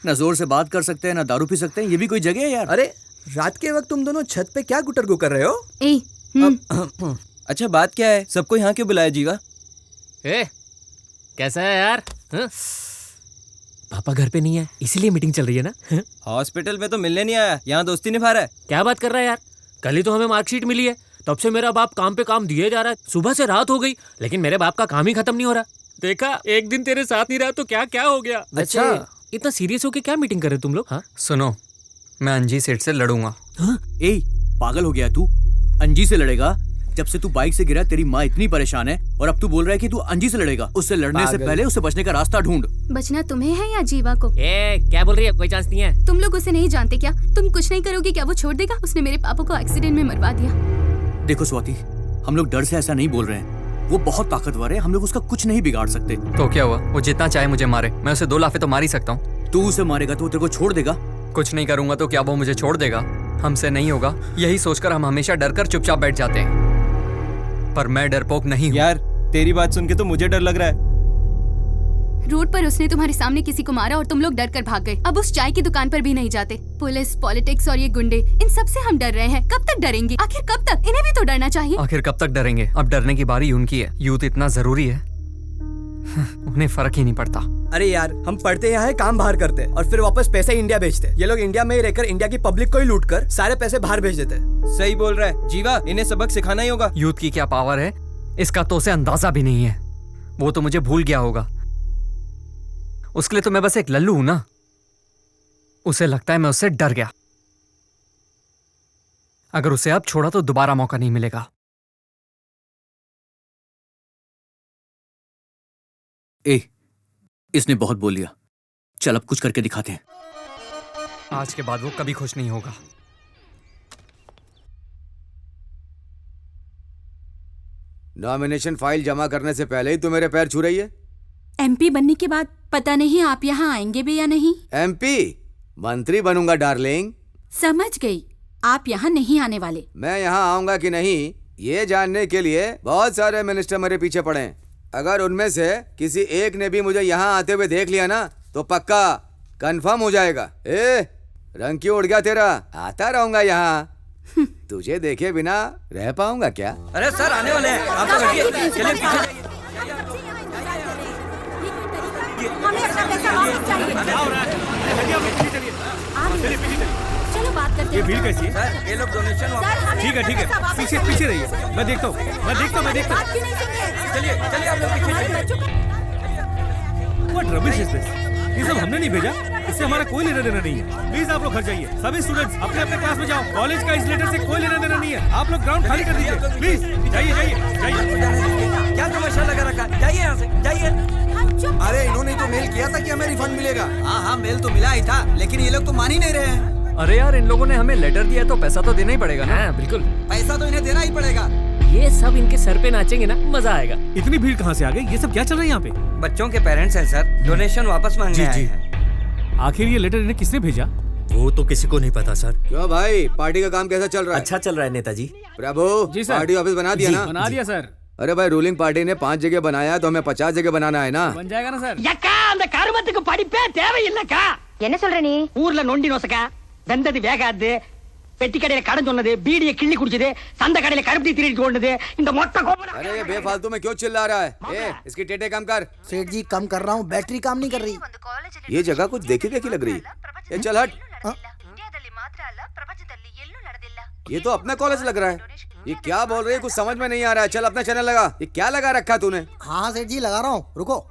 S2: ना जोर से बात कर सकते हैं, ना दारू पी सकते हैं, ये भी कोई जगह है यार?
S18: अरे रात के वक्त तुम दोनों छत पे क्या गुटरगु कर रहे हो?
S11: अच्छा बात क्या है? सबको यहाँ क्यों बुलाया जीवा?
S1: कैसा है यार? पापा घर पे नहीं है, इसीलिए मीटिंग चल रही है ना?
S11: हॉस्पिटल में तो मिलने नहीं आया, यहाँ दोस्ती निभा रहा है।
S1: क्या बात कर रहा है यार? कल ही तो हमें मार्कशीट मिली है, तब से मेरा बाप काम पे काम दिए जा रहा है। सुबह से रात हो गई, लेकिन मेरे बाप का काम ही खत्म नहीं हो रहा। देखा, एक दिन तेरे साथ नहीं रहा तो क्या क्या हो गया।
S3: अच्छा,
S1: इतना सीरियस होके क्या मीटिंग कर रहे तुम लोग? हाँ
S3: सुनो, मैं अंजी सेठ से लड़ूंगा।
S2: ए, पागल हो गया तू? अंजी से लड़ेगा? जब से तू बाइक से गिरा तेरी माँ इतनी परेशान है, और अब तू बोल रहा है कि तू अंजी से लड़ेगा। उससे लड़ने से पहले उसे बचने का रास्ता ढूंढ।
S13: बचना तुम्हें है या जीवा को?
S1: क्या बोल रही है? कोई चांस नहीं है।
S13: तुम लोग उसे नहीं जानते क्या? तुम कुछ नहीं करोगे क्या वो छोड़ देगा? उसने मेरे पापा को एक्सीडेंट में मरवा दिया।
S2: देखो स्वाति, हम लोग डर से ऐसा नहीं बोल रहे हैं। वो बहुत ताकतवर है, हम लोग उसका कुछ नहीं बिगाड़ सकते।
S3: तो क्या हुआ? वो जितना चाहे मुझे मारे, मैं उसे 2 लाफे तो मार ही सकता हूँ।
S2: तू उसे मारेगा तो वो तेरे को छोड़ देगा?
S3: कुछ नहीं करूंगा तो क्या वो मुझे छोड़ देगा? हमसे नहीं होगा, यही सोचकर हम हमेशा डरकर चुपचाप बैठ जाते हैं। पर मैं डरपोक नहीं हूँ।
S11: यार तेरी बात सुन के तो मुझे डर लग रहा है।
S13: रोड पर उसने तुम्हारे सामने किसी को मारा और तुम लोग डर कर भाग गए। अब उस चाय की दुकान पर भी नहीं जाते। पुलिस, पॉलिटिक्स और ये गुंडे, इन सब से हम डर रहे हैं। कब तक डरेंगे? आखिर कब तक? इन्हें भी तो डरना चाहिए।
S3: आखिर कब तक डरेंगे? अब डरने की बारी उनकी है। यूथ इतना जरूरी है, उन्हें फर्क ही नहीं पड़ता।
S18: अरे यार, हम पढ़ते यहाँ है, काम बाहर करते और फिर वापस पैसे इंडिया भेजते। ये लोग इंडिया में ही रहकर इंडिया की पब्लिक को ही लूट कर सारे पैसे बाहर भेज देते।
S11: सही बोल रहा है जीवा, इन्हें सबक सिखाना ही होगा।
S3: यूथ की क्या पावर है इसका तो उसे अंदाजा भी नहीं है। वो तो मुझे भूल गया होगा। उसके लिए तो मैं बस एक लल्लू हूं ना। उसे लगता है मैं उससे डर गया। अगर उसे अब छोड़ा तो दोबारा मौका नहीं मिलेगा।
S2: इसने बहुत बोल लिया, चल अब कुछ करके दिखाते हैं।
S3: आज के बाद वो कभी खुश नहीं होगा।
S7: नॉमिनेशन फाइल जमा करने से पहले ही तू मेरे पैर छू रही है।
S5: एमपी बनने के बाद पता नहीं आप यहाँ आएंगे भी या नहीं।
S7: एमपी? मंत्री बनूंगा डार्लिंग।
S5: समझ गई, आप यहाँ नहीं आने वाले।
S7: मैं यहाँ आऊंगा कि नहीं ये जानने के लिए बहुत सारे मिनिस्टर मेरे पीछे पड़े हैं। अगर उनमें से किसी एक ने भी मुझे यहाँ आते हुए देख लिया ना तो पक्का कंफर्म हो जाएगा। रंग क्यों उड़ गया तेरा? आता रहूंगा यहाँ। तुझे देखे बिना रह पाऊंगा क्या?
S12: अरे सर आने वाले हैं, आप तो बैठिए। चलिए पीछे जाइए।
S14: हमें अपना पैसा वापस चाहिए। चलो बात करते हैं।
S8: ये भीड़ कैसी है?
S12: सर ये लोग डोनेशन
S8: ठीक है, पीछे पीछे रहिए। मैं देखता हूँ।
S12: चलिए आप लोग पीछे।
S8: What rubbish is this? ये सब हमने नहीं भेजा, इससे हमारा कोई लेना देना नहीं है। प्लीज आप लोग घर जाइए। सभी स्टूडेंट्स अपने अपने क्लास में जाओ। कॉलेज का इस लेटर से कोई लेना देना नहीं है। आप लोग ग्राउंड खाली कर दीजिए। प्लीज जाइए।
S12: क्या तमाशा लगा रखा? जाइए यहाँ से, जाइए।
S6: अरे इन्होंने तो मेल किया था कि हमें रिफंड मिलेगा। हाँ मेल तो मिला ही था, लेकिन ये लोग तो मान ही नहीं रहे हैं।
S3: अरे यार, इन लोगों ने हमें लेटर दिया है तो पैसा तो देना ही पड़ेगा ना।
S1: बिल्कुल,
S6: पैसा तो इन्हें देना ही पड़ेगा।
S1: ये सब इनके सर पे नाचेंगे ना, मजा आएगा।
S8: इतनी भीड़ कहाँ से आ गई? ये सब क्या चल रहा है यहाँ पे?
S12: बच्चों के पेरेंट्स हैं सर, डोनेशन वापस मांगने आए हैं।
S8: आखिर ये लेटर इन्हें किसने भेजा?
S11: वो तो किसी को नहीं पता सर।
S7: क्यों भाई, पार्टी का काम कैसा चल रहा है?
S11: अच्छा चल रहा है नेताजी।
S7: प्रभु
S8: जी सर।
S7: पार्टी ऑफिस बना दिया ना?
S8: बना दिया सर।
S7: अरे भाई, रूलिंग पार्टी ने 5 जगह बनाया तो हमें 50 जगह बनाना है ना।
S8: बन जाएगा ना सर।
S19: அந்த கருமத்துக்கு படிப்பே தேவையில்லைக்கா. என்ன சொல்ற நீ? ஊர்ல நொண்டி நோசக்கா, வெந்தது வேகாது, பெட்டி கடையில கடன் சொன்னது, பீடியை கிள்ளி குடிச்சது, சந்த கடையில கருப்பட்டி திருடிட்டு ஓடுனது, இந்த மொட்டை கோபம்।
S7: अरे ये बेफालतू में क्यों चिल्ला रहा है? इसकी टेटे कम कर।
S9: सेठ जी कम कर रहा हूँ, बैटरी काम नहीं कर रही।
S7: ये जगह कुछ देखी देखी लग रही है। चल हट। ये तो अपना कॉलेज लग रहा है। ये क्या बोल रही है, कुछ समझ में नहीं आ रहा है। चल अपना चैनल लगा। ये क्या लगा रखा तूने?
S9: हाँ सेठ जी लगा रहा हूँ, रुको।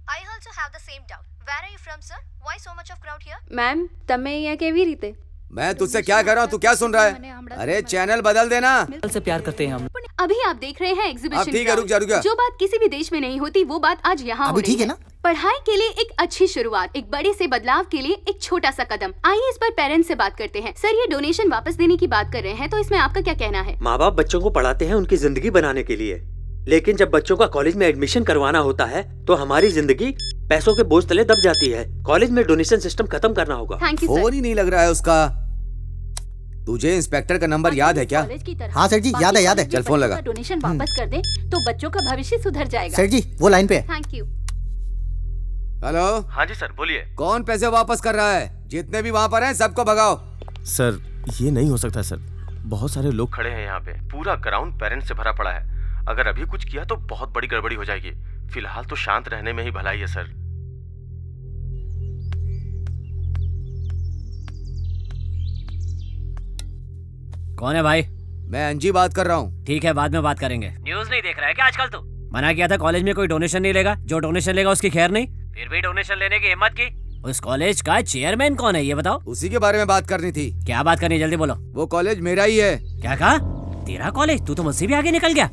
S20: I also have the same doubt. Where are you from, sir? Why so much of crowd here?
S21: Ma'am તમે અહીંયા કેવી રીતે?
S7: मैं तुझसे क्या कर रहा हूँ, तू क्या सुन रहा है? अरे चैनल बदल देना।
S15: से प्यार करते हैं हम।
S13: अभी आप देख रहे हैं एग्जीबिशन।
S7: ठीक है, रुक जा।
S13: जो बात किसी भी देश में नहीं होती वो बात आज यहाँ हो रही
S9: ठीक है ना?
S13: पढ़ाई के लिए एक अच्छी शुरुआत, एक बड़े से बदलाव के लिए एक छोटा सा कदम। आइए इस पर पेरेंट्स से बात करते हैं। सर ये डोनेशन वापस देने की बात कर रहे हैं, तो इसमें आपका क्या कहना है?
S22: माँ बाप बच्चों को पढ़ाते हैं उनकी जिंदगी बनाने के लिए, लेकिन जब बच्चों का कॉलेज में एडमिशन करवाना होता है तो हमारी जिंदगी पैसों के बोझ तले दब जाती है। कॉलेज में डोनेशन सिस्टम खत्म करना होगा।
S7: फोन ही नहीं लग रहा है उसका। तुझे इंस्पेक्टर का नंबर याद है क्या?
S9: हाँ सेठ जी याद है।
S7: चल फोन लगा।
S5: डोनेशन वापस कर दे तो बच्चों का भविष्य सुधर जाएगा।
S9: सेठ जी वो लाइन पे है।
S13: Thank you.
S7: हेलो।
S11: हाँ जी सर बोलिए।
S7: कौन पैसे वापस कर रहा है? जितने भी वहाँ पर हैं सबको भगाओ।
S11: सर ये नहीं हो सकता सर, बहुत सारे लोग खड़े हैं यहाँ पे, पूरा ग्राउंड पेरेंट्स से भरा पड़ा है। अगर अभी कुछ किया तो बहुत बड़ी गड़बड़ी हो जाएगी। फिलहाल तो शांत रहने में ही भलाई है सर।
S1: कौन है भाई?
S7: मैं अंजी बात कर रहा हूँ।
S1: ठीक है बाद में बात करेंगे। न्यूज़ नहीं देख रहा है क्या आजकल तू? मना किया था कॉलेज में कोई डोनेशन नहीं लेगा, जो डोनेशन लेगा उसकी खैर नहीं, फिर भी डोनेशन लेने की हिम्मत की। उस कॉलेज का चेयरमैन कौन है ये बताओ?
S7: उसी के बारे में बात करनी थी।
S1: क्या बात करनी, जल्दी बोलो।
S7: वो कॉलेज मेरा ही है।
S1: क्या कहा? तेरा कॉलेज? तू तो मुझसे भी आगे निकल गया।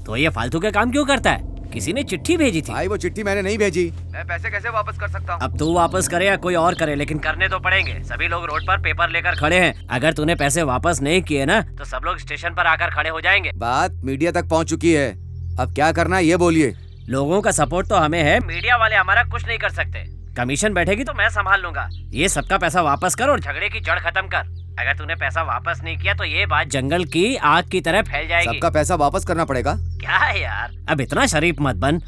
S1: तो ये फालतू के काम क्यों करता है? किसी ने चिट्ठी भेजी थी।
S7: भाई वो चिट्ठी मैंने नहीं भेजी। मैं पैसे कैसे वापस कर सकता हूँ?
S1: अब तू वापस करे या कोई और करे, लेकिन करने तो पड़ेंगे। सभी लोग रोड पर पेपर लेकर खड़े हैं। अगर तूने पैसे वापस नहीं किए ना तो सब लोग स्टेशन पर आकर खड़े हो जाएंगे।
S7: बात मीडिया तक पहुँच चुकी है, अब क्या करना है ये बोलिए।
S1: लोगों का सपोर्ट तो हमें है, मीडिया वाले हमारा कुछ नहीं कर सकते। कमीशन बैठेगी तो मैं संभाल लूंगा। ये सबका पैसा वापस कर और झगड़े की जड़ खत्म कर। अगर तूने पैसा वापस नहीं किया तो ये बात जंगल की आग की तरह फैल जाएगी।
S7: सबका पैसा वापस करना पड़ेगा?
S1: क्या है यार, अब इतना शरीफ मत बन।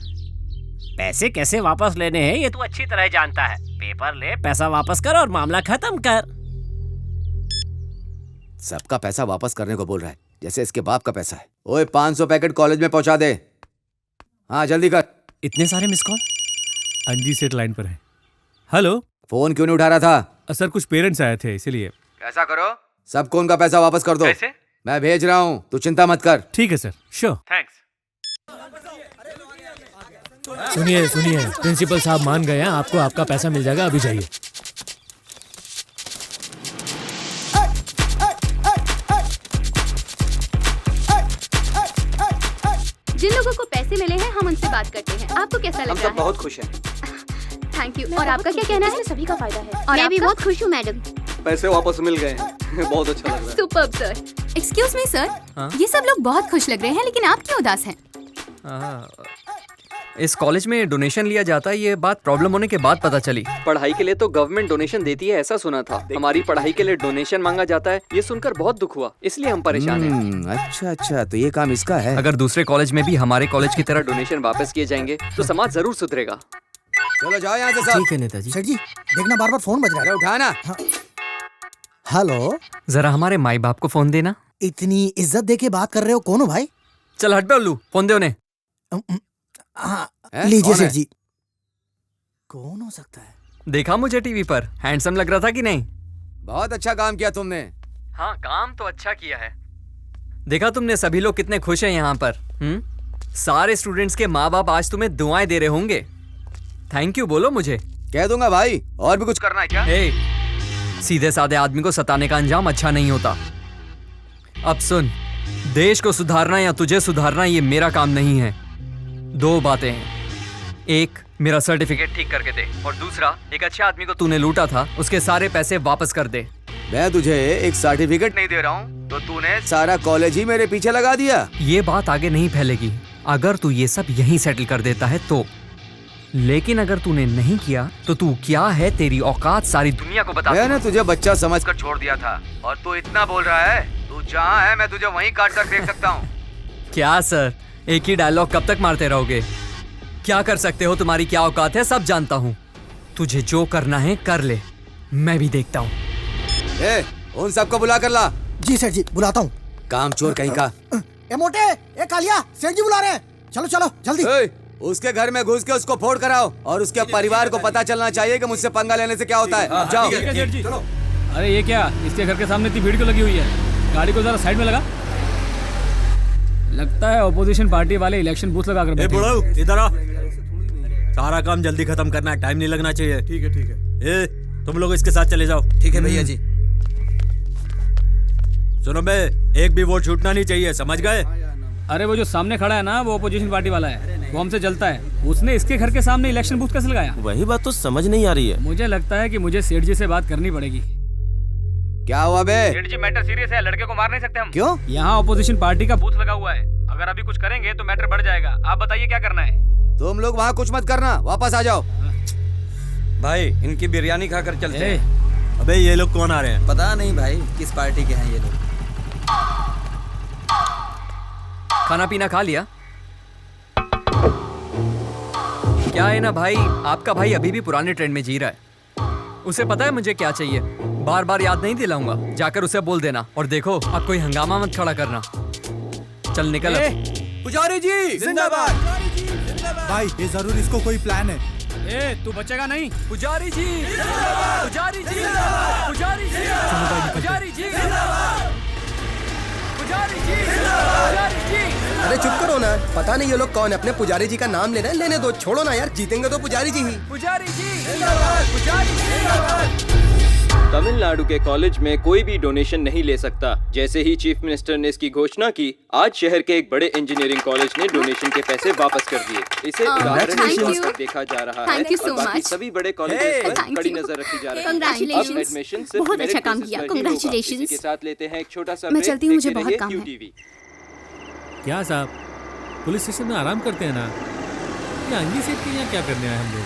S1: पैसे कैसे वापस लेने हैं ये तू अच्छी तरह जानता है। पेपर ले, पैसा वापस कर और मामला खत्म कर।
S7: सबका पैसा वापस करने को बोल रहा है, जैसे इसके बाप का पैसा है। ओए 500 पैकेट कॉलेज में पहुंचा दे। हाँ जल्दी कर।
S1: इतने सारे मिस कॉल?
S8: अंजी सेठ लाइन पर है। हेलो।
S7: फोन क्यों नहीं उठा रहा था?
S8: सर कुछ पेरेंट्स आए थे इसीलिए।
S7: ऐसा करो सबको उनका पैसा वापस कर दो।
S8: कैसे?
S7: मैं भेज रहा हूँ, तू चिंता मत कर।
S8: ठीक है सर, श्योर।
S11: थैंक्स।
S15: सुनिए प्रिंसिपल साहब मान गए हैं, आपको आपका पैसा मिल जाएगा, अभी जाइए।
S13: जिन लोगों को पैसे मिले हैं हम उनसे बात करते हैं। आपको कैसा लग रहा है?
S3: बहुत खुश हैं।
S13: Thank you. और आपका क्या कहना है?
S14: सभी का फायदा है।
S13: और
S14: मैं भी
S13: आपका?
S14: बहुत खुश हूँ मैडम।
S3: पैसे वापस मिल गए बहुत अच्छा लग रहा है।
S13: Superb sir. Excuse me sir, ये सब लोग बहुत खुश लग रहे हैं, लेकिन आप क्यों उदास हैं?
S3: इस कॉलेज में डोनेशन लिया जाता है, ये बात प्रॉब्लम होने के बाद पता चली। पढ़ाई के लिए तो गवर्नमेंट डोनेशन देती है ऐसा सुना था, हमारी पढ़ाई के लिए डोनेशन मांगा जाता है, ये सुनकर बहुत दुख हुआ, इसलिए हम परेशान हैं।
S7: अच्छा तो ये काम इसका है।
S3: अगर दूसरे कॉलेज में भी हमारे कॉलेज की तरह डोनेशन वापस किए जाएंगे तो समाज जरूर सुधरेगा।
S7: चलो जाओ यहाँ से सब।
S15: ठीक है नेताजी।
S9: सेठ जी देखना बार बार फोन बज रहा है।
S7: उठाना।
S9: हेलो।
S3: जरा हमारे माई बाप को फोन देना।
S9: इतनी इज्जत दे के बात कर रहे हो, कौन हो भाई?
S3: चल हट बे उल्लू, फोन दे उन्हें।
S9: लीजिए सेठ जी। कौन हो सकता है?
S3: देखा मुझे टीवी पर, हैंडसम लग रहा था कि नहीं?
S7: बहुत अच्छा काम किया तुमने।
S3: हाँ काम तो अच्छा किया है। देखा तुमने सभी लोग कितने खुश हैं यहाँ पर। सारे स्टूडेंट्स के माँ बाप आज तुम्हें दुआएं दे रहे होंगे। थैंक यू बोलो मुझे।
S7: कह दूंगा भाई। और भी कुछ करना है क्या?
S3: सीधे साधे आदमी को सताने का अंजाम अच्छा नहीं होता। अब सुन, देश को सुधारना या तुझे सुधारना ये मेरा काम नहीं है। दो बातें हैं, एक मेरा सर्टिफिकेट ठीक करके दे, और दूसरा एक अच्छे आदमी को तूने लूटा था उसके सारे पैसे वापस कर दे।
S7: मैं तुझे एक सर्टिफिकेट नहीं दे रहा हूँ तो तूने सारा कॉलेज ही मेरे पीछे लगा दिया।
S3: ये बात आगे नहीं फैलेगी अगर तू ये सब यहीं सेटल कर देता है तो, लेकिन अगर तूने नहीं किया तो तू क्या है, तेरी औकात सारी दुनिया को बता।
S7: मैंने तुझे बच्चा समझकर छोड़ दिया था और तू इतना बोल रहा है। तू जहाँ है मैं तुझे वहीं काट कर फेंक सकता हूँ।
S3: क्या सर, एक ही डायलॉग कब तक मारते रहोगे? क्या कर सकते हो, तुम्हारी क्या औकात है सब जानता हूँ। तुझे जो करना है कर ले, मैं भी देखता हूँ।
S7: उन सबको बुला कर ला।
S9: जी सेठ जी बुलाता हूँ।
S7: काम चोर कहीं का।
S9: ए मोटे, ए कालिया, सेठ जी बुला रहे हैं। चलो चलो जल्दी।
S7: उसके घर में घुस के उसको फोड़ कराओ और उसके परिवार को पता चलना चाहिए कि मुझसे पंगा लेने से क्या होता है। जाओ।
S8: चलो। अरे ये क्या, इसके घर के सामने इतनी भीड़ क्यों लगी हुई है?
S15: गाड़ी को जरा साइड में लगा। लगता है ऑपोजिशन पार्टी वाले इलेक्शन बूथ लगा कर बैठे हैं।
S22: इधर आ, सारा काम जल्दी खत्म करना है, टाइम नहीं लगना चाहिए।
S8: ठीक है ठीक है।
S22: ए, तुम लोग इसके साथ चले जाओ।
S6: ठीक है भैया जी।
S22: सुनो बे, एक भी वोट छूटना नहीं चाहिए, समझ गए?
S15: अरे वो जो सामने खड़ा है ना, वो ऑपोजिशन पार्टी वाला है, वो हमसे जलता है। उसने इसके घर के सामने इलेक्शन बूथ कैसे लगाया?
S11: वही बात तो समझ नहीं आ रही है।
S15: मुझे लगता है कि मुझे सेठ जी से बात करनी पड़ेगी।
S7: क्या हुआ बे?
S15: सेठ जी, मैटर सीरियस है, लड़के को मार नहीं सकते हम।
S7: क्यों?
S15: यहाँ ऑपोजिशन पार्टी का बूथ लगा हुआ है, अगर अभी कुछ करेंगे तो मैटर बढ़ जाएगा। आप बताइए क्या करना है?
S7: तुम लोग वहाँ कुछ मत करना, वापस आ जाओ।
S12: भाई इनकी बिरयानी खाकर चलते हैं।
S22: अबे ये लोग कौन आ रहे हैं?
S6: पता नहीं भाई किस पार्टी के हैं ये लोग।
S3: खाना पीना खा लिया? क्या है ना भाई, आपका भाई अभी भी पुराने ट्रेंड में जी रहा है। उसे पता है मुझे क्या चाहिए, बार बार याद नहीं दिलाऊंगा, जाकर उसे बोल देना। और देखो, आप कोई हंगामा मत खड़ा करना। चल निकल।
S18: पुजारी जी जिंदाबाद।
S10: भाई ये जरूर इसको कोई प्लान है।
S15: ए, तू बचेगा नहीं।
S3: पुजारी जी, पुजारी जी, पुजारी जी, पुजारी जी, पुजारी जी, पुजारी जी।
S18: अरे चुप करो ना, पता नहीं ये लोग कौन है, अपने पुजारी जी का नाम ले रहे हैं। लेने दो, छोड़ो ना यार, जीतेंगे तो पुजारी जी ही।
S3: पुजारी जी, पुजारी जी।
S17: तमिलनाडु के कॉलेज में कोई भी डोनेशन नहीं ले सकता। जैसे ही चीफ मिनिस्टर ने इसकी घोषणा की, आज शहर के एक बड़े इंजीनियरिंग कॉलेज ने डोनेशन के पैसे वापस कर दिए। इसे उदाहरण के तौर पर देखा जा रहा है और बाकी सभी बड़े कॉलेजेस पर कड़ी नजर रखी जा रही है। अब एडमिशन सिर्फ
S14: बहुत अच्छा काम किया, कांग्रेचुलेशंस।
S17: के साथ लेते हैं एक छोटा सा
S14: मैं चलती हूँ, मुझे
S17: देखते
S14: बहुत
S17: रहिए
S14: काम है।
S17: QTV।
S8: क्या साहब, पुलिस स्टेशन में आराम करते हैं ना? ये अंगी सेठ के यहाँ क्या करने आए हम लोग?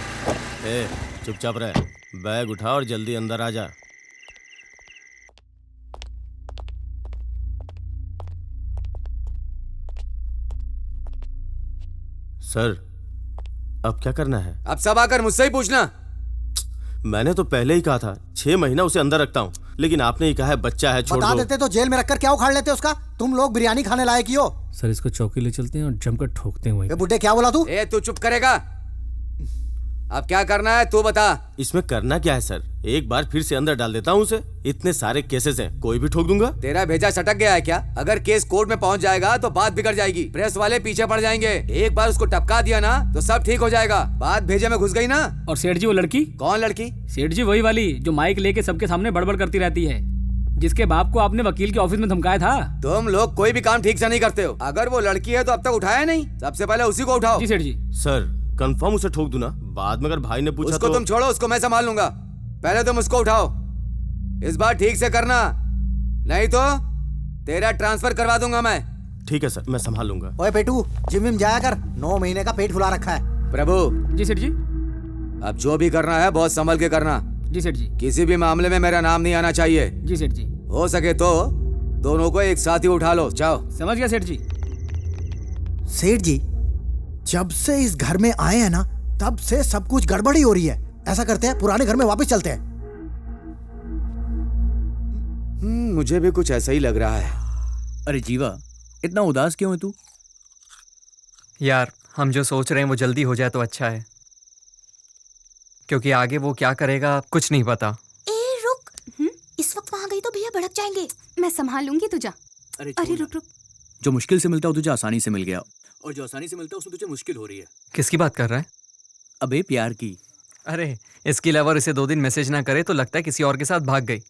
S11: ए, चुपचाप रह, बैग उठा और जल्दी अंदर आ जा। सर, अब क्या करना है?
S7: अब सब आकर मुझसे ही पूछना।
S11: मैंने तो पहले ही कहा था 6 महीना उसे अंदर रखता हूँ, लेकिन आपने ही कहा है बच्चा है, छोड़
S9: बता
S11: दो।
S9: देते तो जेल में रखकर क्या उखाड़ लेते उसका। तुम लोग बिरयानी खाने लायक ही हो।
S8: सर इसको चौकी ले चलते हैं और जमकर ठोकते हैं वहीं।
S9: बुड्ढे क्या बोला तू?
S7: ए, तू चुप करेगा? अब क्या करना है तू बता।
S11: इसमें करना क्या है सर? एक बार फिर से अंदर डाल देता हूँ उसे। इतने सारे केसेस हैं, कोई भी ठोक दूंगा।
S7: तेरा भेजा सटक गया है क्या? अगर केस कोर्ट में पहुंच जाएगा तो बात बिगड़ जाएगी, प्रेस वाले पीछे पड़ जाएंगे। एक बार उसको टपका दिया ना तो सब ठीक हो जाएगा। बात भेजे में घुस गई ना।
S15: और सेठ जी वो लड़की?
S7: कौन लड़की?
S15: सेठ जी वही वाली जो माइक लेके सबके सामने बड़बड़ करती रहती है, जिसके बाप को आपने वकील के ऑफिस में धमकाया था।
S7: तुम लोग कोई भी काम ठीक से नहीं करते हो। अगर वो लड़की है तो अब तक उठाया नहीं, सबसे पहले उसी को उठाओ।
S15: जी सेठ जी।
S11: सर कंफर्म उसे ठोक दूं ना? बाद में अगर भाई ने पूछा
S7: उसको
S11: तो...
S7: तुम छोड़ो, उसको मैं संभाल लूंगा। पहले तुम उसको उठाओ, इस बार ठीक से करना, नहीं तो तेरा ट्रांसफर करवा दूंगा मैं।
S11: ठीक है सर, मैं संभाल लूंगा।
S9: ओए पेटू, जिम विम जाया कर, 9 महीने का पेट फुला रखा है।
S7: प्रभु।
S15: जी सेठ जी।
S7: अब जो भी करना है बहुत संभल के करना।
S15: जी सेठ जी।
S7: किसी भी मामले में मेरा नाम नहीं आना चाहिए।
S15: जी सेठ जी।
S7: हो सके तो दोनों को एक साथ ही उठा लो। जाओ।
S15: समझ गया सेठ जी।
S9: सेठ जी, जब से इस घर में आए हैं ना, तब से सब कुछ गड़बड़ी हो रही है। ऐसा करते हैं, पुराने घर में वापस चलते हैं।
S7: मुझे भी कुछ ऐसा ही लग रहा है।
S2: अरे जीवा, इतना उदास क्यों है तू?
S3: यार, हम जो सोच रहे हैं वो जल्दी हो जाए तो अच्छा है, क्योंकि आगे वो क्या करेगा कुछ नहीं पता।
S13: ए रुक, इस वक्त वहाँ गई तो भैया भड़क जाएंगे। मैं संभाल लूंगी, तू जा। अरे रुक रुक।
S2: जो मुश्किल से मिलता है तुझे आसानी से मिल गया, और जो आसानी से मिलता है उसमें तुझे मुश्किल हो रही है।
S3: किसकी बात कर रहा है?
S2: अबे प्यार की।
S3: अरे इसकी लवर इसे 2 दिन मैसेज ना करे तो लगता है किसी और के साथ भाग गई,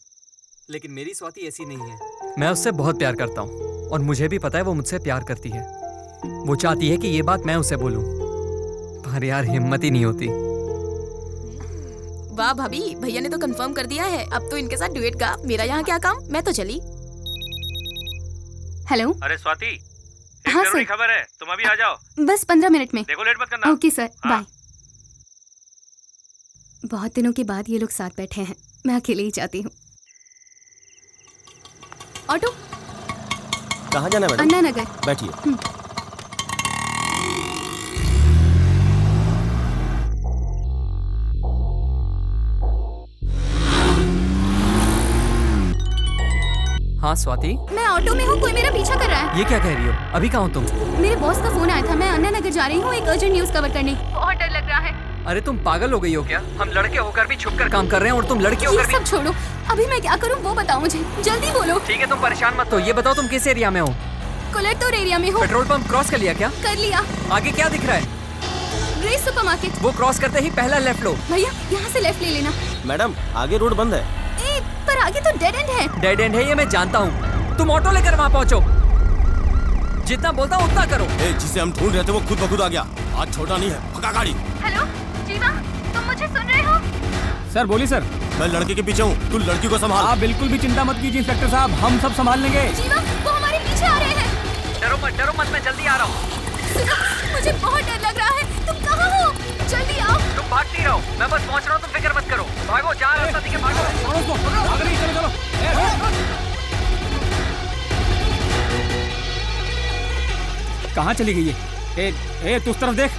S3: लेकिन मेरी स्वाति ऐसी नहीं है। मैं उससे बहुत प्यार करता हूँ और मुझे भी पता है वो मुझसे प्यार करती है। वो चाहती है कि ये बात मैं उसे बोलूं, पर यार हिम्मत ही नहीं होती।
S23: वाह भाभी, भैया ने तो कंफर्म कर दिया है, अब तो इनके साथ डुएट गा। मेरा यहाँ क्या काम, मैं तो चली।
S13: हेलो।
S8: अरे स्वाति, एक
S13: हाँ
S8: जरूरी
S13: सर।
S8: खबर है, तुम अभी आ जाओ।
S13: बस 15 मिनट में।
S8: देखो लेट मत करना।
S13: Okay sir, bye. बहुत दिनों के बाद ये लोग साथ बैठे हैं, मैं अकेले ही जाती हूँ। ऑटो।
S11: कहाँ जाना है मैडम?
S13: अन्ना नगर।
S11: बैठिए।
S3: हाँ स्वाति।
S13: मैं ऑटो में हूँ, कोई मेरा पीछा कर रहा है।
S3: ये क्या कह रही हो? अभी कहाँ हो तुम?
S13: मेरे बॉस का फोन आया था, मैं अन्ना नगर जा रही हूँ एक अर्जेंट न्यूज कवर करने। बहुत डर लग रहा है।
S3: अरे तुम पागल हो गई हो क्या? हम लड़के होकर भी छुप कर काम कर रहे हैं और तुम लड़की
S13: ये
S3: होकर भी।
S13: सब छोड़ो, अभी मैं क्या करूँ वो बताओ मुझे, जल्दी बोलो।
S3: ठीक है तुम परेशान मत हो, ये बताओ तुम किस एरिया में हो?
S13: कोलेटोर एरिया में हो।
S3: पेट्रोल पंप क्रॉस कर लिया क्या?
S13: कर लिया।
S3: आगे क्या दिख रहा है?
S13: Grace supermarket.
S3: वो क्रॉस करते ही पहला लेफ्ट लो।
S13: भैया यहाँ से लेफ्ट ले लेना।
S11: मैडम आगे रोड बंद है।
S13: ए, पर आगे तो डेड एंड है।
S3: डेड एंड है ये मैं जानता हूँ, तुम ऑटो लेकर वहाँ पहुँचो। जितना बोलता हूँ उतना करो।
S11: जिसे हम ढूंढ रहे थे वो खुद ब खुद आ गया। आज छोटा नहीं है, भगा गाड़ी।
S13: हेलो जीवा, तुम मुझे सुन रहे हो?
S8: सर बोलिए सर।
S11: मैं लड़के के पीछे हूँ, तू लड़की को संभाल।
S8: आप बिल्कुल भी चिंता मत कीजिए इंस्पेक्टर साहब, हम सब संभाल लेंगे।
S13: जीवा, वो हमारे पीछे आ रहे हैं।
S3: डरो मत, मैं जल्दी आ रहा हूँ।
S13: सुनो, मुझे बहुत डर लग रहा है, तुम कहाँ हो? जल्दी आओ।
S3: तुम भागती रहो, मैं बस पहुँच रहा हूँ, तुम फिक्र मत करो। भागो, जहाँ रास्ता दिखे भागो।
S8: कहाँ चली गई है? ए, तू उस तरफ देख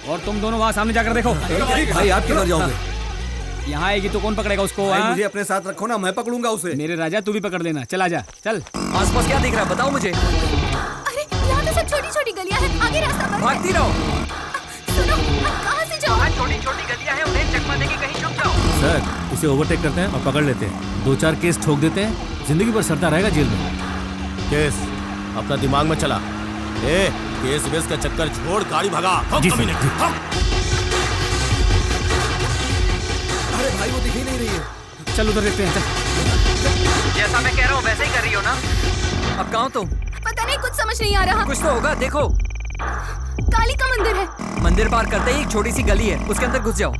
S8: और तुम दोनों वहाँ सामने जाकर देखो।
S18: भाई आप किधर जाओगे?
S8: यहाँ आएगी तो कौन पकड़ेगा उसको?
S18: भाई मुझे अपने साथ रखो ना, मैं पकड़ूंगा उसे।
S8: मेरे राजा तू भी पकड़ लेना, चला जा चल।
S3: आसपास क्या दिख रहा है बताओ मुझे।
S13: अरे यहाँ तो सब छोटी छोटी गलियाँ हैं, आगे रास्ता बंद है।
S3: भागती रहो।
S13: सुनो, अब कहाँ से जाओ?
S3: छोटी छोटी गलियाँ हैं, उन्हें चकमा देके कहीं छुप जाओ।
S8: सर इसे ओवरटेक करते हैं और पकड़ लेते हैं, 2-4 केस ठोक देते हैं, जिंदगी भर सड़ता रहेगा जेल में।
S11: केस अपना दिमाग में चला। ए, केस वेस का चक्कर छोड़, गाड़ी भगा।
S8: जी सर, जी।
S18: अरे भाई वो दिख ही नहीं रही है।
S8: चल उधर देखते हैं, चल।
S3: जैसा मैं कह रहा हूँ वैसे ही कर रही हो ना? अब कहाँ हो तुम?
S13: पता नहीं, कुछ समझ नहीं आ रहा।
S3: कुछ तो होगा, देखो।
S13: काली का मंदिर है।
S3: मंदिर पार करते ही एक छोटी सी गली है, उसके अंदर घुस जाओ।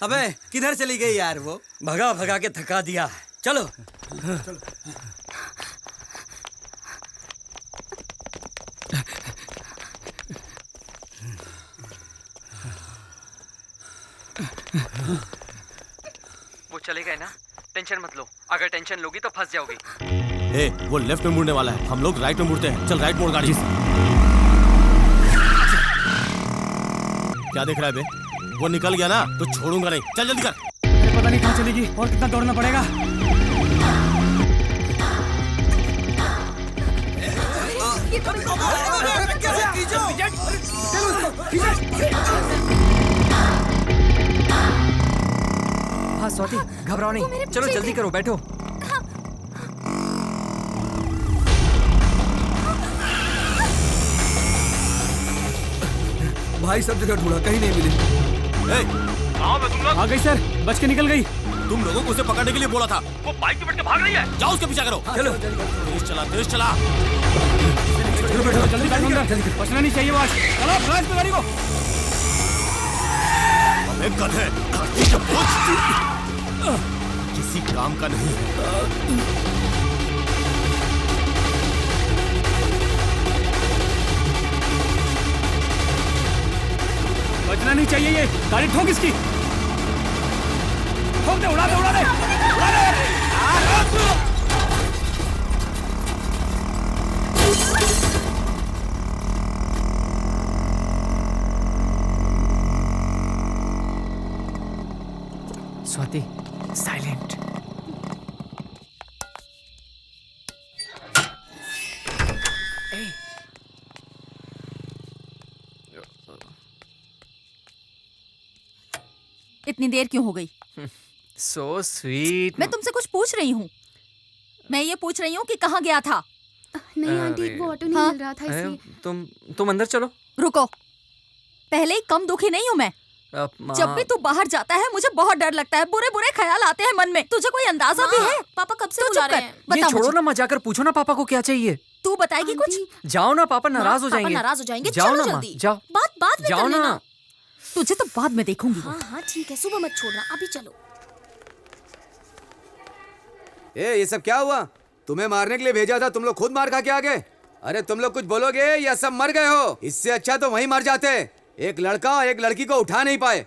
S6: अबे किधर चली गई यार वो?
S12: भगा भगा के थका दिया। चलो।
S3: वो चले गए ना, टेंशन मत लो, अगर टेंशन लोगी तो फंस जाओगी।
S11: ए, वो लेफ्ट में मुड़ने वाला है, हम लोग राइट में मुड़ते हैं। चल राइट मोड़ गाड़ी। क्या देख रहा है बे? वो निकल गया ना तो छोड़ूंगा नहीं, चल जल्दी कर।
S8: पता नहीं कहाँ चलेगी और कितना दौड़ना पड़ेगा।
S3: हाँ स्वाति, घबराओ नहीं, चलो जल्दी करो, बैठो।
S18: भाई सब जगह ढूंढा, कहीं नहीं मिली।
S11: कहाँ पे तुम लोग?
S8: आ गई सर, बच के निकल गई।
S11: तुम लोगों को उसे पकड़ने के लिए बोला था। वो बाइक पे बैठ के भाग रही है, जाओ उसके पीछे करो।
S18: चलो
S11: तेज चला, तेज चला।
S8: चलो बैठो, जल्दी बैठो अंदर, बचना नहीं चाहिए बस। चलो फ्लैश पे गाड़ी को।
S11: अबे गधे, गाड़ी का बोझ किसी काम का नहीं है।
S8: बचना नहीं चाहिए, ये गाड़ी ठोक इसकी, ठोक दे, उड़ा दे, उड़ा दे, उड़ा दे।
S3: स्वाति, साइलेंट।
S5: इतनी देर क्यों हो गई?
S3: So sweet।
S5: मैं तुमसे कुछ पूछ रही हूँ। मैं ये पूछ रही हूँ कि कहाँ गया था?
S13: नहीं आंटी, वो ऑटो नहीं मिल रहा था इसलिए।
S3: तुम अंदर चलो।
S5: रुको, पहले ही कम दुखी नहीं हूँ मैं। जब भी तू बाहर जाता है मुझे बहुत डर लगता है, बुरे बुरे ख्याल आते हैं मन में। तुझे कोई अंदाजा भी है?
S23: पापा कब से
S5: तू
S23: बुला
S5: चुप
S23: रहे
S5: कर,
S23: हैं?
S3: ये
S5: बता
S3: छोड़ो
S5: मुझे।
S3: ना, माँ जाकर पूछो ना पापा को क्या चाहिए।
S5: तू बताएगी कुछ?
S3: जाओ ना, पापा नाराज हो
S23: पापा
S3: जाएंगे।
S23: नाराज हो जाएंगे,
S3: जाओ
S23: चलो
S3: ना माँ,
S23: जल्दी।
S3: जाओ।
S23: बात में
S3: जाओ
S23: कर
S3: ना।
S23: लेना।
S5: तुझे तो बाद में देखूंगी।
S23: हाँ हाँ ठीक है, सुबह मत छोड़ना, अभी चलो।
S7: ए, ये सब क्या हुआ? तुम्हें मारने के लिए भेजा था, तुम लोग खुद मार खा के आ गए। अरे तुम लोग कुछ बोलोगे या सब मर गए हो? इससे अच्छा तो वहीं मर जाते। एक लड़का और एक लड़की को उठा नहीं पाए,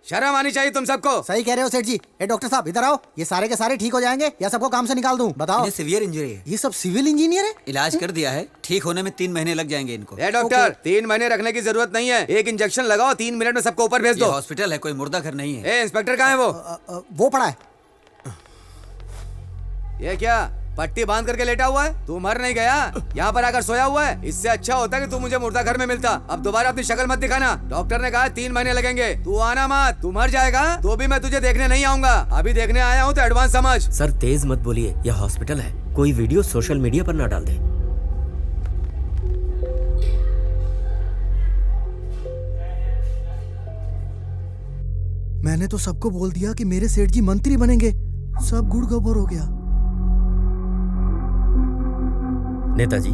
S7: शर्म आनी चाहिए तुम सबको।
S9: सही कह रहे हो सेठ जी। ए डॉक्टर साहब इधर आओ, ये सारे के सारे ठीक हो जाएंगे या सबको काम से निकाल दूं? बताओ।
S6: इन्हें सीवियर इंजरी है।
S9: ये सब सिविल इंजीनियर है?
S6: इलाज कर दिया है, ठीक होने में 3 महीने लग जाएंगे इनको।
S7: ए डॉक्टर, 3 महीने रखने की जरूरत नहीं है, एक इंजेक्शन लगाओ, 3 मिनट में सबको ऊपर भेज दो।
S6: हॉस्पिटल है, कोई मुर्दा घर नहीं है।
S7: ए इंस्पेक्टर कहाँ है वो?
S9: वो पड़ा है।
S7: ये क्या पट्टी बांध करके लेटा हुआ है। तू मर नहीं गया, यहाँ पर आकर सोया हुआ है। इससे अच्छा होता कि तू मुझे मुर्दा घर में मिलता। अब दोबारा अपनी शक्ल मत दिखाना। डॉक्टर ने कहा 3 महीने लगेंगे। तू आना मत, तू मर जाएगा तो भी मैं तुझे देखने नहीं आऊंगा। अभी देखने आया हूँ तो एडवांस समझ।
S4: सर तेज मत बोलिए, यह हॉस्पिटल है, कोई वीडियो सोशल मीडिया पर ना डाल दे।
S9: मैंने तो सबको बोल दिया कि मेरे सेठ जी मंत्री बनेंगे, सब गुड़ गोबर हो गया।
S4: नेताजी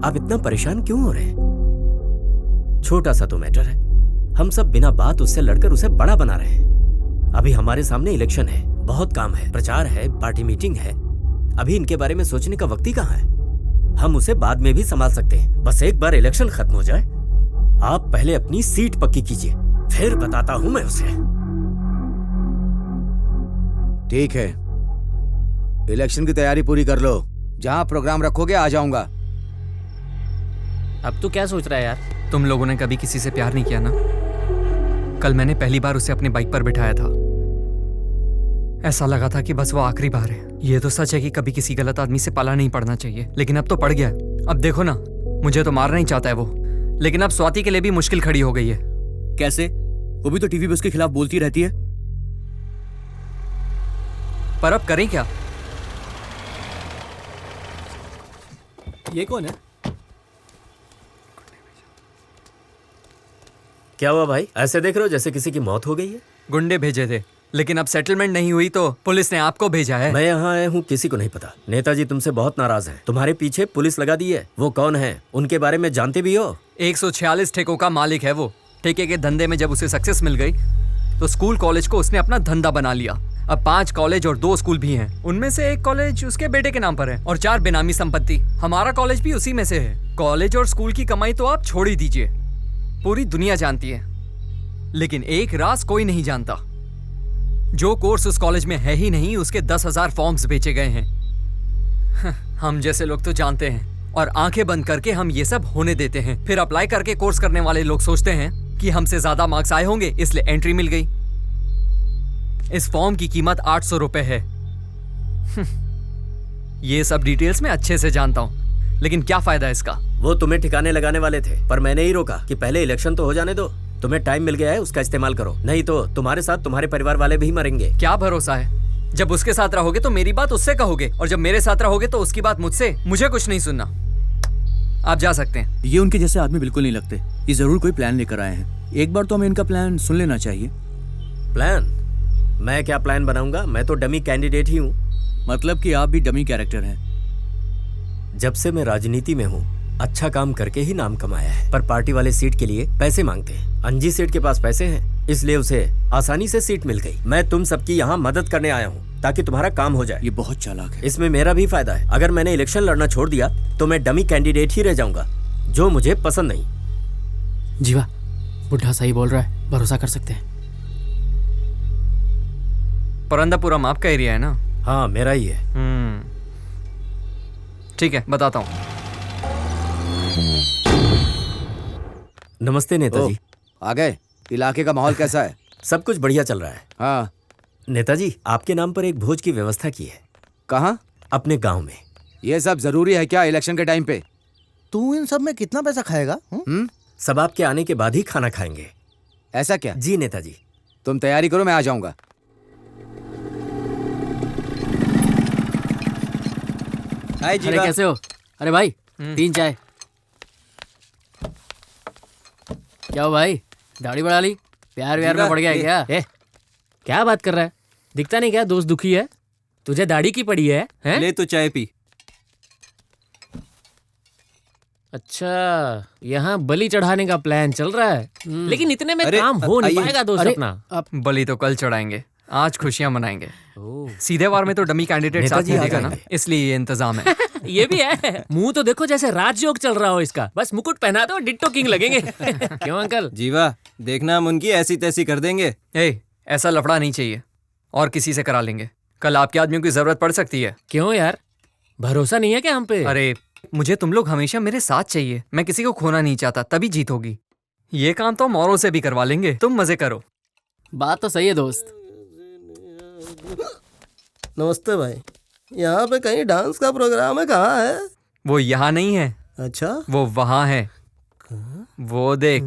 S4: आप इतना परेशान क्यों हो रहे हैं? छोटा सा तो मैटर है, हम सब बिना बात उससे लड़कर उसे बड़ा बना रहे हैं। अभी हमारे सामने इलेक्शन है, बहुत काम है, प्रचार है, पार्टी मीटिंग है। अभी इनके बारे में सोचने का वक्त ही कहाँ है। हम उसे बाद में भी संभाल सकते हैं, बस एक बार इलेक्शन खत्म हो जाए। आप पहले अपनी सीट पक्की कीजिए, फिर बताता हूं मैं उसे।
S7: ठीक है, इलेक्शन की तैयारी पूरी कर लो। जहाँ प्रोग्राम रखोगे आ जाऊंगा।
S1: अब तू क्या सोच रहा है यार?
S3: तुम लोगों ने कभी किसी से प्यार नहीं किया ना? कल मैंने पहली बार उसे अपनी बाइक पर बिठाया था। ऐसा लगा था कि बस वो आखिरी बार है। ये तो सच है कि कभी किसी गलत आदमी से पाला नहीं पड़ना चाहिए, लेकिन अब तो पड़ गया। अब देखो ना, मुझे तो मारना ही चाहता है वो, लेकिन अब स्वाति के लिए भी मुश्किल खड़ी हो गई है।
S2: कैसे? वो भी तो टीवी पे उसके खिलाफ बोलती रहती है।
S3: पर अब करें क्या?
S8: ये कौन है?
S4: क्या हुआ भाई, ऐसे देख रहे हो जैसे किसी की मौत हो गई है?
S3: गुंडे भेजे थे, लेकिन अब सेटलमेंट नहीं हुई तो पुलिस ने आपको भेजा है।
S4: मैं यहाँ आया हूँ, किसी को नहीं पता। नेताजी तुमसे बहुत नाराज हैं। तुम्हारे पीछे पुलिस लगा दी है। वो कौन है, उनके बारे में जानते भी हो?
S3: 146 ठेकों का मालिक है वो। ठेके के धंधे में जब उसे सक्सेस मिल गई तो स्कूल कॉलेज को उसने अपना धंधा बना लिया। अब 5 कॉलेज और 2 स्कूल भी हैं। उनमें से 1 कॉलेज उसके बेटे के नाम पर है और 4 बेनामी संपत्ति। हमारा कॉलेज भी उसी में से है। कॉलेज और स्कूल की कमाई तो आप छोड़ ही दीजिए, पूरी दुनिया जानती है, लेकिन एक राज कोई नहीं जानता। जो कोर्स उस कॉलेज में है ही नहीं, उसके 10,000 फॉर्म्स बेचे गए हैं। हम जैसे लोग तो जानते हैं और आंखें बंद करके हम ये सब होने देते हैं। फिर अप्लाई करके कोर्स करने वाले लोग सोचते हैं कि हमसे ज्यादा मार्क्स आए होंगे, इसलिए एंट्री मिल गई। इस फॉर्म की कीमत 800 रुपए है। ये सब डिटेल्स मैं अच्छे से जानता हूँ, लेकिन क्या फायदा इसका?
S4: वो तुम्हें ठिकाने लगाने वाले थे, पर मैंने ही रोका कि पहले इलेक्शन तो हो जाने दो। तुम्हें टाइम मिल गया है, उसका इस्तेमाल करो, नहीं तो तुम्हारे साथ तुम्हारे परिवार वाले भी मरेंगे।
S3: क्या भरोसा है? जब उसके साथ रहोगे तो मेरी बात उससे कहोगे, और जब मेरे साथ रहोगे तो उसकी बात मुझसे। मुझे कुछ नहीं सुनना, आप जा सकते हैं।
S2: ये उनके जैसे आदमी बिल्कुल नहीं लगते। ये जरूर कोई प्लान लेकर आए हैं। एक बार तो हमें इनका प्लान सुन लेना चाहिए।
S4: प्लान? मैं क्या प्लान बनाऊंगा? मैं तो डमी कैंडिडेट ही हूँ।
S2: मतलब कि आप भी डमी कैरेक्टर हैं।
S4: जब से मैं राजनीति में हूँ, अच्छा काम करके ही नाम कमाया है, पर पार्टी वाले सीट के लिए पैसे मांगते हैं। अंजी सेठ के पास पैसे हैं, इसलिए उसे आसानी से सीट मिल गई। मैं तुम सबकी यहाँ मदद करने आया हूँ ताकि तुम्हारा काम हो जाए।
S2: ये बहुत चालाक है।
S4: इसमें मेरा भी फायदा है। अगर मैंने इलेक्शन लड़ना छोड़ दिया तो मैं डमी कैंडिडेट ही रह जाऊंगा, जो मुझे पसंद नहीं।
S15: जीवा, बुढ़ा सही बोल रहा है, भरोसा कर सकते हैं।
S3: परंदापुरम आपका एरिया है ना?
S4: हाँ मेरा ही है।
S3: ठीक है, बताता हूँ।
S4: नमस्ते नेताजी।
S7: आ गए? इलाके का माहौल कैसा है?
S4: सब कुछ बढ़िया चल रहा है।
S7: हाँ
S4: नेताजी, आपके नाम पर एक भोज की व्यवस्था की है।
S7: कहाँ?
S4: अपने गांव में।
S7: ये सब जरूरी है क्या इलेक्शन के टाइम पे?
S9: तू इन सब में कितना पैसा खाएगा?
S4: सब आपके आने के बाद ही खाना खाएंगे।
S7: ऐसा क्या?
S4: जी नेताजी।
S7: तुम तैयारी करो, मैं आ जाऊंगा।
S15: अरे कैसे हो? अरे भाई 3 चाय। क्या हो भाई, दाढ़ी बढ़ा ली? प्यार व्यार में पड़ गया है क्या?
S1: क्या बात कर रहा है? दिखता नहीं क्या दोस्त दुखी है? तुझे दाढ़ी की पड़ी है?
S17: ले तो चाय पी।
S1: अच्छा, यहाँ बलि चढ़ाने का प्लान चल रहा है, लेकिन इतने में काम हो नहीं पाएगा दोस्त अपना।
S3: बलि तो कल चढ़ाएंगे, आज खुशियां मनाएंगे। सीधे वार में तो डमी कैंडिडेट साथ नहीं देगा ना, इसलिए ये इंतजाम है।
S1: ये भी है। मुंह तो देखो जैसे राजयोग चल रहा हो इसका। बस मुकुट पहना दो, डिट्टो किंग लगेंगे। क्यों अंकल?
S17: जीवा, देखना हम उनकी ऐसी तैसी कर देंगे।
S3: ऐसा लफड़ा नहीं चाहिए, और किसी से करा लेंगे। कल आपके आदमियों की जरूरत पड़ सकती है।
S1: क्यों यार, भरोसा नहीं है क्या हम पे?
S3: अरे मुझे तुम लोग हमेशा मेरे साथ चाहिए। मैं किसी को खोना नहीं चाहता, तभी जीत होगी। ये काम तो हम औरों से भी करवा लेंगे, तुम मजे करो।
S15: बात तो सही है दोस्त।
S11: नमस्ते भाई।
S16: यहाँ पे कहीं डांस का प्रोग्राम है, कहाँ है?
S3: वो यहाँ नहीं है।
S16: अच्छा,
S3: वो वहाँ है। वो देख।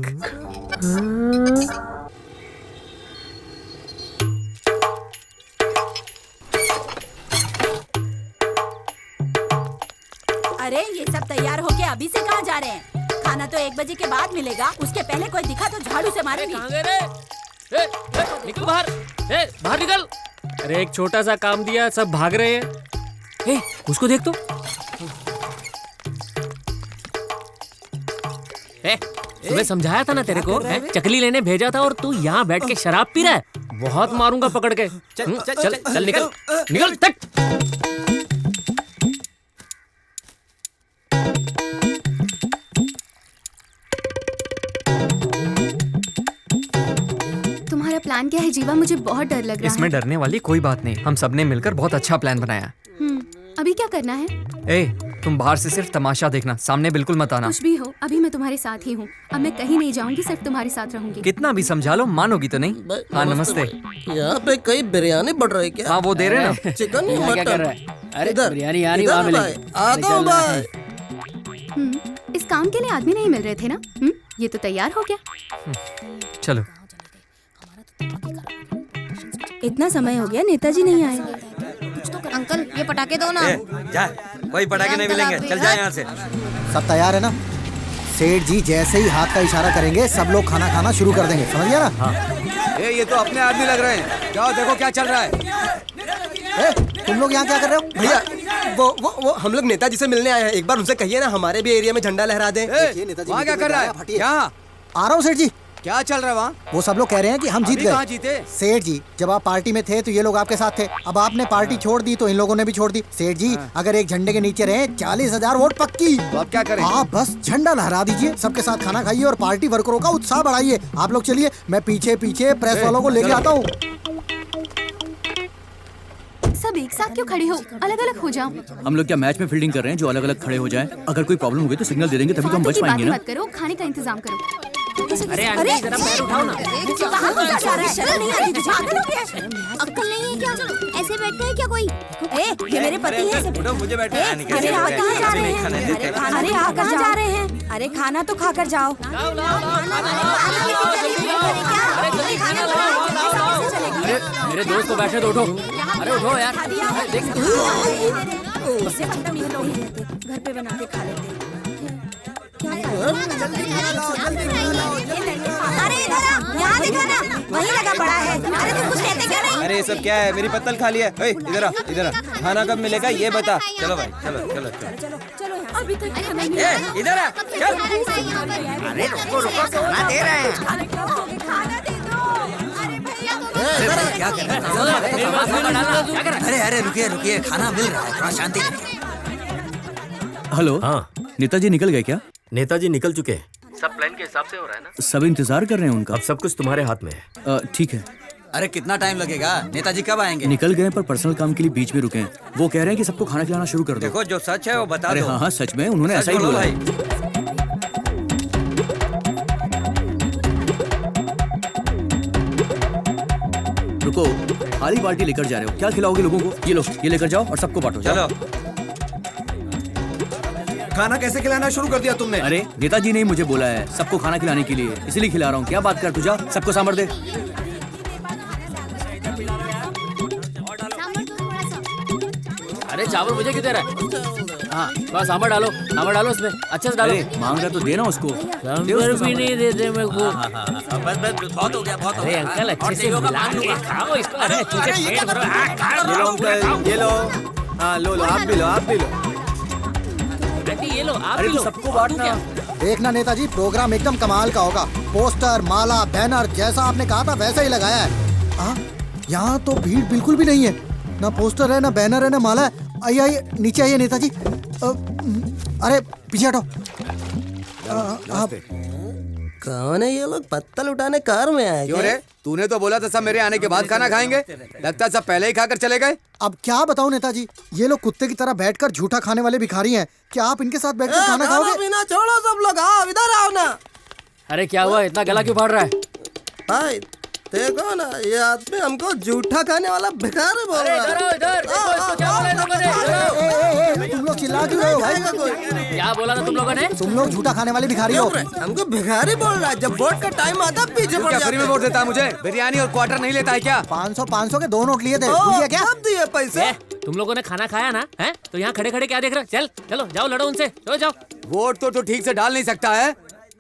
S19: अरे ये सब तैयार होके अभी से कहाँ जा रहे हैं? खाना तो 1 बजे के बाद मिलेगा, उसके पहले कोई दिखा तो झाड़ू से मारेंगे।
S1: निकल बाहर, बाहर निकल। अरे एक छोटा सा काम दिया, सब भाग रहे हैं। उसको देख तो। तुम्हें समझाया था ना तेरे को, चकली लेने भेजा था और तू यहाँ बैठ के शराब पी रहा है। बहुत मारूंगा पकड़ के। चल चल चल निकल निकल तक।
S13: तुम्हारा प्लान क्या है जीवा? मुझे बहुत डर लग रहा है।
S3: इसमें डरने वाली कोई बात नहीं, हम सबने मिलकर बहुत अच्छा प्लान बनाया।
S13: अभी क्या करना है?
S3: तुम बाहर से सिर्फ तमाशा देखना, सामने बिल्कुल मत आना।
S13: कुछ भी हो, अभी मैं तुम्हारे साथ ही हूँ। अब मैं कहीं नहीं जाऊंगी, सिर्फ तुम्हारे साथ रहूंगी।
S3: कितना भी समझा लो, मानोगी तो नहीं। हाँ नमस्ते।
S16: यहाँ पे कहीं बिरयानी बढ़ रही है क्या?
S3: हाँ वो दे रहे ना।
S16: चिकन या मटन?
S15: अरे
S16: इधर
S15: बिरयानी यानी वहाँ मिलेगी।
S16: आता हूँ भाई।
S13: इस काम के लिए आदमी नहीं मिल रहे थे ना? ये तो तैयार हो गया।
S3: चलो।
S19: इतना समय हो गया, नेताजी नहीं आए।
S23: अंकल ये पटाखे दो ना।
S12: जा, कोई पटाखे नहीं मिलेंगे, चल जा यहाँ से।
S9: सब तैयार है ना? सेठ जी जैसे ही हाथ का इशारा करेंगे सब लोग खाना खाना शुरू कर देंगे, समझ गया ना?
S7: ये तो अपने आदमी लग रहे हैं। जाओ देखो क्या चल रहा है।
S9: तुम लोग यहाँ क्या कर रहे हो?
S18: भैया वो हम लोग नेताजी से मिलने आए हैं। एक बार उनसे कहिए ना हमारे भी एरिया में झंडा लहरा दें।
S7: वहाँ क्या कर रहा है? यहाँ
S9: आ रहा हूँ सेठ जी।
S7: क्या चल रहा है वहाँ?
S9: वो सब लोग कह रहे हैं कि हम जीत गए।
S7: कहाँ जीते?
S9: सेठ जी जब आप पार्टी में थे तो ये लोग आपके साथ थे, अब आपने पार्टी छोड़ दी तो इन लोगों ने भी छोड़ दी। सेठ जी अगर एक झंडे के नीचे रहे 40,000 वोट पक्की।
S7: तो अब क्या करें?
S9: आप बस झंडा लहरा दीजिए, सबके साथ खाना खाइए और पार्टी वर्करों का उत्साह बढ़ाइए। आप लोग चलिए, मैं पीछे पीछे प्रेस वालों को लेके आता हूँ।
S13: सब एक साथ क्यों खड़े हो? अलग अलग हो जाओ।
S2: हम लोग क्या मैच में फील्डिंग कर रहे हैं जो अलग अलग खड़े हो जाएं? अगर कोई प्रॉब्लम होगी तो सिग्नल दे देंगे, तभी तो हम बच पाएंगे ना।
S13: मत करो, खाने का इंतजाम करो।
S1: अरे जरा पैर उठाओ ना।
S19: कहाँ को जा रहा है? शर्म नहीं आती तुझे? पागल हो गया?
S14: अक्ल नहीं है क्या? ऐसे बैठते हैं क्या कोई?
S19: ये मेरे पति हैं।
S12: मुझे बैठे
S19: अरे आप कहाँ जा रहे हैं? अरे आप कहाँ जा रहे हैं? अरे खाना तो खाकर जाओ।
S15: मेरे दोस्त को बैठे तो उठो। अरे उठो यार।
S19: घर पे बना के खा लेते। अरे इधर यहाँ देखो ना, वही लगा पड़ा है। अरे तुम कुछ कहते क्या नहीं?
S11: अरे ये सब क्या है? मेरी पत्तल खाली है। इधर आ, इधर आ। खाना कब मिलेगा ये बता।
S12: चलो भाई, चलो चलो
S19: चलो चलो अभी तक
S12: इधर आ, चल। अरे रुको रुको, खाना दे रहे हैं।
S19: खाना दे दो। अरे भैया
S6: क्या कर रहे हैं? अरे रुकिए रुकिए, खाना मिल रहा है, थोड़ा शांति रखिए।
S2: हेलो।
S4: हाँ
S2: नेताजी निकल गए क्या?
S4: नेताजी निकल चुके हैं।
S22: सब प्लान के हिसाब से हो रहा है ना?
S2: सब इंतजार कर रहे हैं उनका।
S4: अब सब कुछ तुम्हारे हाथ में है।
S2: ठीक है।
S6: अरे कितना टाइम लगेगा? नेताजी कब आएंगे?
S2: निकल गए पर पर्सनल काम के लिए बीच में रुके हैं। वो कह रहे हैं कि सबको खाना खिलाना शुरू कर दो।
S12: देखो जो सच है वो बता
S2: अरे
S12: दो।
S2: हाँ सच में उन्होंने ऐसा ही बोला। रुको, खाली बाल्टी लेकर जा रहे हो, क्या खिलाओगे लोगों को? ये लो, ये लेकर जाओ और सबको बांटो।
S12: चलो।
S18: खाना कैसे खिलाना शुरू कर दिया तुमने?
S2: अरे नेताजी ने मुझे बोला है सबको खाना खिलाने के लिए, इसलिए खिला रहा हूँ। क्या बात कर तुझा, सबको सांभर दे।
S15: अरे चावल मुझे क्यों दे रहा है? हाँ थोड़ा सांभर डालो, सांभर डालो उसमें, अच्छे से डालो।
S2: मांग रहा तो देना उसको।
S1: सांभर भी नहीं देते मेरे को।
S6: बस बहुत हो गया, बहुत हो
S1: अरे
S6: गया।
S1: अंकल अच्छे से मिला के खाओ इसको। अरे अच्छे से पेट भरो।
S18: ये लो अंकल, ये लो। हाँ लो लो, आप भी लो, आप भी लो।
S1: आंटी ये लो, आप
S2: अरे
S1: भी
S2: तो
S1: लो।
S2: सबको बांटना।
S9: देखना नेताजी, प्रोग्राम एकदम कमाल का होगा। पोस्टर, माला, बैनर जैसा आपने कहा था वैसा ही लगाया है। यहाँ तो भीड़ बिल्कुल भी नहीं है, ना पोस्टर है, ना बैनर है, ना माला है। आइए आइए नीचे आइए नेताजी। अरे पीछे हटो। आप
S16: कौन है ये लोग? पत्तल उठाने कार में आए
S7: क्यों रे? तूने तो बोला था सब मेरे आने के बाद खाना खाएंगे। लगता है सब पहले ही खाकर चले गए।
S9: अब क्या बताऊं नेताजी, ये लोग कुत्ते की तरह बैठकर झूठा खाने वाले भिखारी हैं। क्या आप इनके साथ बैठकर खाना खाओगे?
S16: बिना छोड़ो सब लोग, आओ इधर आओ ना।
S15: अरे क्या हुआ, इतना गला क्यों फाड़ रहा है?
S16: भाई देखो ना, ये आदमी हमको झूठा खाने वाला भिखारी बोल रहा है।
S15: इधर देखो इसको क्या बोला इन लोगों ने।
S9: पगला क्यों रहे हो भाई?
S15: क्या बोला था तुम लोगों ने?
S9: तुम लोग झूठा खाने वाले भिखारी हो।
S16: हमको भिखारी बोल रहा है, जब वोट का टाइम आता पीछे पड़
S7: क्या फ्री में वोट देता है मुझे? बिरयानी और क्वार्टर नहीं लेता है क्या?
S9: 500 के 2 नोट लिए थे, भूल गया क्या?
S16: कब दिए पैसे?
S1: तुम लोगों ने खाना खाया ना? हैं? तो यहाँ खड़े खड़े क्या देख रहे हो? चल चलो जाओ, लड़ो उनसे, चलो जाओ।
S7: वोट तो ठीक से डाल नहीं सकता है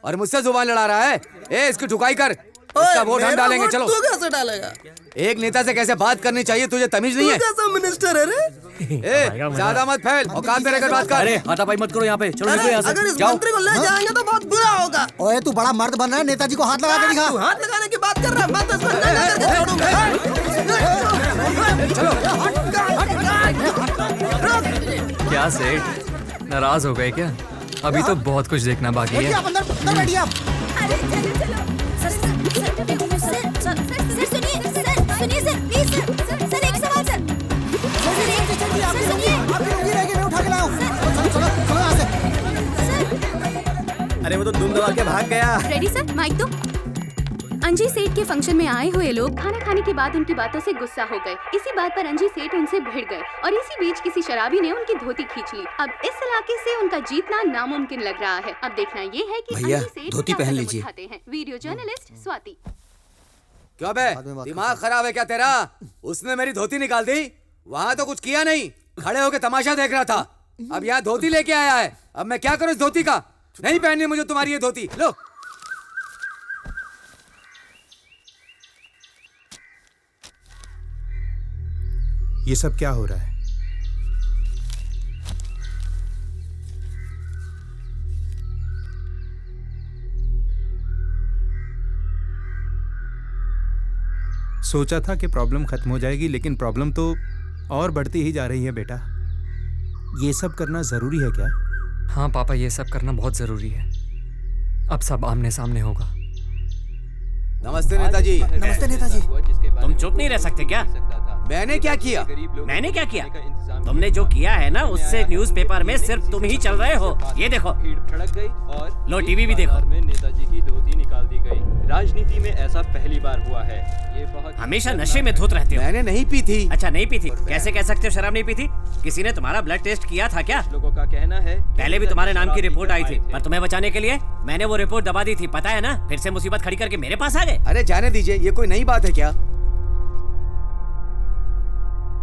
S7: और मुझसे जुबान लड़ा रहा है। ए, इसकी ठुकाई कर, इसका वोट हम डालेंगे। चलो।
S16: तू कैसे डालेगा?
S7: एक नेता से कैसे बात करनी चाहिए, तुझे तमीज नहीं है?
S16: तू कैसा मिनिस्टर है रे?
S7: ए, ज्यादा मत फैल और काम पे रहकर बात कर।
S2: अरे हाथापाई मत करो यहाँ पे, चलो निकलो यहाँ
S16: अगर
S2: से,
S16: इस
S2: जाओ।
S16: मंत्री को ले जाएंगे तो बहुत बुरा होगा।
S9: ओए तू बड़ा मर्द बन रहा है, नेताजी को हाथ लगा के दिखा।
S16: तू हाथ लगाने की बात कर रहा है, मैं तो इसको नंगा करके छोड़ूंगा।
S3: क्या सेठ, नाराज हो गए क्या? अभी तो बहुत कुछ देखना बाकी
S9: बैठिए
S3: है।
S9: आप, अंदर बैठिए आप।
S19: अरे चलो चलो सर सुनिए सर प्लीज सर एक सवाल सर सुनिए।
S9: आपकी उंगली रहेगी, मैं उठा के लाऊं। चलो यहाँ से।
S18: अरे वो तो दुम दबा के भाग गया।
S13: रेडी सर, माइक दो। अंजी सेठ के फंक्शन में आए हुए लोग खाना खाने के बाद उनकी बातों से गुस्सा हो गए। इसी बात पर अंजी सेठ उनसे भिड़ गए और इसी बीच किसी शराबी ने उनकी धोती खींच ली। अब इस इलाके से उनका जीतना नामुमकिन लग रहा है। अब देखना ये है कि
S6: भैया,
S13: अंजी सेठ
S6: धोती
S13: क्या
S6: पहन
S13: कदम
S6: लीजिए।
S13: उठाते हैं। Video journalist Swati.
S7: क्यों बे, दिमाग खराब है क्या तेरा? उसने मेरी धोती निकाल दी, वहाँ तो कुछ किया नहीं, खड़े होके तमाशा देख रहा था। अब यहाँ धोती लेके आया है, अब मैं क्या करूँ इस धोती का? नहीं पहननी मुझे तुम्हारी ये धोती। लो।
S10: ये सब क्या हो रहा है? सोचा था कि प्रॉब्लम खत्म हो जाएगी, लेकिन प्रॉब्लम तो और बढ़ती ही जा रही है बेटा। ये सब करना जरूरी है क्या?
S3: हाँ पापा, ये सब करना बहुत जरूरी है। अब सब आमने सामने होगा।
S7: नमस्ते नेताजी।
S9: नमस्ते नेताजी।
S1: तुम चुप नहीं रह सकते क्या?
S7: मैंने क्या किया?
S1: मैंने क्या किया? तुमने जो किया है ना, उससे न्यूज़पेपर में सिर्फ तुम ही चल रहे हो। ये देखो,
S17: भड़क गई और
S1: लो टीवी भी देखो।
S17: में नेताजी की धोती निकाल दी गई। राजनीति में ऐसा पहली बार हुआ है। ये बहुत
S1: हमेशा नशे में धुत रहते हो।
S7: मैंने नहीं पी थी।
S1: अच्छा नहीं पी थी, कैसे कह सकते हो शराब नहीं पी थी? किसी ने तुम्हारा ब्लड टेस्ट किया था क्या?
S17: लोगों का कहना है
S1: पहले भी तुम्हारे नाम की रिपोर्ट आई थी, पर तुम्हें बचाने के लिए मैंने वो रिपोर्ट दबा दी थी, पता है ना? फिर से मुसीबत खड़ी करके मेरे पास आ गए।
S7: अरे जाने दीजिए, ये कोई नई बात है क्या?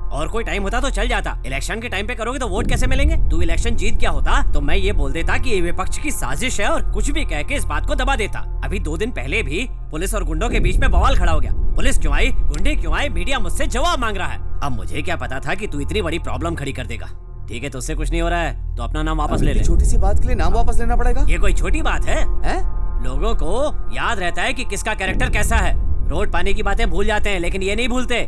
S1: और कोई टाइम होता तो चल जाता, इलेक्शन के टाइम पे करोगे तो वोट कैसे मिलेंगे? तू इलेक्शन जीत गया होता तो मैं ये बोल देता कि ये विपक्ष की साजिश है और कुछ भी कह के इस बात को दबा देता। अभी 2 दिन पहले भी पुलिस और गुंडों के बीच में बवाल खड़ा हो गया। पुलिस क्यों आई, गुंडे क्यों आए, मीडिया मुझसे जवाब मांग रहा है। अब मुझे क्या पता था कि तू इतनी बड़ी प्रॉब्लम खड़ी कर देगा। ठीक है, तुझसे कुछ नहीं हो रहा है तो अपना नाम वापस ले ले।
S7: छोटी सी बात के लिए नाम वापस लेना पड़ेगा?
S1: ये कोई छोटी बात है? लोगों को याद रहता है कि किसका कैरेक्टर कैसा है। रोड पानी की बातें भूल जाते हैं, लेकिन ये नहीं भूलते।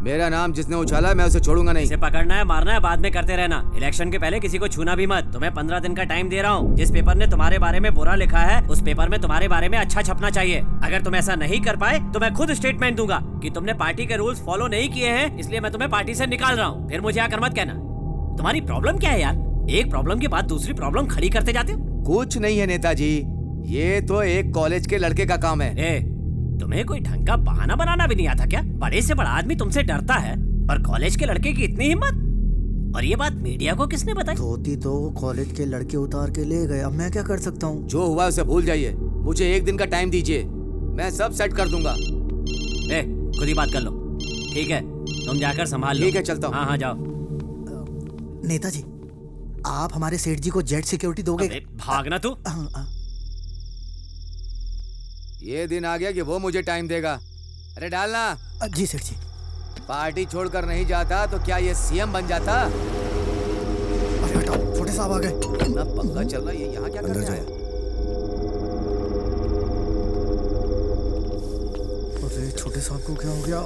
S7: मेरा नाम जिसने उछाला मैं उसे छोड़ूंगा नहीं।
S1: इसे पकड़ना है, मारना है, बाद में करते रहना। इलेक्शन के पहले किसी को छूना भी मत। तुम्हें 15 दिन का टाइम दे रहा हूँ। जिस पेपर ने तुम्हारे बारे में बुरा लिखा है, उस पेपर में तुम्हारे बारे में अच्छा छपना चाहिए। अगर तुम ऐसा नहीं कर पाए तो मैं खुद स्टेटमेंट दूंगा कि तुमने पार्टी के रूल्स फॉलो नहीं किए हैं, इसलिए मैं तुम्हें पार्टी से निकाल रहा हूँ। फिर मुझे आकर मत कहना। तुम्हारी प्रॉब्लम क्या है यार? एक प्रॉब्लम के बाद दूसरी प्रॉब्लम खड़ी करते जाते हो।
S7: कुछ नहीं है नेताजी, ये तो एक कॉलेज के लड़के का काम है।
S1: तुम्हें कोई ढंग का बहाना बनाना भी नहीं आता क्या? बड़े से बड़ा आदमी तुमसे डरता है और कॉलेज के लड़के की इतनी हिम्मत? और ये बात मीडिया को किसने बताई?
S9: धोती तो कॉलेज के लड़के उतार के ले गए, अब मैं क्या कर सकता हूँ?
S7: जो हुआ उसे भूल जाइए, मुझे 1 दिन का टाइम दीजिए, मैं सब सेट कर दूंगा।
S1: खुद ही बात कर लो। ठीक है, तुम जाकर संभाल लो।
S7: ठीक है, चलता हूँ।
S1: हाँ जाओ।
S9: नेताजी, आप हमारे सेठ जी को जेट सिक्योरिटी दोगे?
S1: भागना तू।
S7: ये दिन आ गया कि वो मुझे टाइम देगा। अरे डालना।
S9: जी सेठ जी।
S7: पार्टी छोड़कर नहीं जाता तो क्या ये सीएम बन जाता?
S9: अरे हटाओ, छोटे साहब आ गए।
S7: इतना पंगा चल रहा है, ये यहाँ क्या कर रहा है?
S9: अरे छोटे साहब को क्या हो गया?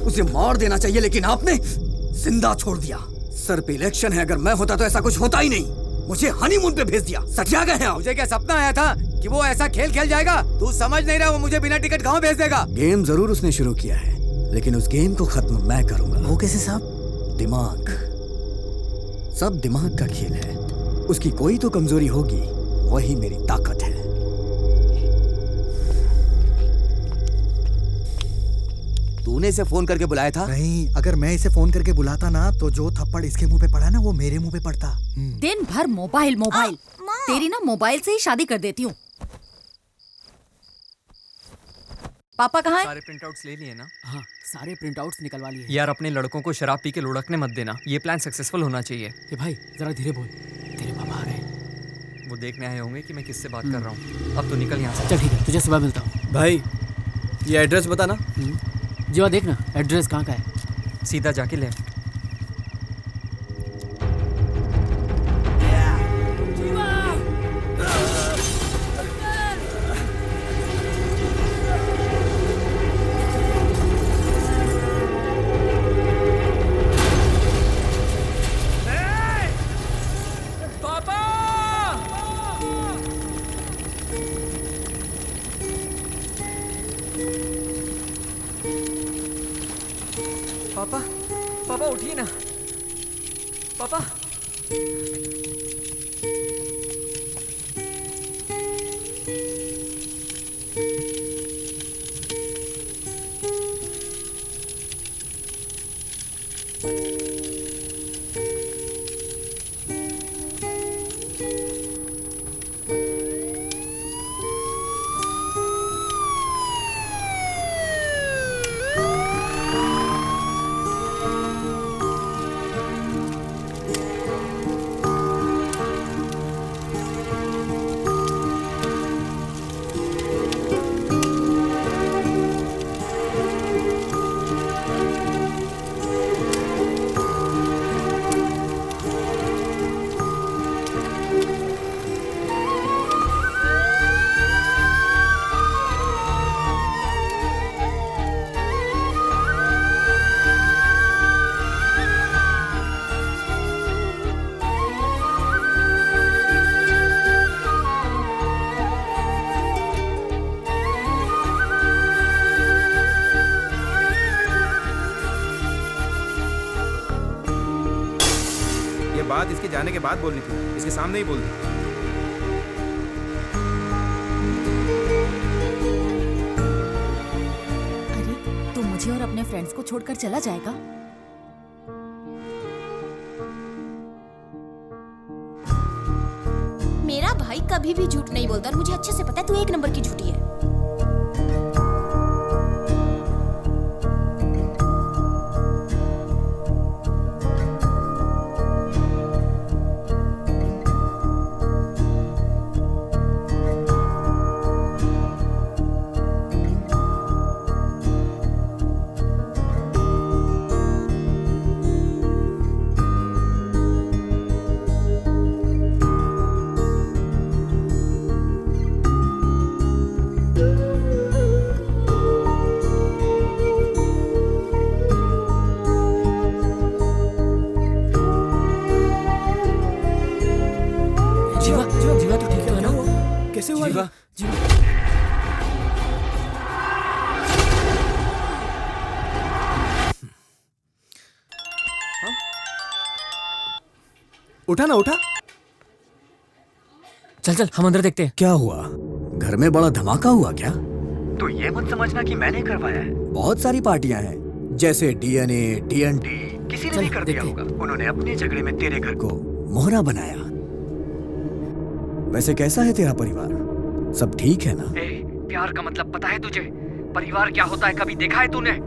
S6: उसे मार देना चाहिए, लेकिन आपने जिंदा छोड़ दिया। सर पे इलेक्शन है, अगर मैं होता तो ऐसा कुछ होता ही नहीं। मुझे हनीमून पे भेज दिया। सटिया गए हैं।
S7: मुझे क्या सपना आया था कि वो ऐसा खेल खेल जाएगा? तू समझ नहीं रहा, वो मुझे बिना टिकट गाँव भेज देगा।
S6: गेम जरूर उसने शुरू किया है, लेकिन उस गेम को खत्म मैं करूंगा।
S9: वो कैसे साहब?
S6: दिमाग, सब दिमाग का खेल है। उसकी कोई तो कमजोरी होगी, वही मेरी ताकत है।
S7: तूने इसे फोन करके बुलाया था?
S9: नहीं, अगर मैं इसे फोन करके बुलाता ना तो जो थप्पड़ इसके मुंह पे पड़ा ना वो मेरे मुंह पे पड़ता।
S19: दिन भर मोबाइल मोबाइल। तेरी ना मोबाइल से ही शादी कर देती हूँ। पापा कहाँ
S3: सारे प्रिंटआउट्स ले लिए ना?
S15: हाँ, सारे प्रिंटआउट्स निकलवा लिए।
S3: यार अपने लड़कों को शराब पी के लुढ़कने मत देना, ये प्लान सक्सेसफुल होना चाहिए।
S15: ये भाई जरा धीरे बोल, तेरे पापा आ रहे हैं।
S3: वो देखने आए होंगे कि मैं किससे बात कर रहा हूँ। अब तो निकल यहाँ से।
S15: चल ठीक है, तुझे सुबह मिलता हूँ।
S18: भाई ये एड्रेस बता ना।
S15: जीवा देखना एड्रेस कहाँ का है।
S3: सीधा जाके लेफ्ट। पापा, पापा उठिए ना। पापा।
S10: बात इसके जाने के बाद बोलनी थी, इसके सामने ही बोल दी।
S19: अरे तू मुझे और अपने फ्रेंड्स को छोड़कर चला जाएगा?
S23: मेरा भाई कभी भी झूठ नहीं बोलता और मुझे अच्छे से पता है तू एक नंबर की झूठी है।
S6: उठा ना उठा।
S3: चल चल हम अंदर देखते हैं।
S6: क्या हुआ? घर में बड़ा धमाका हुआ क्या?
S18: तो ये मत समझना कि मैंने करवाया है।
S6: बहुत सारी पार्टियां हैं, जैसे डीएनए, टीएनटी।
S18: किसी ने भी कर दिया होगा। उन्होंने अपने झगड़े में तेरे घर
S6: को मोहरा बनाया। वैसे कैसा है तेरा परिवार? सब ठीक है ना?
S3: प्यार का मतलब पता है तुझे? परिवार क्या होता है कभी देखा है तूने?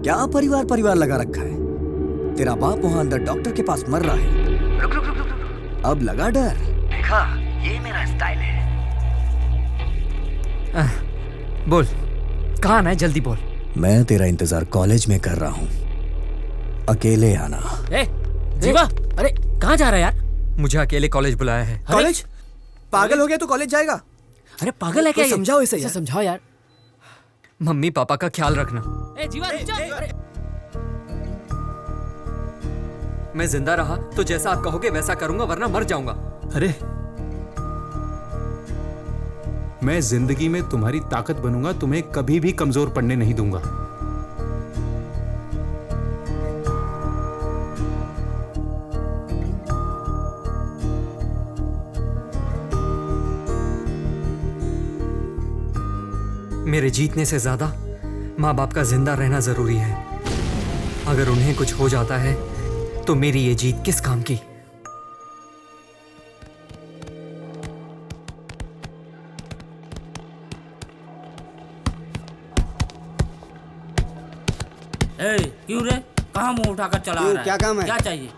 S6: क्या परिवार परिवार लगा रखा है? तेरा बाप वहाँ अंदर डॉक्टर के पास मर रहा है।
S18: रुक रुक रुक रुक।
S6: अब लगा डर?
S18: देखा, ये मेरा स्टाइल है।
S3: बोल, कहाँ आना है? जल्दी बोल।
S6: मैं तेरा इंतजार कॉलेज में कर रहा हूँ, अकेले आना।
S15: जीवा, अरे कहाँ जा रहा है यार?
S3: मुझे अकेले कॉलेज बुलाया है।
S18: कॉलेज? पागल हो गया तो कॉलेज जाएगा?
S15: अरे पागल है क्या?
S18: समझाओ इसे यार।
S15: समझाओ यार।
S3: मम्मी पापा का ख्याल रखना।
S15: जीवा,
S3: मैं जिंदा रहा तो जैसा आप कहोगे वैसा करूंगा, वरना मर जाऊंगा।
S10: अरे मैं जिंदगी में तुम्हारी ताकत बनूंगा, तुम्हें कभी भी कमजोर पड़ने नहीं दूंगा।
S3: मेरे जीतने से ज्यादा माँ बाप का जिंदा रहना जरूरी है। अगर उन्हें कुछ हो जाता है तो मेरी ये जीत किस काम की।
S1: क्यों रे, कहाँ मुंह उठाकर चला रहा है?
S6: क्या काम है?
S1: क्या चाहिए?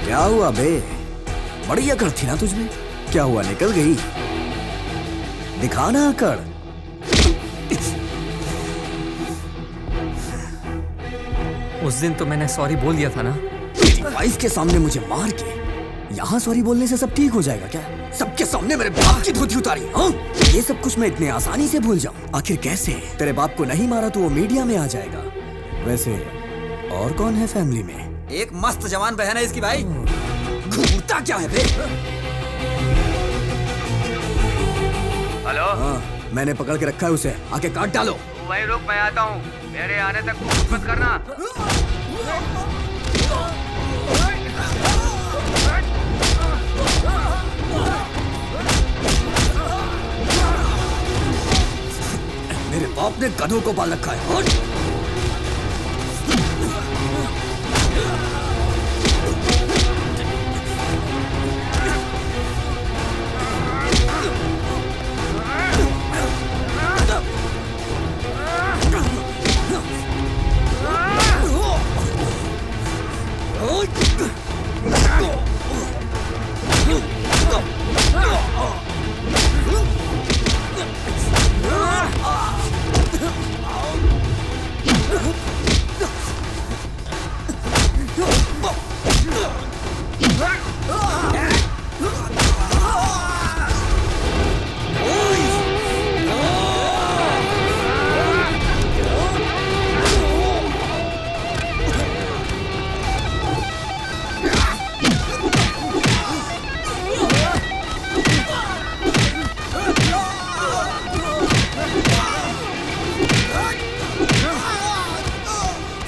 S6: क्या हुआ बे? बड़ी अकड़ थी ना तुझमें। क्या हुआ, निकल गई? दिखाना अकड़।
S3: उस दिन तो मैंने सॉरी बोल दिया था ना।
S6: वाइफ के सामने मुझे मार के यहाँ सॉरी बोलने से सब ठीक हो जाएगा क्या? सबके सामने मेरे बाप की धोती उतारी, हाँ? ये सब कुछ मैं इतने आसानी से भूल जाऊं? आखिर कैसे? तेरे बाप को नहीं मारा तो वो मीडिया में आ जाएगा। वैसे और कौन है फैमिली में?
S18: एक मस्त जवान बहन है इसकी भाई।
S6: घूरता क्या है बे?
S18: हेलो,
S6: हाँ, मैंने पकड़ के रखा है उसे, आके काट डालो।
S18: वही रुक, मैं आता हूँ। मेरे आने तक कुछ मत करना।
S6: मेरे बाप ने गधों को पाल रखा है। हट!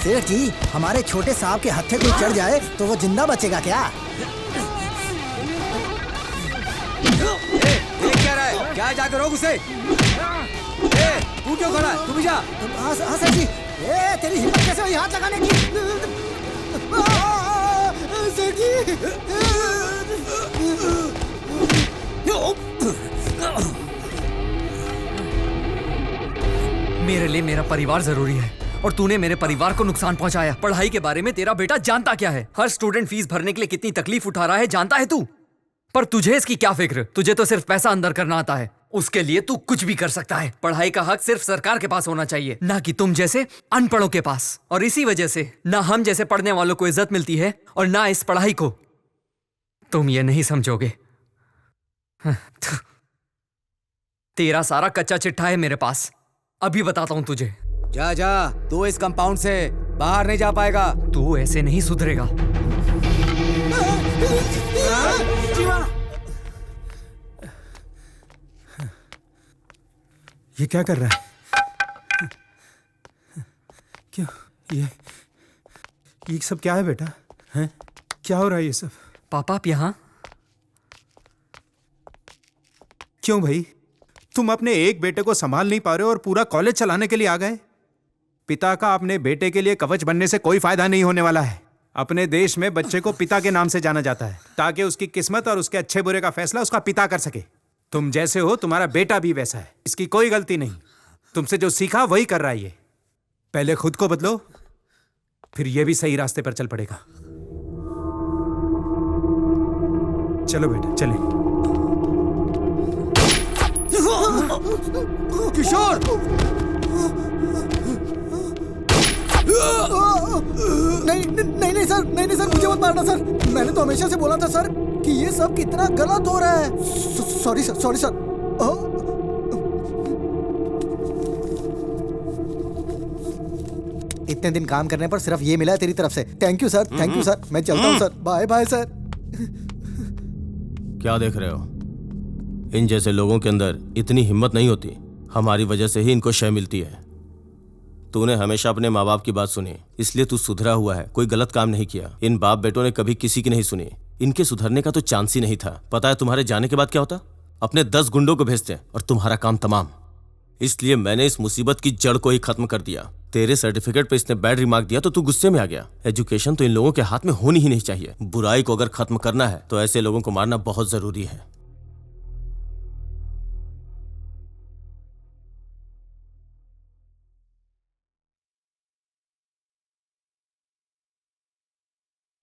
S9: सेठ जी, हमारे छोटे साहब के हत्थे कोई चढ़ जाए तो वो जिंदा बचेगा क्या?
S6: क्या रहा है? क्या जाकर रोक उसे? तू क्यों खड़ा है? तू भी जा।
S9: हाँ सेठ जी। तेरी हिम्मत कैसे हुई हाथ लगाने की? सेठ जी।
S3: मेरे लिए मेरा परिवार जरूरी है और तूने मेरे परिवार को नुकसान पहुंचाया। पढ़ाई के बारे में तेरा बेटा जानता क्या है? हर स्टूडेंट फीस भरने के लिए कितनी तकलीफ उठा रहा है जानता है तू? पर तुझे इसकी क्या फिक्र? तुझे तो सिर्फ पैसा अंदर करना आता है। उसके लिए तू कुछ भी कर सकता है। पढ़ाई का हक सिर्फ सरकार के पास होना चाहिए, ना कि तुम जैसे अनपढ़ों के पास। और इसी वजह से ना हम जैसे पढ़ने वालों को इज्जत मिलती है और ना इस पढ़ाई को। तुम ये नहीं समझोगे। तेरा सारा कच्चा चिट्ठा है मेरे पास। अभी बताता हूं तुझे।
S7: जा जा, तू इस कंपाउंड से बाहर नहीं जा पाएगा।
S3: तू ऐसे नहीं सुधरेगा।
S10: ये क्या कर रहा है? क्यों ये सब क्या है बेटा? हैं? क्या हो रहा है ये सब?
S3: पापा आप यहाँ?
S10: क्यों भाई, तुम अपने एक बेटे को संभाल नहीं पा रहे हो और पूरा कॉलेज चलाने के लिए आ गए? पिता का अपने बेटे के लिए कवच बनने से कोई फायदा नहीं होने वाला है। अपने देश में बच्चे को पिता के नाम से जाना जाता है ताकि उसकी किस्मत और उसके अच्छे बुरे का फैसला उसका पिता कर सके। तुम जैसे हो तुम्हारा बेटा भी वैसा है। इसकी कोई गलती नहीं। तुमसे जो सीखा वही कर रहा है ये। पहले खुद को बदलो, फिर ये भी सही रास्ते पर चल पड़ेगा। चलो बेटा चले।
S6: किशोर!
S9: नहीं सर, नहीं सर, मुझे मत मारना सर। मैंने तो हमेशा से बोला था सर कि ये सब कितना गलत हो रहा है। Sorry sir. इतने दिन काम करने पर सिर्फ ये मिला है तेरी तरफ से। Thank you sir, thank you sir. मैं चलता हूँ सर। Bye bye sir.
S11: क्या देख रहे हो? इन जैसे लोगों के अंदर इतनी हिम्मत नहीं होती। हमारी वजह से ही इनको शय मिलती है। तूने हमेशा अपने माँ बाप की बात सुनी, इसलिए तू सुधरा हुआ है, कोई गलत काम नहीं किया। इन बाप बेटों ने कभी किसी की नहीं सुनी। इनके सुधरने का तो चांस ही नहीं था। पता है तुम्हारे जाने के बाद क्या होता? अपने 10 गुंडों को भेजते और तुम्हारा काम तमाम। इसलिए मैंने इस मुसीबत की जड़ को ही खत्म कर दिया। तेरे सर्टिफिकेट पे इसने बैड रिमार्क दिया तो तू गुस्से में आ गया। एजुकेशन तो इन लोगों के हाथ में होनी ही नहीं चाहिए। बुराई को अगर खत्म करना है तो ऐसे लोगों को मारना बहुत जरूरी है।